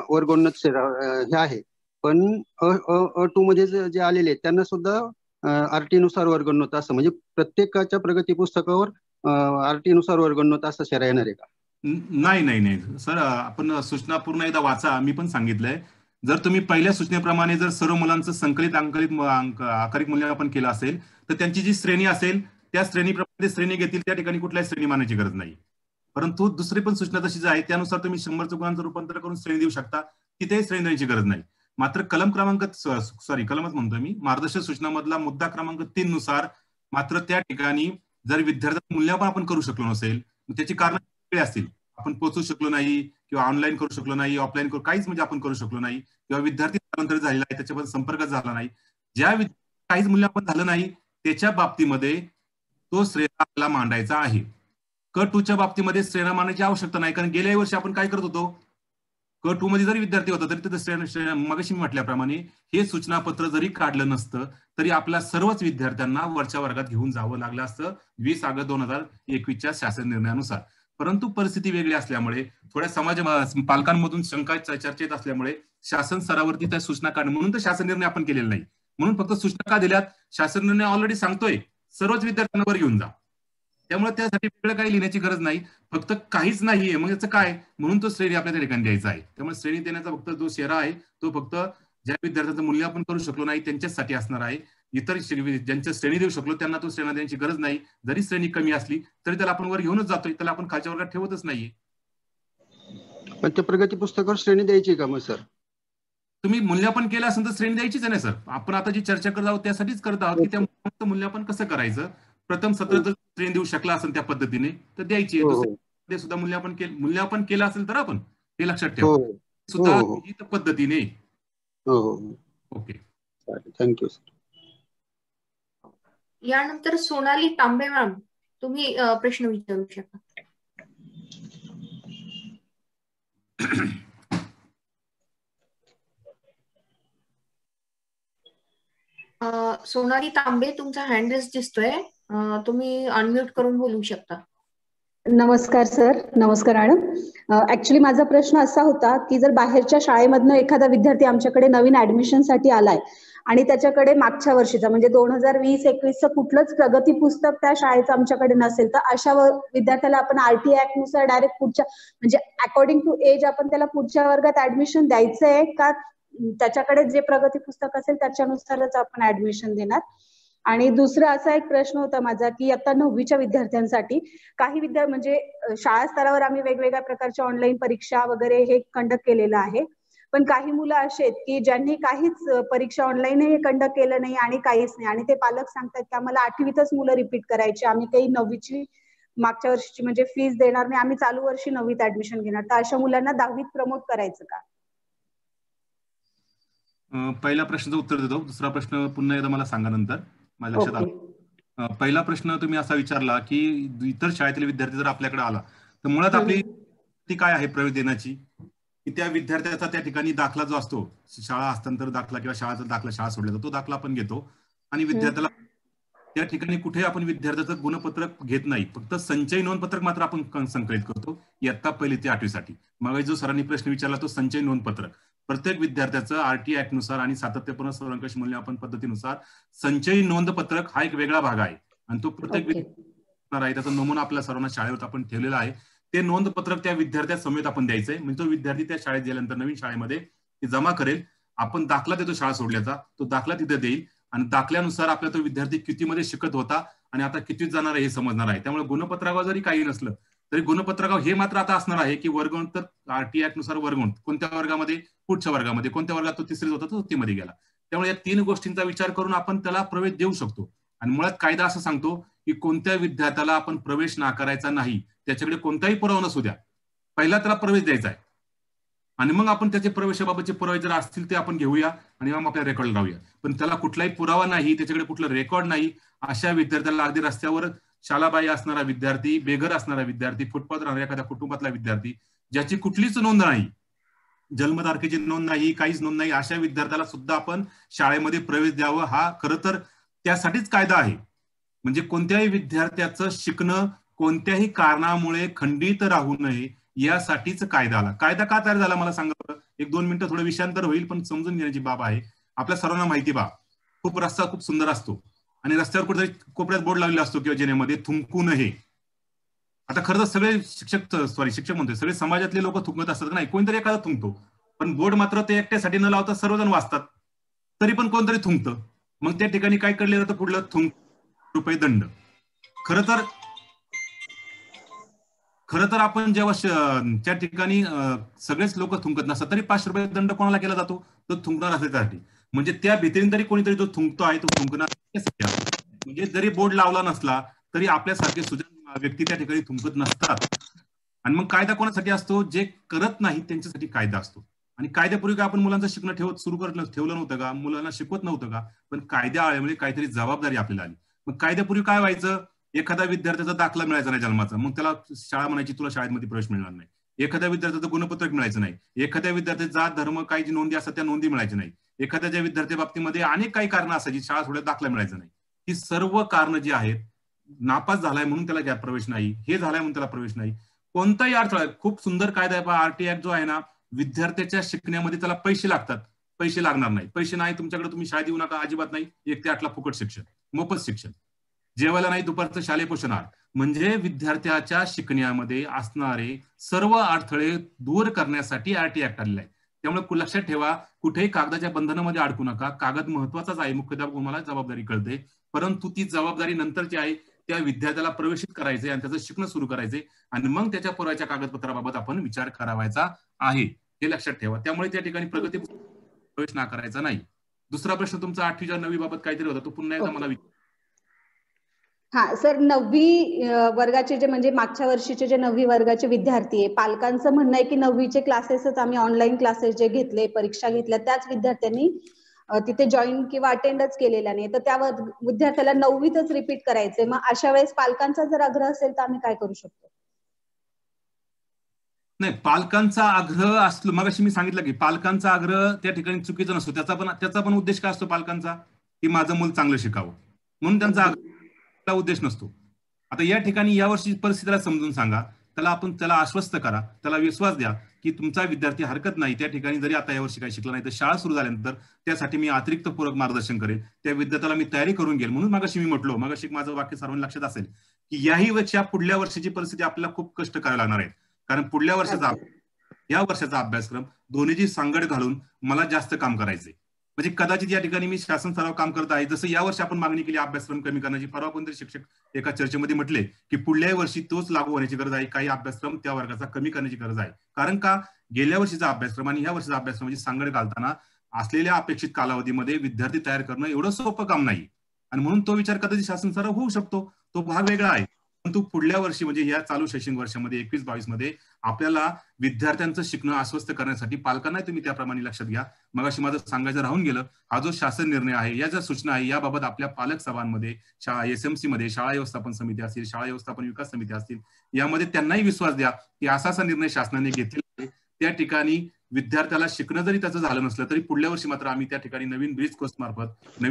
वर्गोन्नत हे आहे. पण अ टू मध्ये जे आलेले आहेत त्यांना सुद्धा आरटी नुसार वर्गोन्नत असं, म्हणजे प्रत्येकाच्या प्रगती पुस्तकावर आरटी नुसार वर्गोन्नत असं शेरा येणार आहे का? नाही नाही नाही सर, आपण सूचना पूर्ण एकदा वाचा. मी पण सांगितलंय, जर तुम्ही पहिल्या सूचनेप्रमाणे जर सर्व मुलांचं संकलित आकारिक मूल्यमापन केलं असेल तर त्यांची जी श्रेणी असेल त्या श्रेणीप्रमाणे श्रेणी घेतील, त्या ठिकाणी कुठल्याही श्रेणी मानायची गरज नाही. परंतु दुसरी पण सूचना तशीच आहे, त्यानुसार तुम्ही 100 गुणांचं रूपांतर करून श्रेणी देऊ शकता, तिथेही श्रेणी देण्याची गरज नाही. मात्र कलमच म्हणतोय मी, मार्गदर्शक सूचनामधला मुद्दा क्रमांक 3 नुसार मात्र त्या ठिकाणी जर विद्यार्थ्यांचं मूल्यमापन आपण करू शकलो नसेल, त्याची कारण वेगळी असतील. आपण पोहोचू शकलो नाही किंवा ऑनलाईन करू शकलो नाही, ऑफलाईन काहीच म्हणजे आपण करू शकलो नाही, किंवा विद्यार्थी स्थलांतरित झालेला आहे त्याच्याबद्दल संपर्कच झाला नाही, ज्या काहीच मूल्यमापन झालं नाही त्याच्या बाबतीमध्ये तो श्रेणी आपल्याला मांडायचा आहे. क 2च्या बाबतीमध्ये श्रेणी मांडण्याची आवश्यकता नाही, कारण गेल्या वर्षी आपण काय करत होतो, क 2 मध्ये जरी विद्यार्थी होता तरी तिथे मगाशी मी म्हटल्याप्रमाणे हे सूचनापत्र जरी काढलं नसतं तरी आपल्या सर्वच विद्यार्थ्यांना वरच्या वर्गात घेऊन जावं लागलं असतं 20 ऑगस्ट 2021च्या शासन निर्णयानुसार. परंतु परिस्थिती वेगळी असल्यामुळे, थोड्या पालकांमधून शंका चर्चेत असल्यामुळे शासन स्तरावरती त्या सूचना काढणं, म्हणून तर शासन निर्णय आपण केलेला नाही. म्हणून फक्त सूचना का दिल्यात, शासन निर्णय ऑलरेडी सांगतोय सर्वच विद्यार्थ्यांना वर घेऊन जा, त्यामुळे त्यासाठी वेगळं काही लिहिण्याची गरज नाही. फक्त काहीच नाहीये मग याचं काय, म्हणून तो श्रेणी आपल्या त्या ठिकाणी द्यायचा आहे. त्यामुळे श्रेणी देण्याचा फक्त जो शेरा आहे तो फक्त ज्या विद्यार्थ्यांचं मूल्यमापन करू शकलो नाही त्यांच्यासाठी असणार आहे. इतर ज्यांच्या श्रेणी देऊ शकलो त्यांना तो श्रेणी देण्याची गरज नाही. जरी श्रेणी कमी असली तरी त्याला आपण वर घेऊनच जातोय, त्याला आपण खालच्या वर्गात ठेवतच नाहीये. पण त्या प्रगती पुस्तकावर श्रेणी द्यायची का मग सर? तुम्ही मूल्यमापन केलं असेल तर श्रेणी द्यायचीच आहे ना सर. आपण आता जी चर्चा करत आहोत त्यासाठीच करत आहोत की त्या मूल्यमापन कसं करायचं. प्रथम सत्र जर श्रेणी देऊ शकला असेल त्या पद्धतीने तर द्यायची आहे. दुसऱ्या सुद्धा मूल्यमापन केलं असेल तर आपण हे लक्षात ठेवा सुद्धा पद्धतीने. Okay, thank you sir. यानंतर सोनाली तांबे मॅम, तुम्ही प्रश्न विचारू शकता. सोनाली तांबे, तुमचा हँड रेस दिसतोय, तुम्ही अनम्यूट करून बोलू शकता. नमस्कार सर. नमस्कार मॅडम. ऍक्च्युली माझा प्रश्न असा होता की जर बाहेरच्या शाळेमधनं एखादा विद्यार्थी आमच्याकडे नवीन ऍडमिशन साठी आलाय आणि त्याच्याकडे मागच्या वर्षीचा म्हणजे 2020-21चं कुठलंच प्रगती पुस्तक त्या शाळेचं आमच्याकडे नसेल, तर अशा विद्यार्थ्याला आपण आरटी ऍक्ट नुसार डायरेक्ट पुढच्या म्हणजे अकॉर्डिंग टू एज आपण त्याला पुढच्या वर्गात ऍडमिशन द्यायचंय का त्याच्याकडे जे प्रगती पुस्तक असेल त्याच्यानुसारच आपण ऍडमिशन देणार? आणि दुसरा असा एक प्रश्न होता माझा की आता 9वीच्या विद्यार्थ्यांसाठी काही म्हणजे शाळा स्तरावर आम्ही वेगवेगळ्या प्रकारच्या ऑनलाईन परीक्षा वगैरे हे कंडक्ट केलेलं आहे, पण काही मुलं असे आहेत की ज्यांनी काहीच परीक्षा ऑनलाईनही कंडक्ट केलं नाही आणि काहीच नाही, आणि ते पालक सांगतात की आम्हाला 8वीतच मुलं रिपीट करायची, आम्ही काही 9वीची मागच्या वर्षीची म्हणजे फीस देणार नाही, आम्ही चालू वर्षी 9वीत ऍडमिशन घेणार. तर अशा मुलांना 10वीत प्रमोट करायचं का? पहिल्या प्रश्नाचं उत्तर देतो, दुसरा प्रश्न पुन्हा एकदा मला सांगा नंतर माझ्या लक्षात आलं. पहिला प्रश्न तुम्ही असा विचारला की इतर शाळेतील विद्यार्थी जर आपल्याकडे आला तर मुळात आपली ती काय आहे प्रवेश देण्याची, की त्या विद्यार्थ्याचा त्या ठिकाणी दाखला जो असतो, शाळा हस्तांतर दाखला किंवा शाळाचा दाखला, शाळा सोडल्याचा तो दाखला आपण घेतो आणि विद्यार्थ्याला त्या ठिकाणी कुठे आपण विद्यार्थ्याचं गुणपत्रक घेत नाही, फक्त संचय नोंदपत्रक मात्र आपण संकलित करतो इयत्ता 1 ते 8वी साठी. मग जो सरांनी प्रश्न विचारला तो संचय नोंदपत्रक, प्रत्येक विद्यार्थ्याचं आरटीआय ऍक्ट नुसार आणि सातत्यपूर्ण सर्वंकष मूल्यमापन पद्धतीनुसार संचयी नोंद पत्रक हा एक वेगळा भाग आहे आणि तो प्रत्येक आहे. त्याचा नमुना आपल्या सर्वांना शाळेवर आपण ठेवलेला आहे. ते नोंद पत्रक त्या विद्यार्थ्यासमेत आपण द्यायचंय. म्हणजे तो विद्यार्थी त्या शाळेत गेल्यानंतर नवीन शाळेमध्ये ते जमा करेल. आपण दाखला देतो शाळा सोडल्याचा, तो दाखला तिथे देईल आणि दाखल्यानुसार आपला तो विद्यार्थी कितीमध्ये शिकत होता आणि आता कितीत जाणार आहे हे समजणार आहे. त्यामुळे गुणपत्रकावर जरी काही नसलं तरी गुणपत्रकावर हे मात्र आता असणार आहे की वर्गवंत तर आरटीआय ऍक्ट नुसार वर्गवंत कोणत्या वर्गामध्ये, पुढच्या वर्गामध्ये, कोणत्या वर्गात तो तिसरीत होता तो चौथीमध्ये गेला. त्यामुळे या 3 गोष्टींचा विचार करून आपण त्याला प्रवेश देऊ शकतो. आणि मुळात कायदा असं सांगतो की कोणत्या विद्यार्थ्याला आपण प्रवेश नाकारायचा नाही, त्याच्याकडे कोणताही पुरावा नसू द्या, पहिला त्याला प्रवेश द्यायचा आहे आणि मग आपण त्याचे प्रवेशाबाबतचे पुरावे जर असतील ते आपण घेऊया आणि मग आपल्या रेकॉर्ड लावूया. पण त्याला कुठलाही पुरावा नाही, त्याच्याकडे कुठलं रेकॉर्ड नाही, अशा विद्यार्थ्याला अगदी रस्त्यावर शालाबाई असणारा विद्यार्थी, बेघर असणारा विद्यार्थी, फुटपाथ राहणारा एखाद्या कुटुंबातला विद्यार्थी, ज्याची कुठलीच नोंद नाही, जन्मतारखेची नोंद नाही, काहीच नोंद नाही, अशा विद्यार्थ्याला सुद्धा आपण शाळेमध्ये प्रवेश द्यावं. हा खरं तर त्यासाठीच कायदा आहे. म्हणजे कोणत्याही विद्यार्थ्याचं शिकणं कोणत्याही कारणामुळे खंडित राहू नये यासाठीच कायदा आला. कायदा का तयार झाला मला सांगा बरं. 1-2 मिनिटं थोडं विषयांतर होईल पण समजून घेण्याची बाब आहे. आपल्या सर्वांना माहिती बा, खूप रस्ता खूप सुंदर असतो आणि रस्त्यावर कुठेतरी कोपऱ्यात बोर्ड लावलेला असतो किंवा जेनेमध्ये थुंकू नये. आता खरं तर सगळे शिक्षक म्हणतोय, सगळे समाजातले लोक थुंकत असतात नाही, कोणतरी एखादा थुंकतो, पण बोर्ड मात्र ते एकट्यासाठी न लावता सर्वजण वाचतात, तरी पण कोणतरी थुंकतं. मग त्या ठिकाणी काय करले जातं, पुढलं ₹5 दंड. खरं तर आपण जेव्हा त्या ठिकाणी सगळेच लोक थुंकत नसतात तरी ₹5 दंड कोणाला केला जातो, तो थुंकणार असल्यासाठी. म्हणजे त्या भीतीने तरी कोणीतरी जो थुंकतो आहे तो थुंकणार. म्हणजे जरी बोर्ड लावला नसला तरी आपल्यासारखे सुजाण व्यक्ती त्या ठिकाणी थुंकत नसतात. आणि मग कायदा कोणासाठी असतो, जे करत नाही त्यांच्यासाठी कायदा असतो. आणि कायद्यापूर्वी आपण मुलांचं शिकणं ठेवलं नव्हतं का, मुलांना शिकवत नव्हतं का, पण कायद्या आल्यामुळे काहीतरी जबाबदारी आपल्याला आली. मग कायद्यापूर्वी काय व्हायचं, एखाद्या विद्यार्थ्याचा दाखला मिळायचा नाही जन्माचा, मग त्याला शाळा म्हणायची तुला शाळेमध्ये प्रवेश मिळणार नाही. एखाद्या विद्यार्थ्याचं गुणपत्रक मिळायचं नाही, एखाद्या विद्यार्थ्याचा जात धर्म काही जी नोंदी असतात त्या नोंदी मिळायची नाही, एखाद्या विद्यार्थी बाबतीमध्ये अनेक काही कारणं असायची, शाळा सोडल्यास दाखला मिळायचा नाही. ही सर्व कारणं जी आहेत, नापास झालाय म्हणून त्याला गॅप प्रवेश नाही, हे झालाय म्हणून त्याला प्रवेश नाही, कोणताही अडथळा. खूप सुंदर कायदा आहे आरटीआय ऍक्ट जो आहे ना, विद्यार्थ्याच्या शिकण्यामध्ये त्याला पैसे लागतात, पैसे लागणार नाही, पैसे नाही तुमच्याकडे, तुम्ही शाळेत येऊ नका, अजिबात नाही. 1 ते 8 फुकट शिक्षण, मोफत शिक्षण, जेवायला नाही, दुपारचं शालेय पोषण आहार. म्हणजे विद्यार्थ्याच्या शिकण्यामध्ये असणारे सर्व अडथळे दूर करण्यासाठी आरटीआय ऍक्ट आलेला आहे. त्यामुळे लक्षात ठेवा, कुठेही कागदाच्या बंधनामध्ये अडकू नका. कागद महत्वाचाच आहे, मुख्याध्यापक तुम्हाला जबाबदारी कळते, परंतु ती जबाबदारी नंतरची आहे. त्या विद्यार्थ्याला प्रवेशित करायचे आणि त्याचं शिकणं सुरू करायचे आणि मग त्याच्या पुराव्याच्या कागदपत्राबाबत आपण विचार करावायचा आहे, हे लक्षात ठेवा. त्यामुळे त्या ठिकाणी प्रगती प्रवेश नाकारायचा नाही. दुसरा प्रश्न तुमचा 8वी 9वी बाबत काहीतरी होता, तो पुन्हा एकदा मला विचार. हा सर, 9वी वर्गाचे जे म्हणजे मागच्या वर्षीचे जे 9वी वर्गाचे विद्यार्थी आहे, पालकांचं म्हणणं आहे की 9वीचे क्लासेसच आम्ही ऑनलाईन क्लासेस जे घेतले, परीक्षा घेतल्या, त्याच विद्यार्थ्यांनी तिथे जॉईन किंवा अटेंडच केलेला नाही, तर त्या विद्यार्थ्याला 9वीतच रिपीट करायचंय. मग अशा वेळेस पालकांचा जर आग्रह असेल तर आम्ही काय करू शकतो? नाही, पालकांचा आग्रह असलो, मगाशी मी सांगितलं की पालकांचा आग्रह त्या ठिकाणी चुकीचा नसतो. त्याचा पण उद्देश काय असतो पालकांचा, की माझं मूल चांगलं शिकावं, म्हणून त्यांचा आग्रह उद्देश नसतो. आता या ठिकाणी यावर्षी परिस्थितीला समजून सांगा, त्याला आश्वस्त करा, त्याला विश्वास द्या की तुमचा विद्यार्थी हरकत नाही, त्या ठिकाणी जरी आता यावर्षी काही शिकला नाही तर शाळा सुरू झाल्यानंतर त्यासाठी मी अतिरिक्त पूरक मार्गदर्शन करेल, त्या विद्यार्थ्याला मी तयारी करून घेईल. म्हणून मगाशी मी म्हटलो, मगाशी माझं वाक्य सर्वांना लक्षात असेल की याही वर्षी पुढल्या वर्षीची परिस्थिती आपल्याला खूप कष्ट करावे लागणार आहे. कारण पुढल्या वर्षाचा या वर्षाचा अभ्यासक्रम दोन्हीची सांगड घालून मला जास्त काम करायचंय. म्हणजे कदाचित या ठिकाणी मी शासन सराव काम करत आहे, जसं या वर्षी आपण मागणी केली अभ्यासक्रम कमी करण्याची. परवा कोणतरी शिक्षक एका चर्चेमध्ये म्हटले की पुढल्या वर्षी तोच लागू होण्याची गरज आहे, काही अभ्यासक्रम त्या वर्गाचा कमी करण्याची गरज आहे. कारण का, गेल्या वर्षीचा अभ्यासक्रम आणि या वर्षीचा अभ्यासक्रमाची सांगड घालताना असलेल्या अपेक्षित कालावधीमध्ये विद्यार्थी तयार करणं एवढं सोपं काम नाही. आणि म्हणून तो विचार कदाचित शासन सराव होऊ शकतो, तो भाग वेगळा आहे. परंतु पुढल्या वर्षी म्हणजे या चालू शैक्षणिक वर्षामध्ये 21-22 मध्ये आपल्याला विद्यार्थ्यांचं शिकणं आश्वस्त करण्यासाठी पालकांना तुम्ही त्याप्रमाणे लक्षात घ्या. मगाशी माझं सांगायचं राहून गेलं, हा जो शासन निर्णय आहे, या ज्या सूचना आहे, याबाबत आपल्या पालक सभांमध्ये, SMC मध्ये, शाळा व्यवस्थापन समिती असतील, शाळा व्यवस्थापन विकास समिती असतील, यामध्ये त्यांनाही विश्वास द्या की असा निर्णय शासनाने घेतलेला आहे. त्या ठिकाणी विद्यार्थ्याला शिकणं जरी त्याचं झालं नसलं तरी पुढल्या वर्षी मात्र आम्ही त्या ठिकाणी नवीन ब्रिज कोर्स मार्फत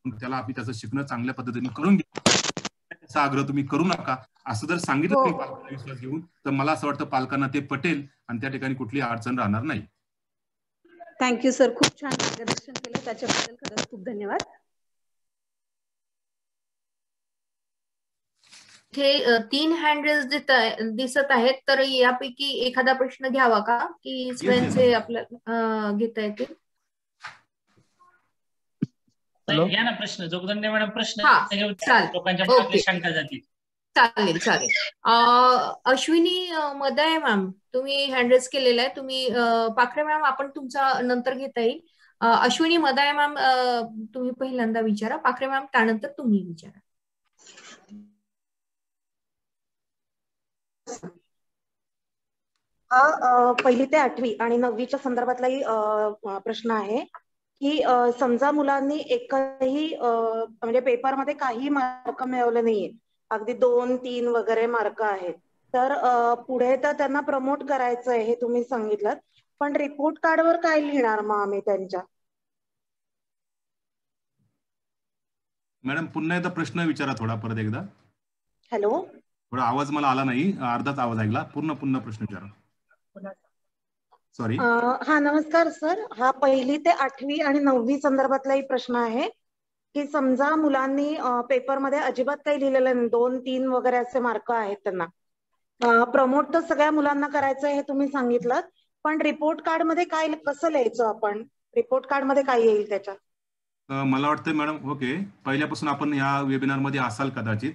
त्याला आम्ही त्याचं शिकणं चांगल्या पद्धतीने करून घेऊ, त्याचा आग्रह तुम्ही करू नका, असं जर सांगितलं तुम्ही पालकांना विश्वास घेऊन, तर मला असं वाटतं पालकांना ते पटेल आणि त्या ठिकाणी कुठली अडचण राहणार नाही. थँक्यू सर, खूप छान मार्गदर्शन केलं, त्याच्याबद्दल खरंच खूप धन्यवाद. इथे 3 हँड रेज दिसत आहेत, तर यापैकी एखादा प्रश्न घ्यावा का, की सगळ्यांचे आपल्याला घेता येतील? घ्या ना प्रश्न, जोगदंडे मॅडम प्रश्न लोकांच्या मनातल्या शंका जातील. चालेल चालेल. अश्विनी मदाय मॅम, तुम्ही हँड रेज केलेला आहे. तुम्ही पाखरे मॅम, आपण तुमचा नंतर घेता येईल. अश्विनी मदाय मॅम, तुम्ही पहिल्यांदा विचारा. पाखरे मॅम त्यानंतर तुम्ही विचारा. हा 1ली ते 8वी आणि 9वीच्या संदर्भातलाही प्रश्न आहे की समजा मुलांनी एकही म्हणजे पेपरमध्ये काही मार्क मिळवले नाहीये, अगदी 2-3 वगैरे मार्क आहेत, तर पुढे तर त्यांना प्रमोट करायचं आहे हे तुम्ही सांगितलं, पण रिपोर्ट कार्डवर काय लिहिणार मग आम्ही त्यांच्या? मॅडम पुन्हा एकदा प्रश्न विचारा थोडा, परत एकदा. हॅलो, थोडा आवाज मला आला नाही, अर्धाच आवाज ऐकला. पुन्हा प्रश्न विचारा. सॉरी. हा नमस्कार सर, हा 1ली ते 8वी आणि 9वी संदर्भातलाही प्रश्न आहे की समजा मुलांनी पेपरमध्ये अजिबात काही लिहिलेलं नाही, 2-3 वगैरे असे मार्क आहेत त्यांना, प्रमोट तर सगळ्या मुलांना करायचं हे तुम्ही सांगितलं, पण रिपोर्ट कार्ड मध्ये काय कसं लिहायचं आपण? रिपोर्ट कार्ड मध्ये काय येईल त्याच्यात? मला वाटतं मॅडम, ओके, पहिल्यापासून आपण या वेबिनार मध्ये असाल कदाचित.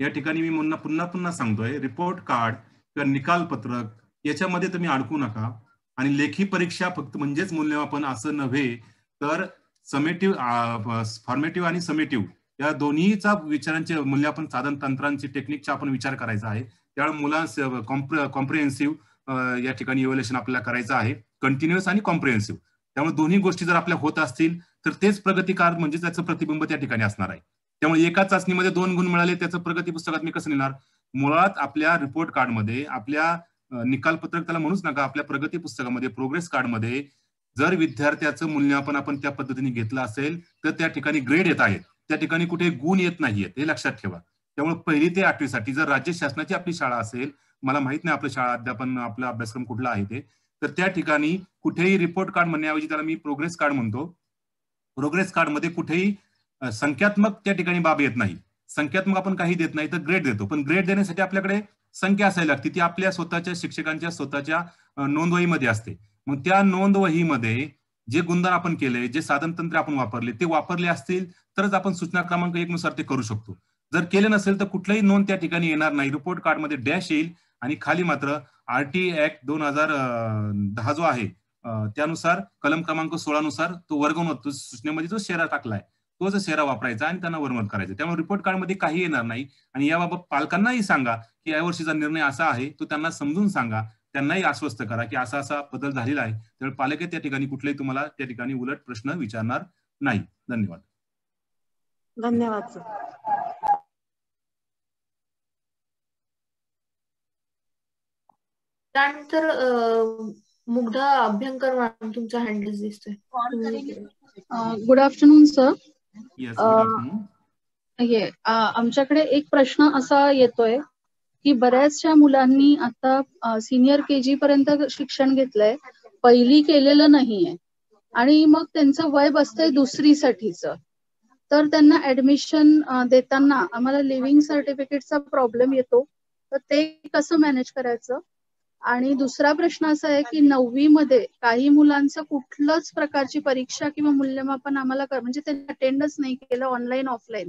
या ठिकाणी मी पुन्हा सांगतोय, रिपोर्ट कार्ड किंवा निकाल पत्रक याच्यामध्ये तुम्ही अडकू नका. आणि लेखी परीक्षा फक्त म्हणजेच मूल्यमापन असं नव्हे, तर समेटिव्ह, फॉर्मेटिव्ह आणि समेटिव्ह या दोन्हीचा विचारांचे मूल्यमापन साधन तंत्रांची टेक्निकचा आपण विचार करायचा आहे. त्यामुळे मुलांचं कॉम्प्रिहेन्सिव्ह या ठिकाणी इव्हॅल्युएशन आपल्याला करायचं आहे, कंटिन्युअस आणि कॉम्प्रिहेन्सिव्ह. त्यामुळे दोन्ही गोष्टी जर आपल्या होत असतील तर तेच प्रगती कार्ड म्हणजे त्याचं प्रतिबिंब त्या ठिकाणी असणार आहे. त्यामुळे एका चाचणीमध्ये 2 गुण मिळाले, त्याचं प्रगती पुस्तकात मी कसं लिहिणार? मुळात आपल्या रिपोर्ट कार्डमध्ये, आपल्या निकाल पत्रक त्याला म्हणूच नका, आपल्या प्रगती पुस्तकामध्ये, प्रोग्रेस कार्डमध्ये जर विद्यार्थ्याचं मूल्यमापन आपण त्या पद्धतीने घेतलं असेल तर त्या ठिकाणी ग्रेड येत आहेत, त्या ठिकाणी कुठे गुण येत नाहीयेत, हे लक्षात ठेवा. त्यामुळे 1ली ते 8वी साठी जर राज्य शासनाची आपली शाळा असेल, मला माहित नाही आपली शाळा अध्यापन आपला अभ्यासक्रम कुठला आहे ते, तर त्या ठिकाणी कुठेही रिपोर्ट कार्ड म्हणण्याऐवजी त्याला मी प्रोग्रेस कार्ड म्हणतो. प्रोग्रेस कार्ड मध्ये कुठेही संख्यात्मक त्या ठिकाणी बाब येत नाही. संख्यात्मक आपण काही देत नाही तर ग्रेड देतो, पण ग्रेड देण्यासाठी आपल्याकडे संख्या असायला लागते, ती आपल्या स्वतःच्या शिक्षकांच्या स्वतःच्या नोंदवहीमध्ये असते. मग त्या नोंदवहीमध्ये जे गुणधर आपण केले, जे साधन तंत्र आपण वापरले, ते वापरले असतील तरच आपण सूचना क्रमांक 1 नुसार ते करू शकतो. जर केले नसेल तर कुठलाही नोंद त्या ठिकाणी येणार नाही. रिपोर्ट कार्ड मध्ये डॅश येईल आणि खाली मात्र RT ऍक्ट 2010 जो आहे त्यानुसार कलम क्रमांक 16 नुसार तो वर्गवून सूचनेमध्ये जो शेरा टाकलाय तो जर शेरा वापरायचा आणि त्यांना वर्मत करायचं. त्यामुळे रिपोर्ट कार्ड मध्ये काही येणार नाही. आणि याबाबत पालकांनाही सांगा की यावर्षीचा निर्णय असा आहे, तो त्यांना समजून सांगा, त्यांनाही आश्वस्त करा की असा असा बदल झालेला आहे. त्यामुळे पालक त्या ठिकाणी कुठलेही तुम्हाला त्या ठिकाणी उलट प्रश्न विचारणार नाही. धन्यवाद. धन्यवाद सर. त्यानंतर मुग्धा अभ्यंकर मॅम, तुमचा हँडल दिसतोय. Good afternoon sir. Yes, good afternoon. आमच्याकडे एक प्रश्न असा येतोय की बऱ्याचशा मुलांनी आता सिनियर KG पर्यंत शिक्षण घेतलंय, 1ली केलेलं नाहीये आणि मग त्यांचं वय बसतंय 2री साठीचं, तर त्यांना ऍडमिशन देताना आम्हाला लिव्हिंग सर्टिफिकेटचा प्रॉब्लेम येतो, तर ते कसं मॅनेज करायचं? आणि दुसरा प्रश्न असा आहे की 9वी मध्ये काही मुलांचं कुठलंच प्रकारची परीक्षा किंवा मूल्यमापन आम्हाला म्हणजे त्यांनी अटेंडच नाही केलं, ऑनलाईन ऑफलाईन,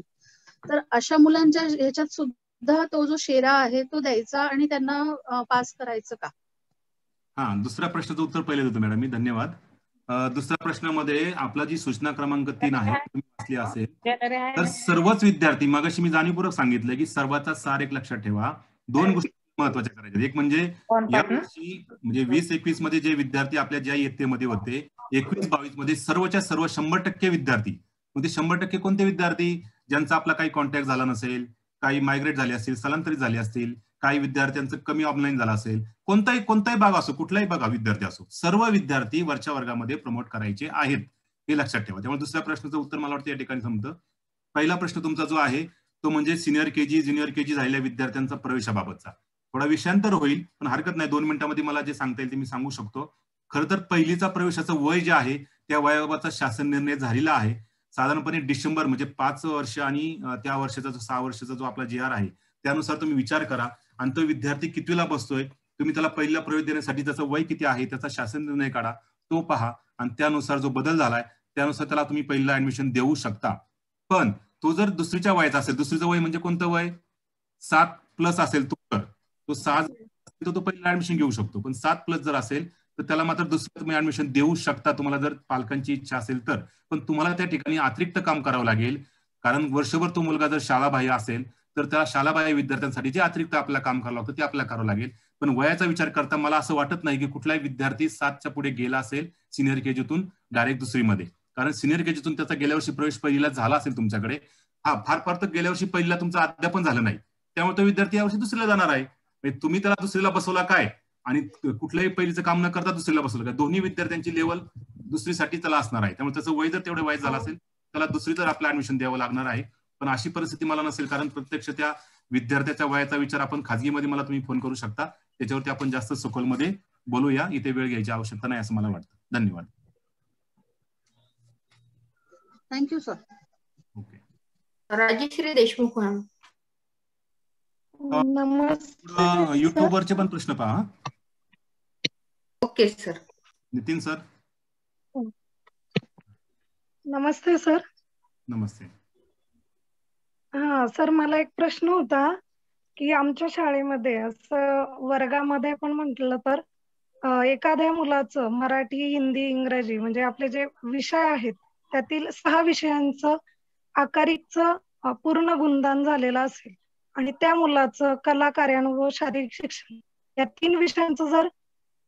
तर अशा मुलांच्या ह्याच्यात सुद्धा तो जो शेरा आहे तो द्यायचा आणि त्यांना पास करायचं का? हा, दुसऱ्या प्रश्नाचं उत्तर पहिले देतो मॅडम मी. धन्यवाद. दुसऱ्या प्रश्नामध्ये आपला जी सूचना क्रमांक 3 आहे तुम्ही वाचली असेल तर सर्वच विद्यार्थी, मगाशी मी जाणीवपूर्वक सांगितलं की सर्वाचा सार एक लक्षात ठेवा, 2 गोष्टी महत्वाच्या करायच्या. एक म्हणजे यावर्षी म्हणजे 20-21 मध्ये जे विद्यार्थी आपल्या ज्या इयत्तेमध्ये होते, 21-22 मध्ये सर्वच्या सर्व 100% विद्यार्थी, म्हणजे 100% कोणते विद्यार्थी? ज्यांचा आपला काही कॉन्टॅक्ट झाला नसेल, काही मायग्रेट झाले असतील, स्थलांतरित झाले असतील, काही विद्यार्थ्यांचं कमी ऑनलाईन झालं असेल, कोणताही भाग असो, कुठलाही भाग विद्यार्थी असो, सर्व विद्यार्थी वरच्या वर्गामध्ये प्रमोट करायचे आहेत, हे लक्षात ठेवा. त्यामुळे दुसऱ्या प्रश्नाचं उत्तर मला वाटतं या ठिकाणी समजतं. पहिला प्रश्न तुमचा जो आहे तो म्हणजे सिनियर KG ज्युनियर KG झालेल्या विद्यार्थ्यांचा प्रवेशाबाबतचा. थोडा विषयांतर होईल पण हरकत नाही, 2 मिनिटांमध्ये मला जे सांगता येईल ते मी सांगू शकतो. खरं तर पहिलीचा प्रवेशाचं वय जे आहे त्या वयाबाबतचा शासन निर्णय झालेला आहे. साधारणपणे डिसेंबर म्हणजे 5 वर्ष आणि त्या वर्षाचा जो 6 वर्षाचा जो आपला GR आहे त्यानुसार तुम्ही विचार करा आणि तो विद्यार्थी कितवीला बसतोय, तुम्ही त्याला पहिला प्रवेश देण्यासाठी त्याचं वय किती आहे त्याचा शासन निर्णय काढा, तो पहा आणि त्यानुसार जो बदल झालाय त्यानुसार त्याला तुम्ही पहिला ऍडमिशन देऊ शकता. पण तो जर दुसरीच्या वयाचा असेल, दुसरीचं वय म्हणजे कोणतं वय 7+ असेल तो 6 तो पहिला ऍडमिशन घेऊ शकतो. पण 7+ जर असेल तर त्याला मात्र दुसरं तुम्ही ऍडमिशन देऊ शकता तुम्हाला जर पालकांची इच्छा असेल तर. पण तुम्हाला त्या ठिकाणी अतिरिक्त काम करावं लागेल, कारण वर्षभर तो मुलगा जर शाळाबाह्य असेल तर त्या शाळाबाह्य विद्यार्थ्यांसाठी जे अतिरिक्त आपल्याला काम करावं लागतं ते आपल्याला करावं लागेल. पण वयाचा विचार करता मला असं वाटत नाही की कुठलाही विद्यार्थी 7च्या पुढे गेला असेल सिनियर केजीतून डायरेक्ट दुसरीमध्ये, कारण सिनियर केजीतून त्याचा गेल्या वर्षी प्रवेश पहिलीला झाला असेल तुमच्याकडे, फार तर गेल्या वर्षी पहिलीला तुमचं अद्यापन झालं नाही, त्यामुळे तो विद्यार्थी यावर्षी दुसरीला जाणार आहे. तुम्ही त्याला दुसरीला बसवला काय आणि कुठल्याही पहिलीचं काम न करता दुसरीला बसवलं काय, दोन्ही विद्यार्थ्यांची लेवल दुसरीसाठी त्याला असणार आहे. त्यामुळे त्याचं वय जर तेवढं वय झालं असेल त्याला दुसरी तर आपलं ऍडमिशन द्यावं लागणार आहे. पण अशी परिस्थिती मला नसेल, कारण प्रत्यक्ष त्या विद्यार्थ्याच्या वयाचा विचार आपण खाजगीमध्ये मला तुम्ही फोन करू शकता, त्याच्यावरती आपण जास्त सखोलमध्ये बोलूया. इथे वेळ घ्यायची आवश्यकता नाही असं मला वाटतं. धन्यवाद. Thank you sir. Okay. Rajshree Deshmukh ma'am. नमस्कार. युट्यूबवरचे पण प्रश्न पहा. Okay sir. नितीन सर. नमस्ते सर. नमस्ते. हा सर, मला एक प्रश्न होता की आमच्या शाळेमध्ये असं वर्गामध्ये पण म्हटलं तर एखाद्या मुलाचं मराठी, हिंदी, इंग्रजी म्हणजे आपले जे विषय आहेत त्यातील 6 विषयांचं आकारिकचं पूर्ण गुणदान झालेलं असेल आणि त्या मुलाचं कला, कार्यानुभव, शारीरिक शिक्षण या 3 विषयांचं जर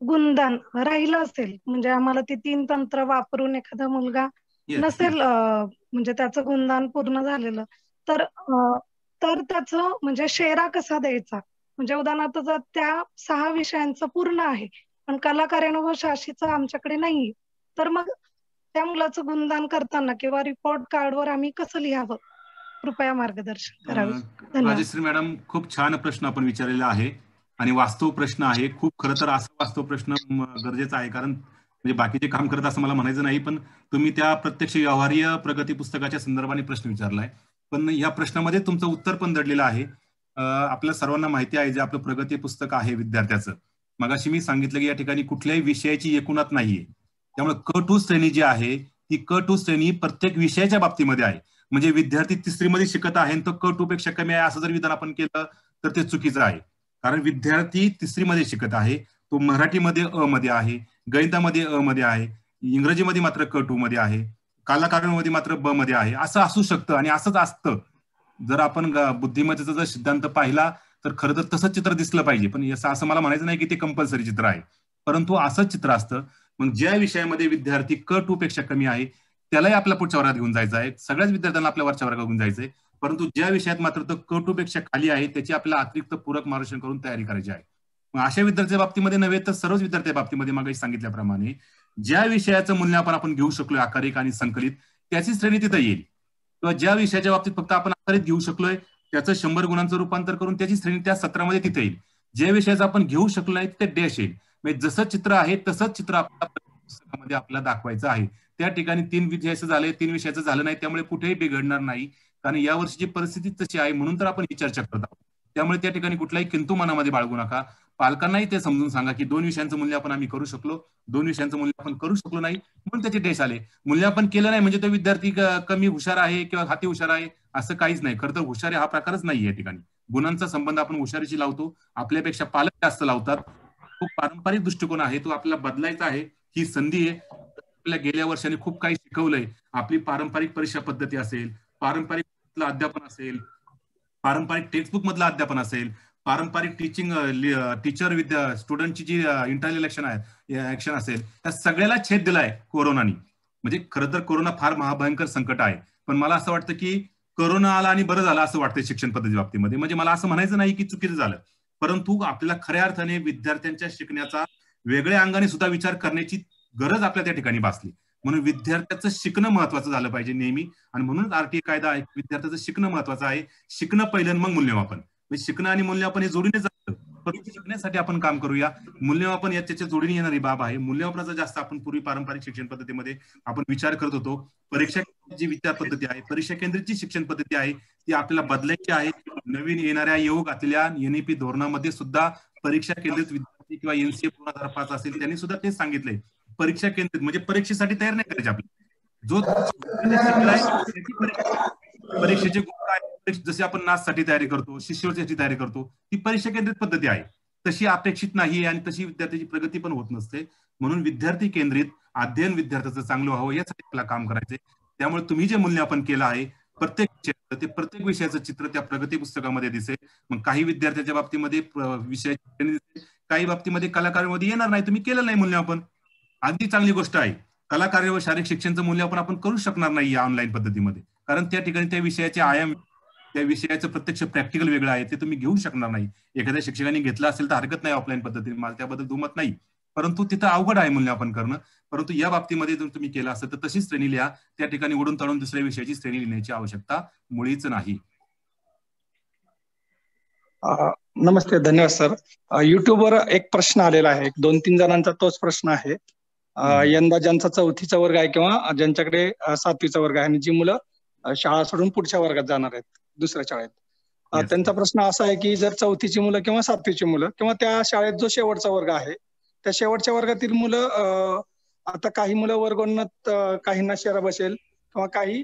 गुणदान राहिलं असेल, म्हणजे आम्हाला ती 3 तंत्र वापरून एखादा मुलगा नसेल म्हणजे त्याचं गुणदान पूर्ण झालेलं, तर त्याचं म्हणजे शेरा कसा द्यायचा, म्हणजे उदाहरणार्थ जर त्या 6 विषयांचं पूर्ण आहे पण कला, कार्यानुभव, शाशीचं आमच्याकडे नाहीये, तर मग त्या मुलाचं गुणदान करताना किंवा रिपोर्ट कार्डवर आम्ही कसं लिहावं, कृपया मार्गदर्शन करावे. राजश्री मॅडम, खूप छान प्रश्न आपण विचारलेला आहे आणि वास्तव प्रश्न आहे. खूप खरं तर असा वास्तव प्रश्न गरजेचा आहे, कारण म्हणजे बाकीचे काम करत असं मला म्हणायचं नाही, पण तुम्ही त्या प्रत्यक्ष व्यवहार्य प्रगती पुस्तकाच्या संदर्भाने प्रश्न विचारलाय. पण या प्रश्नामध्ये तुमचं उत्तर पण दडलेलं आहे. आपल्या सर्वांना माहिती आहे जे आपलं प्रगती पुस्तक आहे विद्यार्थ्याचं, मगाशी मी सांगितलं की या ठिकाणी कुठल्याही विषयाची एकूणात नाहीये. त्यामुळे क2 श्रेणी जी आहे ती क2 श्रेणी प्रत्येक विषयाच्या बाबतीमध्ये आहे. म्हणजे विद्यार्थी 3री मध्ये शिकत आहे आणि तो क2 पेक्षा कमी आहे असं जर विधान आपण केलं तर ते चुकीचं आहे. कारण विद्यार्थी 3री मध्ये शिकत आहे, तो मराठीमध्ये अ मध्ये आहे, गणितामध्ये अ मध्ये आहे, इंग्रजीमध्ये मात्र क2 मध्ये आहे, कलाकारांमध्ये मात्र ब मध्ये आहे, असं असू शकतं आणि असंच असतं. जर आपण बुद्धिमत्तेचा जर सिद्धांत पाहिला तर खरं तर तसंच चित्र दिसलं पाहिजे, पण असं मला म्हणायचं नाही की ते कंपल्सरी चित्र आहे, परंतु असंच चित्र असतं. मग ज्या विषयामध्ये विद्यार्थी क2 पेक्षा कमी आहे त्यालाही आपल्या पुढच्या वर्गात घेऊन जायचं आहे, सगळ्याच विद्यार्थ्यांना आपल्या वरच्या वर्गात घेऊन जायचंय. परंतु ज्या विषयात मात्र तो क2 पेक्षा खाली आहे त्याची आपल्याला अतिरिक्त पूरक मार्गदर्शन करून तयारी करायची आहे. मग अशा विद्यार्थ्यांच्या बाबतीमध्ये नव्हे तर सर्वच विद्यार्थ्यांच्या बाबतीमध्ये मागे सांगितल्याप्रमाणे ज्या विषयाचं मूल्यमापन आपण घेऊ शकलोय आकारिक आणि संकलित त्याची श्रेणी तिथं येईल, किंवा ज्या विषयाच्या बाबतीत फक्त आपण आकारित घेऊ शकलोय त्याचं 100 गुणांचं रूपांतर करून त्याची श्रेणी त्या सत्रामध्ये तिथे येईल. ज्या विषयाचं आपण घेऊ शकलो नाही तिथे डॅश येईल. म्हणजे जसं चित्र आहे तसंच चित्र आपल्या पुस्तकामध्ये आपल्याला दाखवायचं आहे. त्या ठिकाणी 3 विषयाचं झालंय, 3 विषयाचं झालं नाही, त्यामुळे कुठेही बिघडणार नाही, कारण या वर्षीची परिस्थिती तशी आहे म्हणून तर आपण ही चर्चा करत आहोत. त्यामुळे त्या ठिकाणी कुठलाही किंतु मनामध्ये बाळगू नका. पालकांनाही ते समजून सांगा की 2 विषयांचं मूल्यमापन आम्ही करू शकलो, 2 विषयांचं मूल्यमापन करू शकलो नाही म्हणून त्याचे डॅश आले. मूल्यमापन केलं नाही म्हणजे तो विद्यार्थी कमी हुशार आहे किंवा हाती हुशार आहे असं काहीच नाही. खरं तर हुशारी हा प्रकारच नाही या ठिकाणी. गुणांचा संबंध आपण हुशारीशी लावतो, आपल्यापेक्षा पालक जास्त लावतात. खूप पारंपरिक दृष्टिकोन आहे, तो आपल्याला बदलायचा आहे. ही संधी आहे. आपल्या गेल्या वर्षाने खूप काही शिकवलंय. आपली पारंपरिक परीक्षा पद्धती असेल, पारंपरिक अध्यापन असेल, पारंपरिक टेक्स्टबुक मधलं अध्यापन असेल, पारंपरिक टीचर स्टुडंटची जी इंटरॅक्शन ऍक्शन असेल, त्या सगळ्याला छेद दिलाय कोरोनानी. म्हणजे खरं तर कोरोना फार महाभयंकर संकट आहे, पण मला असं वाटतं की कोरोना आला आणि बरं झालं असं वाटतं शिक्षण पद्धती बाबतीमध्ये. म्हणजे मला असं म्हणायचं नाही की चुकीचं झालं, परंतु आपल्याला खऱ्या अर्थाने विद्यार्थ्यांच्या शिकण्याचा वेगळ्या अंगाने सुद्धा विचार करण्याची गरज आपल्या त्या ठिकाणी भासली. म्हणून विद्यार्थ्याचं शिकणं महत्वाचं झालं पाहिजे नेहमी, आणि म्हणूनच RTA कायदा आहे, विद्यार्थ्याचं शिकणं महत्वाचं आहे. शिकणं पहिलं मग मूल्यमापन. शिकणं आणि मूल्यमापन हे जोडीने जातं. परंतु शिकण्यासाठी आपण काम करूया. मूल्यमापन याच्या जोडीने येणारी बाब आहे. मूल्यमापनाचा जास्त आपण पूर्वी पारंपरिक शिक्षण पद्धतीमध्ये आपण विचार करत होतो. परीक्षा जी विचार पद्धती आहे, परीक्षा केंद्रित जी शिक्षण पद्धती आहे ती आपल्याला बदलायची आहे. नवीन येणाऱ्या योग घातलेल्या NEP धोरणामध्ये सुद्धा परीक्षा केंद्रित विद्यार्थी किंवा NCA 2005 असेल त्यांनी सुद्धा तेच सांगितलंय. परीक्षा केंद्रित म्हणजे परीक्षेसाठी तयार नाही करायचे आपल्याला. जो परीक्षेचे गुण काय, जसे आपण नाचसाठी तयारी करतो, शिष्यवृत्तीसाठी तयारी करतो, ती परीक्षा केंद्रित पद्धती आहे. तशी अपेक्षित नाही आणि तशी विद्यार्थ्याची प्रगती पण होत नसते. म्हणून विद्यार्थी केंद्रित अध्ययन विद्यार्थ्याचं चांगलं व्हावं यासाठी आपल्याला काम करायचंय. त्यामुळे तुम्ही जे मूल्यमापन केलं आहे प्रत्येक विषयाचं चित्र त्या प्रगती पुस्तकामध्ये दिसेल. मग काही विद्यार्थ्यांच्या बाबतीमध्ये विषयाची दिसेल, काही बाबतीमध्ये कलाकारामध्ये येणार नाही, तुम्ही केलं नाही मूल्यमापन, अगदी चांगली गोष्ट आहे. कलाकार्य व शारीरिक शिक्षणाचं मूल्यमापन आपण करू शकणार नाही या ऑनलाईन पद्धतीमध्ये, कारण त्या ठिकाणी त्या विषयाचे आयाम, त्या विषयाचं प्रत्यक्ष प्रॅक्टिकल वेगळं आहे, ते तुम्ही घेऊ शकणार नाही. एखाद्या शिक्षकाने घेतलं असेल तर हरकत नाही ऑफलाईन पद्धतीने, मला त्याबद्दल दुमत नाही, परंतु तिथं अवघड आहे मूल्यमापन करणं. परंतु या बाबतीमध्ये जर तुम्ही केलं असेल तर तशीच श्रेणी लिहा. त्या ठिकाणी उडून तळून दुसऱ्या विषयाची श्रेणी लिहिण्याची आवश्यकता मुळीच नाही. नमस्ते, धन्यवाद सर. युट्यूबवर एक प्रश्न आलेला आहे, 2-3 जणांचा तोच प्रश्न आहे. यंदा ज्यांचा 4थीचा वर्ग आहे किंवा ज्यांच्याकडे 7वीचा वर्ग आहे आणि जी मुलं शाळा सोडून पुढच्या वर्गात जाणार आहेत दुसऱ्या शाळेत, त्यांचा प्रश्न असा आहे की जर 4थीची मुलं किंवा 7वीची मुलं किंवा त्या शाळेत जो शेवटचा वर्ग आहे त्या शेवटच्या वर्गातील मुलं, आता काही मुलं वर्गोन्नत, काहींना शेरा बसेल किंवा काही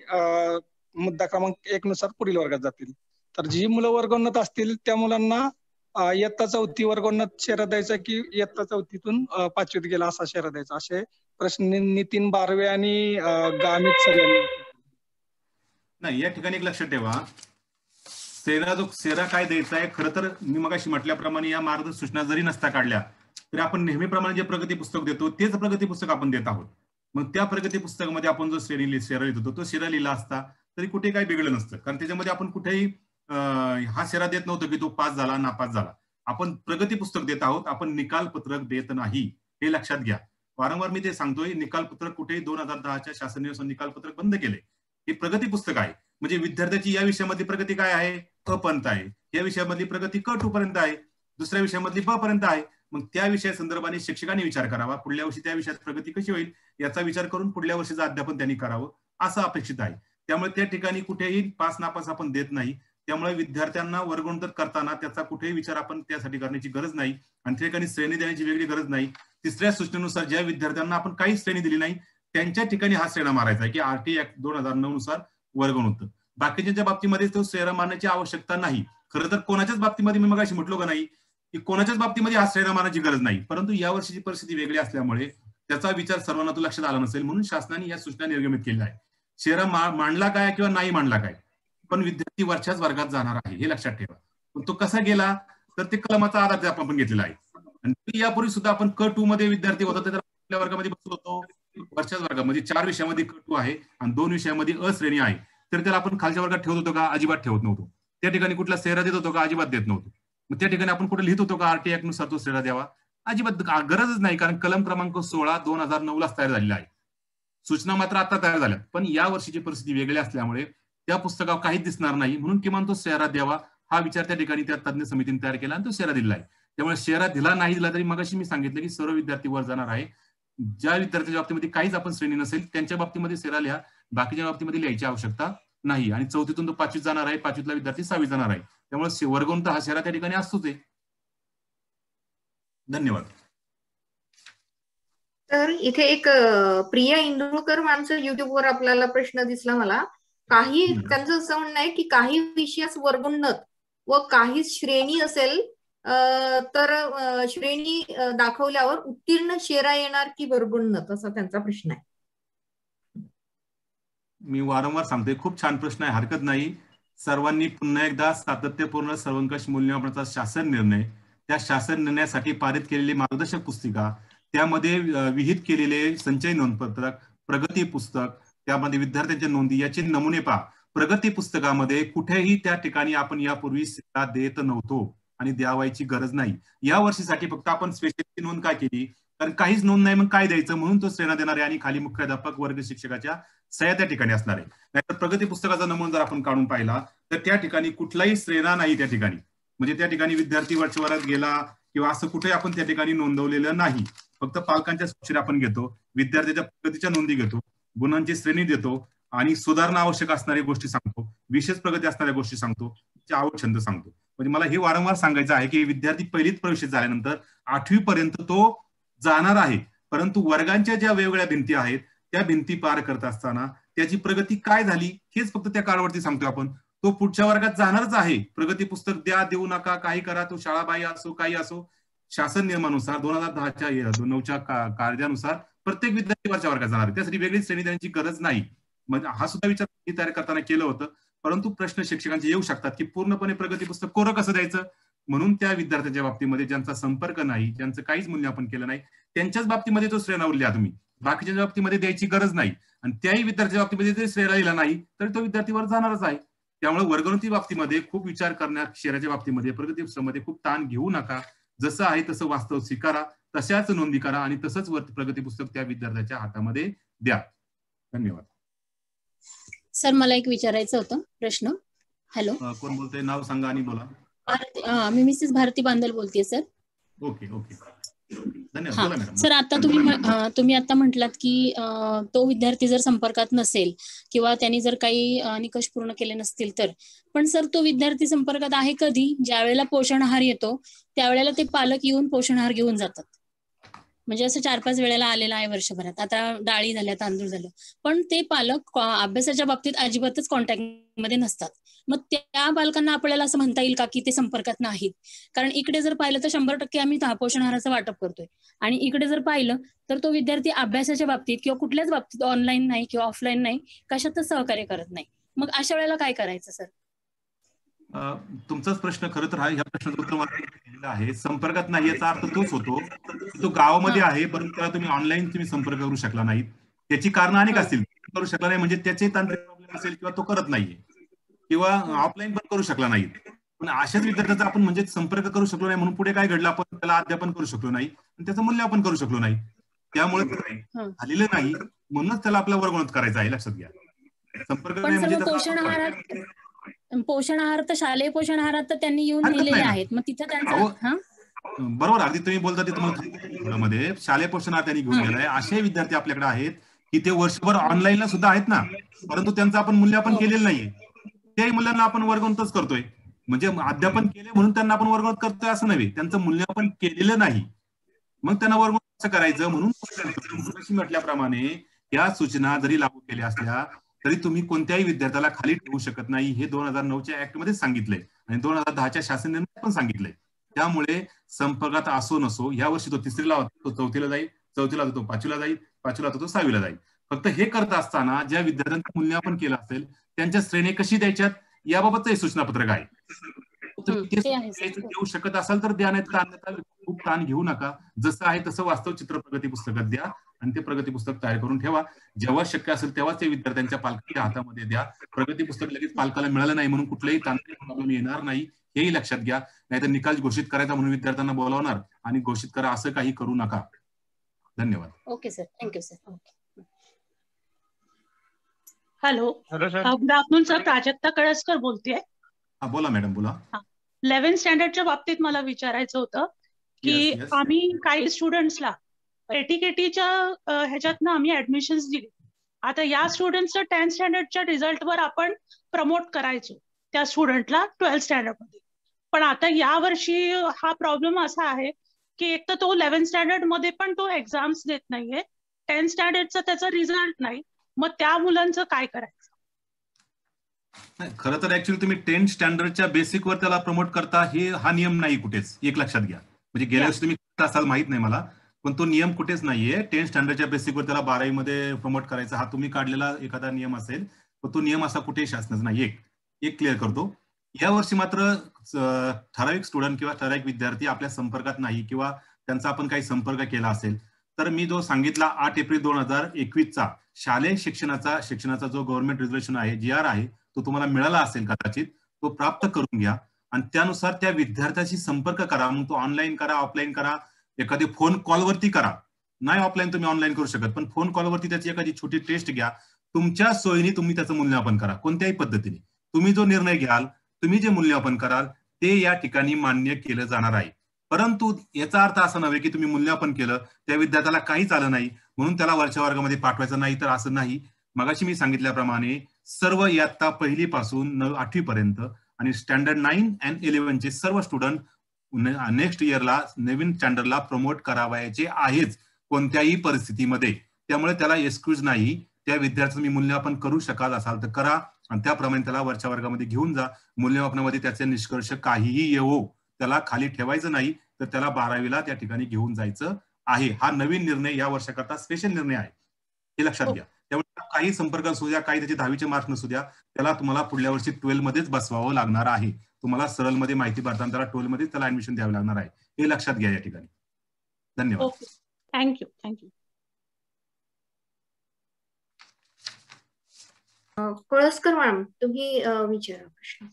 मुद्दा क्रमांक 1 नुसार पुढील वर्गात जातील. तर जी मुलं वर्गोन्नत असतील त्या मुलांना इयत्ता 4थी वर्गोन्नत शेरा द्यायचा की इयत्ता 4थीतून 5वीत गेला असा शेरा द्यायचा, असे प्रश्न नितीन बारवे आणि गामित सर यांनी. नाही, या ठिकाणी एक लक्षात ठेवा, शेरा काय द्यायचा आहे. खरं तर मी मगाशी म्हटल्याप्रमाणे या मार्गदर्शक सूचना जरी नसता काढल्या तरी आपण नेहमीप्रमाणे जे प्रगती पुस्तक देतो तेच प्रगती पुस्तक आपण देत आहोत. मग त्या प्रगती पुस्तकामध्ये आपण जो शेरा लिहित होतो तो शेरा लिहिला असता तरी कुठे काही बिघडलं नसतं, कारण त्याच्यामध्ये आपण कुठेही हा शेरा देत नव्हतो की तो पास झाला नापास झाला. आपण प्रगती पुस्तक देत आहोत, आपण निकाल पत्रक देत नाही, हे लक्षात घ्या. वारंवार मी ते सांगतोय, निकाल पत्रक कुठेही 2010च्या शासन निर्देशानुसार निकाल पत्रक बंद केले. हे प्रगती पुस्तक आहे, म्हणजे विद्यार्थ्याची या विषयामधली प्रगती काय आहे, क पर्यंत आहे, या विषयामधली प्रगती क 2 पर्यंत आहे, दुसऱ्या विषयामधली ब पर्यंत आहे. मग त्या विषया संदर्भाने शिक्षकांनी विचार करावा, पुढल्या वर्षी त्या विषयात प्रगती कशी होईल याचा विचार करून पुढल्या वर्षीचं अध्यापन त्यांनी करावं असं अपेक्षित आहे. त्यामुळे त्या ठिकाणी कुठेही पास नापास आपण देत नाही. त्यामुळे विद्यार्थ्यांना वर्गोन्नत करताना त्याचा कुठेही विचार आपण त्यासाठी करण्याची गरज नाही आणि त्या ठिकाणी श्रेणी देण्याची वेगळी गरज नाही. तिसऱ्या सूचनेनुसार ज्या विद्यार्थ्यांना आपण काही श्रेणी दिली नाही त्यांच्या ठिकाणी हा श्रेणा मारायचा आहे की RT ऍक्ट 2009 नुसार वर्गोन्नत. बाकीच्या बाबतीमध्ये तो श्रेणा मारण्याची आवश्यकता नाही. खरं तर कोणाच्याच बाबतीमध्ये मी मगाशी म्हटलो का नाही की कोणाच्याच बाबतीमध्ये हा श्रेणा मारण्याची गरज नाही, परंतु या वर्षीची परिस्थिती वेगळी असल्यामुळे त्याचा विचार सर्वांना तो लक्षात आला नसेल, म्हणून शासनाने या सूचना निर्गमित केल्या आहे. शेरा मांडला काय किंवा नाही मांडला काय, पण विद्यार्थी वरच्याच वर्गात जाणार आहे हे लक्षात ठेवा. पण तो कसा गेला तर ते कलमाचा आधार आपण घेतलेला आहे. आणि यापूर्वी सुद्धा आपण क2 मध्ये विद्यार्थी होता तर आपल्या वर्गामध्ये बसलो होतो वरच्याच वर्गामध्ये. 4 विषयामध्ये क2 आहे आणि 2 विषयामध्ये अ श्रेणी आहे, तर त्याला आपण खालच्या वर्गात ठेवत होतो का, अजिबात ठेवत नव्हतो. त्या ठिकाणी कुठला शेरा देत होतो का, अजिबात देत नव्हतो. मग त्या ठिकाणी आपण कुठे लिहित होतो का RT ऍक्ट नुसार तो शेरा द्यावा, अजिबात गरजच नाही, कारण कलम क्रमांक 16 2009 तयार झालेला आहे. सूचना मात्र आता तयार झाल्यात, पण या वर्षीची परिस्थिती वेगळी असल्यामुळे त्या पुस्तकावर काहीच दिसणार नाही, म्हणून किमान तो शेरा द्यावा हा विचार त्या ठिकाणी त्या तज्ञ समितीने तयार केला आणि तो शेरा दिला आहे. त्यामुळे शेरा दिला नाही दिला तरी मगाशी मी सांगितलं की सर्व विद्यार्थी वर जाणार आहे. ज्या विद्यार्थ्यांच्या बाबतीमध्ये काहीच आपण श्रेणी नसेल त्यांच्या बाबतीमध्ये शेरा लिहा, बाकीच्या बाबतीमध्ये लिहायची आवश्यकता नाही. आणि 4थीतून तो 5वीत जाणार आहे, 5वीतला विद्यार्थी 6वीत जाणार आहे, त्यामुळे वर्गोन्नत हा शेरा त्या ठिकाणी असतोच आहे. धन्यवाद. तर इथे एक प्रिया इंदुरकर माणसं युट्यूबवर आपल्याला प्रश्न दिसला मला. काही त्यांचं असं म्हणणं आहे की काही विषयास वर्गोन्नत व काही श्रेणी असेल तर श्रेणी दाखवल्यावर उत्तीर्ण शेरा येणार की वर्गोन्नत, असा त्यांचा प्रश्न आहे. मी वारंवार सांगतोय, खूप छान प्रश्न आहे, हरकत नाही. सर्वांनी पुन्हा एकदा सातत्यपूर्ण सर्वंकष मूल्यमापनाचा शासन निर्णय, त्या शासन निर्णयासाठी पारित केलेली मार्गदर्शक पुस्तिका, त्यामध्ये विहित केलेले संचय नोंदपत्रक, प्रगती पुस्तक, त्यामध्ये विद्यार्थ्यांच्या नोंदी याचे नमुने पहा. प्रगती पुस्तकामध्ये कुठेही त्या ठिकाणी आपण यापूर्वी शेरा देत नव्हतो आणि द्यावायची गरज नाही. या वर्षीसाठी फक्त आपण स्पेशल नोंद काय केली, कारण काहीच नोंद नाही मग काय द्यायचं, म्हणून तो श्रेणा देणार आहे आणि खाली मुख्याध्यापक वर्ग शिक्षकाच्या सह्या त्या ठिकाणी असणार आहे. नाहीतर प्रगती पुस्तकाचा नमुना जर आपण काढून पाहिला तर त्या ठिकाणी कुठलाही श्रेणा नाही त्या ठिकाणी. म्हणजे त्या ठिकाणी विद्यार्थी वर्षभरात गेला किंवा असं कुठे आपण त्या ठिकाणी नोंदवलेलं नाही. फक्त पालकांच्या स्वाक्षरी आपण घेतो, विद्यार्थ्याच्या प्रगतीच्या नोंदी घेतो, गुणांची श्रेणी देतो आणि सुधारणा आवश्यक असणाऱ्या गोष्टी सांगतो, विशेष प्रगती असणाऱ्या गोष्टी सांगतो, आवड छंद सांगतो. म्हणजे मला हे वारंवार सांगायचं आहे की विद्यार्थी पहिलीत प्रवेश झाल्यानंतर 8वी पर्यंत तो जाणार आहे, परंतु वर्गांच्या ज्या वेगवेगळ्या भिंती आहेत त्या भिंती पार करत असताना त्याची प्रगती काय झाली हेच फक्त त्या कार्डवरती सांगतोय आपण. तो पुढच्या वर्गात जाणारच आहे. प्रगती पुस्तक द्या, देऊ नका, काही करा, तो शाळाबाह्य असो काही असो, शासन नियमानुसार 2009च्या कायद्यानुसार प्रत्येक विद्यार्थी वरच्या वर्गात जाणार आहे. त्यासाठी वेगळी श्रेणी देण्याची गरज नाही. म्हणजे हा सुद्धा विचार तयार करताना केलं होतं. परंतु प्रश्न शिक्षकांचे येऊ शकतात की पूर्णपणे प्रगती पुस्तक कोरं कसं द्यायचं, म्हणून त्या विद्यार्थ्यांच्या बाबतीमध्ये ज्यांचा संपर्क नाही, ज्यांचं काहीच मूल्यमापन केलं नाही, त्यांच्याच बाबतीमध्ये तो श्रेय नावला तुम्ही, बाकीच्या बाबतीमध्ये द्यायची गरज नाही. आणि त्याही विद्यार्थ्याच्या बाबतीमध्ये जर श्रेय दिला नाही तर तो विद्यार्थीवर जाणारच आहे. त्यामुळे वर्गणुकी बाबतीमध्ये खूप विचार करण्यात, शहराच्या बाबतीमध्ये, प्रगती पुस्तकामध्ये खूप ताण घेऊ नका. जसं आहे तसं वास्तव स्वीकारा, तशाच नोंदी करा आणि तसंच प्रगती पुस्तक त्या विद्यार्थ्याच्या हातामध्ये द्या. धन्यवाद. सर मला एक विचारायचं होतं प्रश्न. हॅलो, कोण बोलतोय? नाव सांगा आणि बोला. मी मिसेस भारती बांदल बोलतेय सर. ओके ओके, धन्यवाद. सर आता तुम्ही आता म्हटलात की तो विद्यार्थी जर संपर्कात नसेल किंवा त्यांनी जर काही निकष पूर्ण केले नसतील तर, पण सर तो विद्यार्थी संपर्कात आहे कधी? ज्या वेळेला पोषण आहार येतो त्यावेळेला ते पालक येऊन पोषण आहार घेऊन जातात. म्हणजे असं 4-5 वेळेला आलेलं आहे वर्षभरात. आता डाळी झाल्या, तांदूळ झालं, पण ते पालक अभ्यासाच्या बाबतीत अजिबातच कॉन्टॅक्ट मध्ये नसतात. मग त्या पालकांना आपल्याला असं म्हणता येईल का की ते संपर्कात नाहीत? कारण इकडे जर पाहिलं तर 100% आम्ही पोषण आहाराचं वाटप करतोय आणि इकडे जर पाहिलं तर तो विद्यार्थी अभ्यासाच्या बाबतीत किंवा कुठल्याच बाबतीत ऑनलाईन नाही किंवा ऑफलाईन नाही, कशातच सहकार्य करत नाही. मग अशा वेळेला काय करायचं सर? तुमचाच प्रश्न खरं तर ह्या प्रश्नाचं उत्तर मला दिलेलं आहे. संपर्कात नाही याचा अर्थ तोच होतो तो गावामध्ये आहे परंतु त्याला तुम्ही ऑनलाईन संपर्क करू शकला नाही. त्याची कारणं अनेक असतील. करू शकला नाही म्हणजे त्याचे तांत्रिक प्रॉब्लेम असेल किंवा तो करत नाहीये किंवा ऑफलाईन पण करू शकला नाही. पण अशाच विद्यार्थ्याचा आपण म्हणजे संपर्क करू शकलो नाही म्हणून पुढे काय घडलं, आपण त्याला अध्यापन करू शकलो नाही आणि त्याचं मूल्यमापन करू शकलो नाही. त्यामुळे झालेलं नाही म्हणूनच त्याला आपला वर्गणूक करायचा आहे. लक्षात घ्या. संपर्क नाही म्हणजे पोषण आहार तर शालेय पोषण आहारात तर त्यांनी येऊन दिलेले आहेत. मग तिथं त्यांचा बरोबर अगदी तुम्ही बोलता ते तुम्हाला शालेय पोषण आहार त्यांनी घेऊन गेलाय. असे विद्यार्थी आपल्याकडे आहेत की ते वर्षभर ऑनलाईनला सुद्धा आहेत ना, परंतु त्यांचं आपण मूल्यमापन केलेलं नाहीये. त्याही मुलांना आपण वर्गवूनच करतोय. म्हणजे अध्यापन केले म्हणून त्यांना आपण वर्गवून करतोय असं नव्हे, त्यांचं मूल्यमापन केलेलं नाही मग त्यांना वर्गवून कसं करायचं. म्हणून म्हटल्याप्रमाणे या सूचना जरी लागू केल्या असल्या तरी तुम्ही कोणत्याही विद्यार्थ्याला खाली ठेवू शकत नाही. हे 2009च्या ऍक्ट मध्ये सांगितलंय आणि 2010च्या शासन निर्णयात पण सांगितलंय. त्यामुळे संपर्कात असो नसो, या वर्षी तो 3रीला होता, तो 4थीला जाईल, 4थीला तो 5वीला जाईल, 5वीला तो 6वीला जाईल. फक्त हे करत असताना ज्या विद्यार्थ्यांचं मूल्यमापन केलं असेल त्यांच्या श्रेणी कशी द्यायच्यात याबाबतचं हे सूचनापत्रक आहे. देऊ शकत असाल तर द्या, नाही खूप ताण घेऊ नका. जसं आहे तसं वास्तव चित्र प्रगती पुस्तकात द्या आणि ते प्रगती पुस्तक तयार करून ठेवा. जेव्हा शक्य असेल तेव्हाच ते विद्यार्थ्यांच्या पालकांच्या हातामध्ये द्या. प्रगती पुस्तक लगेच पालकाला मिळालं नाही म्हणून कुठलाही तांत्रिक प्रॉब्लेम येणार नाही हेही लक्षात घ्या. नाहीतर निकाल घोषित करायचा म्हणून विद्यार्थ्यांना बोलावणार आणि घोषित करा असं काही करू नका. धन्यवाद. Okay sir, thank you sir. Hello good afternoon sir, Prajakta Kalaskar बोलतेय. बोला मॅडम, बोला. 11th स्टँडर्डच्या बाबतीत मला विचारायचं होतं की आम्ही काही स्टुडंट्सला एटीकेटीच्या ह्याच्यातनं आम्ही ऍडमिशन्स दिली. आता या स्टुडंट्सचं 10th स्टँडर्डच्या रिझल्टवर आपण प्रमोट करायचो त्या स्टुडंटला 12th स्टँडर्डमध्ये. पण आता या वर्षी हा प्रॉब्लेम असा आहे की एक तर तो 11th स्टँडर्ड मध्ये पण तो एक्झाम्स देत नाहीये, 10th स्टँडर्डचा त्याचा रिझल्ट नाही. मग त्या मुलांचं काय करायचं? खरं तर ऍक्च्युअली तुम्ही 10th स्टँडर्डच्या बेसिकवर त्याला प्रमोट करता हा नियम नाही कुठेच. एक लक्षात घ्या. म्हणजे गेल्या वर्षी तुम्ही असाल माहित नाही मला, पण तो नियम कुठेच नाहीये. 10th स्टँडर्डच्या बेसिकवर त्याला 12वी मध्ये प्रमोट करायचा हा तुम्ही काढलेला एखादा नियम असेल, पण तो नियम असा कुठेही शासनाचा नाही. एक क्लिअर करतो. या वर्षी मात्र ठराविक स्टुडंट किंवा ठराविक विद्यार्थी आपल्या संपर्कात नाही किंवा त्यांचा आपण काही संपर्क केला असेल तर मी जो सांगितला 8 एप्रिल 2021चा शालेय शिक्षणाचा जो गव्हर्नमेंट रेझोल्युशन आहे, GR आहे, तो तुम्हाला मिळाला असेल कदाचित, तो प्राप्त करून घ्या आणि त्यानुसार त्या विद्यार्थ्याशी संपर्क करा. मग तो ऑनलाईन करा, ऑफलाईन करा, एखादी फोन कॉलवरती करा. नाही ऑफलाईन तुम्ही ऑनलाईन करू शकत, पण फोन कॉलवरती त्याची एखादी छोटी टेस्ट घ्या. तुमच्या सोयीने तुम्ही त्याचं मूल्यमापन करा. कोणत्याही पद्धतीने तुम्ही जो निर्णय घ्याल, तुम्ही जे मूल्यमापन कराल ते या ठिकाणी मान्य केलं जाणार आहे. परंतु याचा अर्थ असा नव्हे की तुम्ही मूल्यमापन केलं त्या विद्यार्थ्याला काहीच आलं नाही म्हणून त्याला वरच्या वर्गामध्ये पाठवायचं नाही, तर असं नाही. मगाशी मी सांगितल्याप्रमाणे सर्व इयत्ता 1ली पासून 8वी पर्यंत आणि स्टँडर्ड 9 and 11 चे सर्व स्टुडंट नेक्स्ट इयरला नवीन स्टँडर्डला प्रमोट करावायचे आहेच कोणत्याही परिस्थितीमध्ये. त्यामुळे त्याला एक्सक्यूज नाही. त्या विद्यार्थ्याचं मी मूल्यमापन करू शकाल असाल तर करा आणि त्याप्रमाणे त्याला वरच्या वर्गामध्ये घेऊन जा. मूल्यमापनामध्ये त्याचे निष्कर्ष काहीही येवो त्याला खाली ठेवायचं नाही, तर त्याला 12वीला त्या ठिकाणी घेऊन जायचं आहे. हा नवीन निर्णय या वर्षाकरता स्पेशल निर्णय आहे, हे लक्षात घ्या. त्यामुळे काही संपर्क असू द्या, काही त्याचे 10वीचे मार्क्स नसू द्या, त्याला तुम्हाला पुढल्या वर्षी 12 मध्येच बसवावं लागणार आहे. तुम्हाला सरळ मध्ये माहिती भरताना त्याला 12 मध्ये त्याला ऍडमिशन द्यावं लागणार आहे, हे लक्षात घ्या या ठिकाणी. धन्यवाद. थँक्यू. थँक्यू. कळसकर मॅडम, तुम्ही विचारा प्रश्न.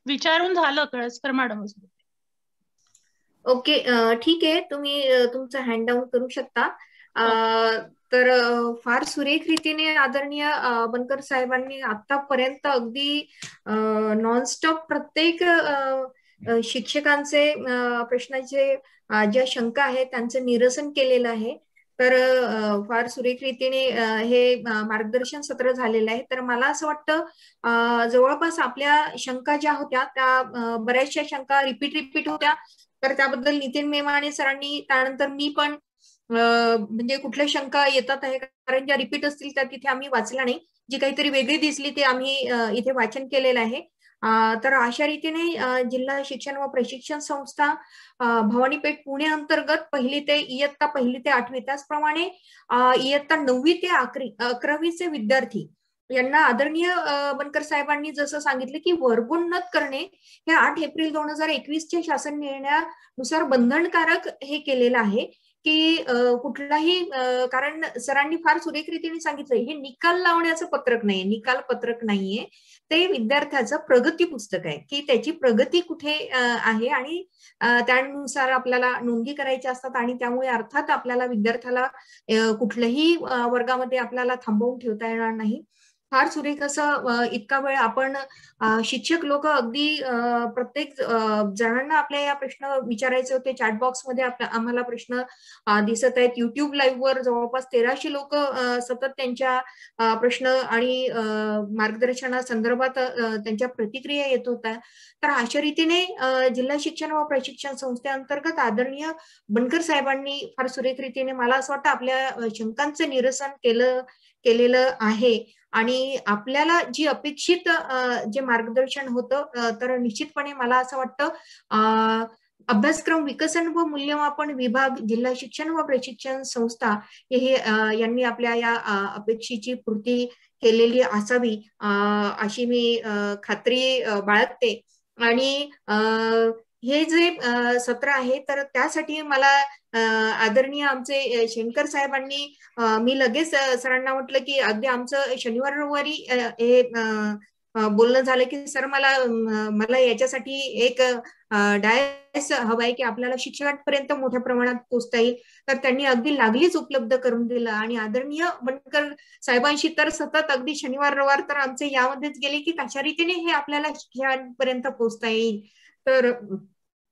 विचारून झालं कळसकर मॅडम. ओके, ठीक आहे. तुम्ही तुमचं हँड डाऊन करू शकता. तर फार सुरेख रीतीने आदरणीय बनकर साहेबांनी आतापर्यंत अगदी नॉनस्टॉप प्रत्येक शिक्षकांचे प्रश्नाचे ज्या शंका आहेत त्यांचं निरसन केलेलं आहे. तर फार सुरेख रीतीने हे मार्गदर्शन सत्र झालेलं आहे. तर मला असं वाटतं जवळपास आपल्या शंका ज्या होत्या त्या बऱ्याचशा शंका रिपीट होत्या. तर त्याबद्दल नितीन मेमाणे सरांनी, त्यानंतर मी पण म्हणजे कुठल्या शंका येतात आहे कारण ज्या रिपीट असतील त्या तिथे आम्ही वाचल्या नाही, जी काहीतरी वेगळी दिसली ते आम्ही इथे वाचन केलेलं आहे. तर अशा रीतीने जिल्हा शिक्षण व प्रशिक्षण संस्था भवानीपेठ पुणे अंतर्गत 1ली ते 8वी त्याचप्रमाणे इयत्ता 9वी ते 11वीचे विद्यार्थी यांना आदरणीय बनकर साहेबांनी जसं सांगितलं की वर्गोन्नत करणे हे 8 एप्रिल 2021च्या शासन निर्णयानुसार बंधनकारक हे केलेलं आहे की कुठलाही, कारण सरांनी फार सुरेख रीतीने सांगितलं हे निकाल लावण्याचं पत्रक नाहीये, निकाल पत्रक नाहीये, ते विद्यार्थ्याचं प्रगती पुस्तक आहे की त्याची प्रगती कुठे आहे आणि त्यानुसार आपल्याला नोंदी करायच्या असतात. आणि त्यामुळे अर्थात आपल्याला विद्यार्थ्याला कुठल्याही वर्गामध्ये आपल्याला थांबवून ठेवता येणार नाही. फार सुरेख असं इतका वेळ आपण शिक्षक लोक अगदी प्रत्येक जणांना आपल्या या प्रश्न विचारायचे होते. चॅटबॉक्समध्ये आम्हाला प्रश्न दिसत आहेत. युट्यूब लाईव्ह वर जवळपास 1300 लोक सतत त्यांच्या प्रश्न आणि मार्गदर्शनासंदर्भात त्यांच्या प्रतिक्रिया येत होत्या. तर अशा रीतीने जिल्हा शिक्षण व प्रशिक्षण संस्थेअंतर्गत आदरणीय बनकर साहेबांनी फार सुरेख रीतीने मला असं वाटतं आपल्या शंकांचं निरसन केलेलं आहे. आणि आपल्याला जी अपेक्षित जे मार्गदर्शन होतं तर निश्चितपणे मला असं वाटतं अभ्यासक्रम विकसन व मूल्यमापन विभाग जिल्हा शिक्षण व प्रशिक्षण संस्था हे यांनी आपल्या या अपेक्षेची पूर्ती केलेली असावी अशी मी खात्री बाळगते. आणि हे जे सत्र आहे तर त्यासाठी मला आदरणीय आमचे शेणकर साहेबांनी मी लगेच सरांना म्हटलं की अगदी आमचं शनिवार रविवारी हे बोलणं झालं की सर मला याच्यासाठी एक डायस हवाय की आपल्याला शिक्षकांपर्यंत मोठ्या प्रमाणात पोहोचता येईल. तर त्यांनी अगदी लागलीच उपलब्ध करून दिलं आणि आदरणीय बनकर साहेबांशी तर सतत अगदी शनिवार रविवार तर आमचे यामध्येच गेले की कशा रीतीने हे आपल्याला शिक्षकांपर्यंत पोहोचता येईल. तर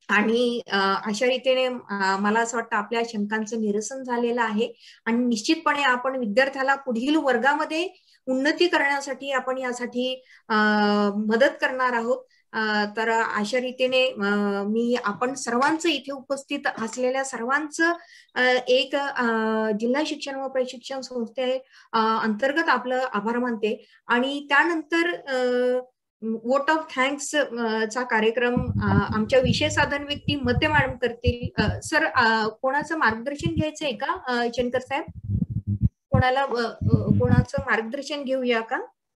आणि अशा रीतीने मला असं वाटतं आपल्या शंकांचं निरसन झालेलं आहे आणि निश्चितपणे आपण विद्यार्थ्याला पुढील वर्गामध्ये उन्नती करण्यासाठी आपण यासाठी मदत करणार आहोत. तर अशा रीतीने मी आपण सर्वांचं इथे उपस्थित असलेल्या सर्वांचं एक जिल्हा शिक्षण व प्रशिक्षण संस्थे अंतर्गत आपलं आभार मानते. आणि त्यानंतर वोट ऑफ थँक्स चा कार्यक्रम आमच्या विषय साधन व्यक्ती मते मॅडम करतील. सर कोणाचं मार्गदर्शन घ्यायचं आहे का शंकर साहेब? कोणाचं मार्गदर्शन घेऊया का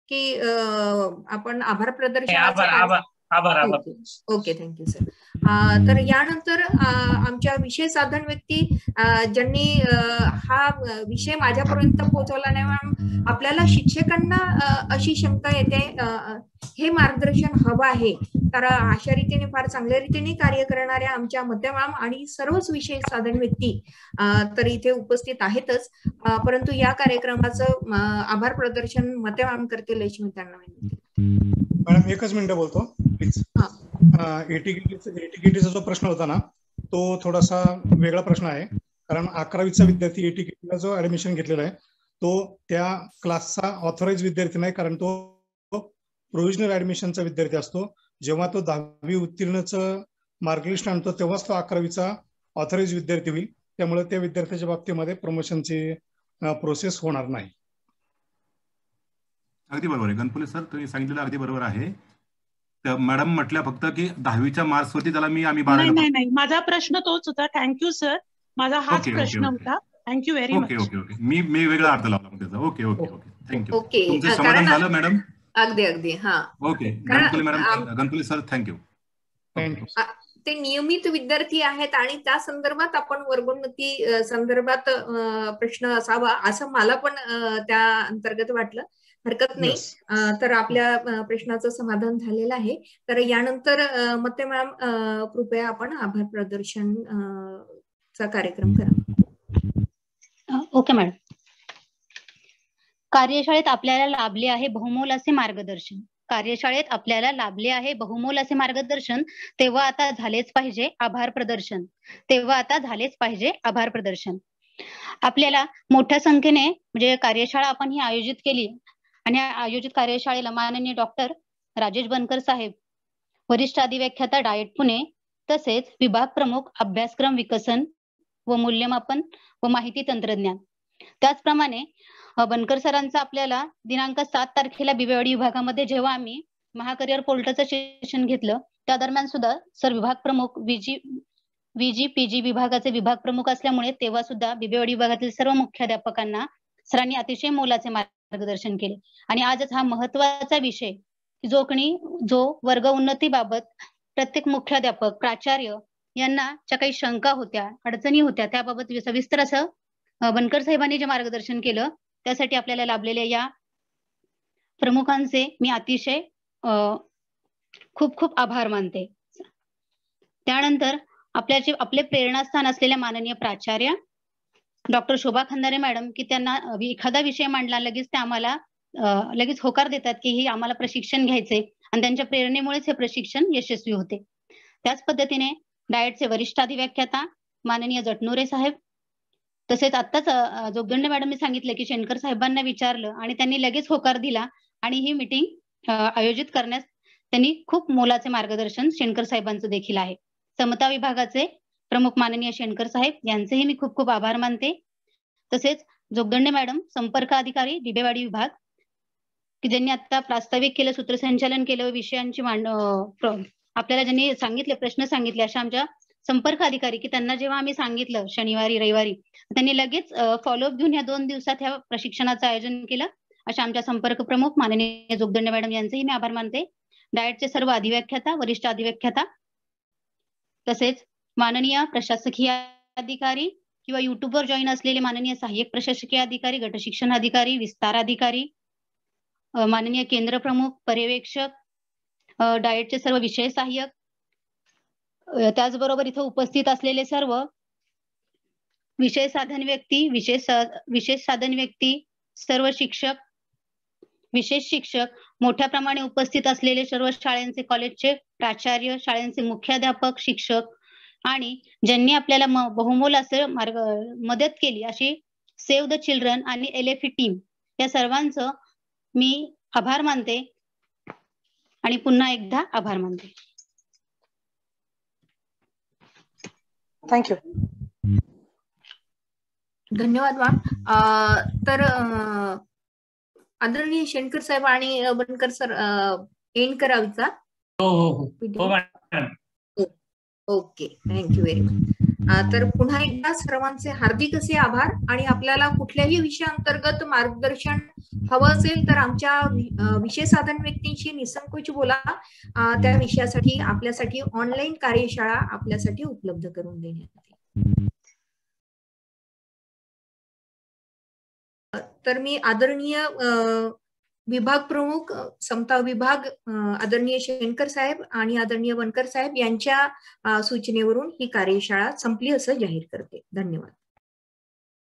की आपण आभार प्रदर्शन? Okay, thank you sir. तर यानंतर आमच्या विषय साधन व्यक्ती ज्यांनी हा विषय माझ्यापर्यंत पोहोचवला नाही मॅम, आपल्याला शिक्षकांना अशी शंका येते हे मार्गदर्शन हवं आहे तर अशा रीतीने फार चांगल्या रीतीने कार्य करणाऱ्या आमच्या मते मॅम आणि सर्वच विषय साधन व्यक्ती तर इथे उपस्थित आहेतच, परंतु या कार्यक्रमाचं आभार प्रदर्शन मते मॅम करतील अशी मी त्यांना विनंती. मॅडम एकच मिनिट बोलतो प्लीज. एटीकेटीचा जो प्रश्न होता ना तो थोडासा वेगळा प्रश्न आहे, कारण 11वीचा विद्यार्थी एटीकेटीला जो ऍडमिशन घेतलेला आहे तो त्या क्लासचा ऑथराइज विद्यार्थी नाही, कारण तो प्रोव्हिजनल ऍडमिशनचा विद्यार्थी असतो. जेव्हा तो 10वी उत्तीर्णच मार्कलिस्ट आणतो तेव्हाच तो 11वीचा ऑथराइज विद्यार्थी होईल. त्यामुळे त्या विद्यार्थ्याच्या बाबतीमध्ये प्रमोशनची प्रोसेस होणार नाही. अगदी बरोबर आहे गणपुले सर, तुम्ही सांगितलेलं अगदी बरोबर आहे. तर मॅडम म्हटल्या फक्त की 10वीच्या मार्क्सवरती त्याला आम्ही 12वीला. नाही, माझा प्रश्न तोच होता. थँक्यू सर, माझा हाच प्रश्न होता. Thank you very much. ओके मी वेगळा अर्थ लावला त्याचा. Okay thank you. तुमचं समाधान झालं मॅडम? अगदी हा. Okay Ganpule sir thank you. ते नियमित विद्यार्थी आहेत आणि त्या संदर्भात आपण वर्गोन्नती संदर्भात प्रश्न असावा असं मला पण त्या अंतर्गत वाटलं. हरकत नाही. तर आपल्या प्रश्नाचं समाधान झालेलं आहे. तर यानंतर मते मॅम कृपया आपण आभार प्रदर्शन चा कार्यक्रम करा. Okay madam. कार्यशाळेत आपल्याला लाभले आहे बहुमोल असे मार्गदर्शन. कार्यशाळेत आपल्याला लाभले आहे बहुमोल असे मार्गदर्शन, तेव्हा आता झालेच पाहिजे आभार प्रदर्शन. तेव्हा आता झालेच पाहिजे आभार प्रदर्शन. आपल्याला मोठ्या संख्येने म्हणजे कार्यशाळा आपण ही आयोजित केली आणि आयोजित कार्यशाळेला माननीय डॉक्टर राजेश बनकर साहेब, वरिष्ठ अधिव्याख्याता डाएट पुणे, तसेच विभाग प्रमुख अभ्यासक्रम विकसन व मूल्यमापन व माहिती तंत्रज्ञान, त्याचप्रमाणे बनकर सरांचा आपल्याला दिनांक 7 तारखेला बिबेवाडी विभागामध्ये जेव्हा आम्ही महाकरिअर पोर्टलचं सेशन घेतलं त्या दरम्यान सुद्धा सर विभाग प्रमुख विजी पीजी विभागाचे विभाग प्रमुख असल्यामुळे तेव्हा सुद्धा बिबेवाडी विभागातील सर्व मुख्याध्यापकांना सरांनी अतिशय मोलाचे मार्गदर्शन केले. आणि आजच हा महत्वाचा विषय जो वर्ग उन्नतीबाबत प्रत्येक मुख्याध्यापक प्राचार्य यांना ज्या काही शंका होत्या अडचणी होत्या त्याबाबत सविस्तर असं बनकर साहेबांनी जे मार्गदर्शन केलं त्यासाठी आपल्याला लाभलेल्या या प्रमुखांचे मी अतिशय खूप खूप आभार मानते. त्यानंतर आपले प्रेरणास्थान असलेल्या माननीय प्राचार्य डॉक्टर शोभा खंदारे मॅडम की त्यांना एखादा विषय मांडला लगेच ते आम्हाला लगेच होकार देतात की हे आम्हाला प्रशिक्षण घ्यायचे आणि त्यांच्या प्रेरणेमुळेच हे प्रशिक्षण यशस्वी होते. त्याच पद्धतीने डाएटचे वरिष्ठ अधिव्याख्याता माननीय जटनोरे साहेब, तसेच आत्ताच जोगदंडे मॅडमने सांगितलं की शेणकर साहेबांना विचारलं आणि त्यांनी लगेच होकार दिला आणि ही मीटिंग आयोजित करण्यास त्यांनी खूप मोलाचे मार्गदर्शन शेणकर साहेबांचं देखील आहे. समता विभागाचे प्रमुख माननीय शेणकर साहेब यांचेही मी खूप खूप आभार मानते. तसेच जोगदंडे मॅडम संपर्क अधिकारी बिबेवाडी विभाग की ज्यांनी आता प्रास्ताविक केलं, सूत्रसंचालन केलं, विषयांची आपल्याला ज्यांनी सांगितले प्रश्न सांगितले अशा आमच्या संपर्क अधिकारी की त्यांना जेव्हा आम्ही सांगितलं शनिवारी रविवारी त्यांनी लगेच फॉलोअप घेऊन या 2 दिवसात ह्या प्रशिक्षणाचं आयोजन केलं. अशा आमच्या संपर्क प्रमुख माननीय जोगदंडे मॅडम यांचेही मी आभार मानते. डाएटचे सर्व अधिव्याख्याता वरिष्ठ अधिव्याख्याता तसेच माननीय प्रशासकीय अधिकारी किंवा युट्यूबवर जॉईन असलेले माननीय सहाय्यक प्रशासकीय अधिकारी, गट शिक्षण अधिकारी, विस्तार अधिकारी, माननीय केंद्र प्रमुख, पर्यवेक्षक, डाएटचे सर्व विषय सहाय्यक, त्याचबरोबर इथं उपस्थित असलेले सर्व विशेष साधन व्यक्ती, सर्व शिक्षक, विशेष शिक्षक, मोठ्या प्रमाणे उपस्थित असलेले सर्व शाळेंचे कॉलेजचे प्राचार्य, शाळेंचे मुख्याध्यापक, शिक्षक आणि ज्यांनी आपल्याला बहुमोल असं मदत केली अशी सेव्ह द चिल्ड्रन आणि LFE टीम या सर्वांचं मी आभार मानते आणि पुन्हा एकदा आभार मानते. थँक्यू. धन्यवाद मॅम. तर आदरणीय शेणकर साहेब आणि बनकर सर एंड करायचा. Okay, thank you very much. तर पुन्हा एकदा सर्वांचे हार्दिक असे आभार आणि आपल्याला कुठल्याही विषयाअंतर्गत मार्गदर्शन हवं असेल तर आमच्या विषय साधन व्यक्तींशी निसंकोच बोला. त्या विषयासाठी आपल्यासाठी ऑनलाईन कार्यशाळा आपल्यासाठी उपलब्ध करून देण्यात येईल. तर मी आदरणीय विभाग प्रमुख समता विभाग आदरणीय शेणकर साहेब आणि आदरणीय वनकर साहेब यांच्या सूचनेवरून ही कार्यशाळा संपली असं जाहीर करते. धन्यवाद.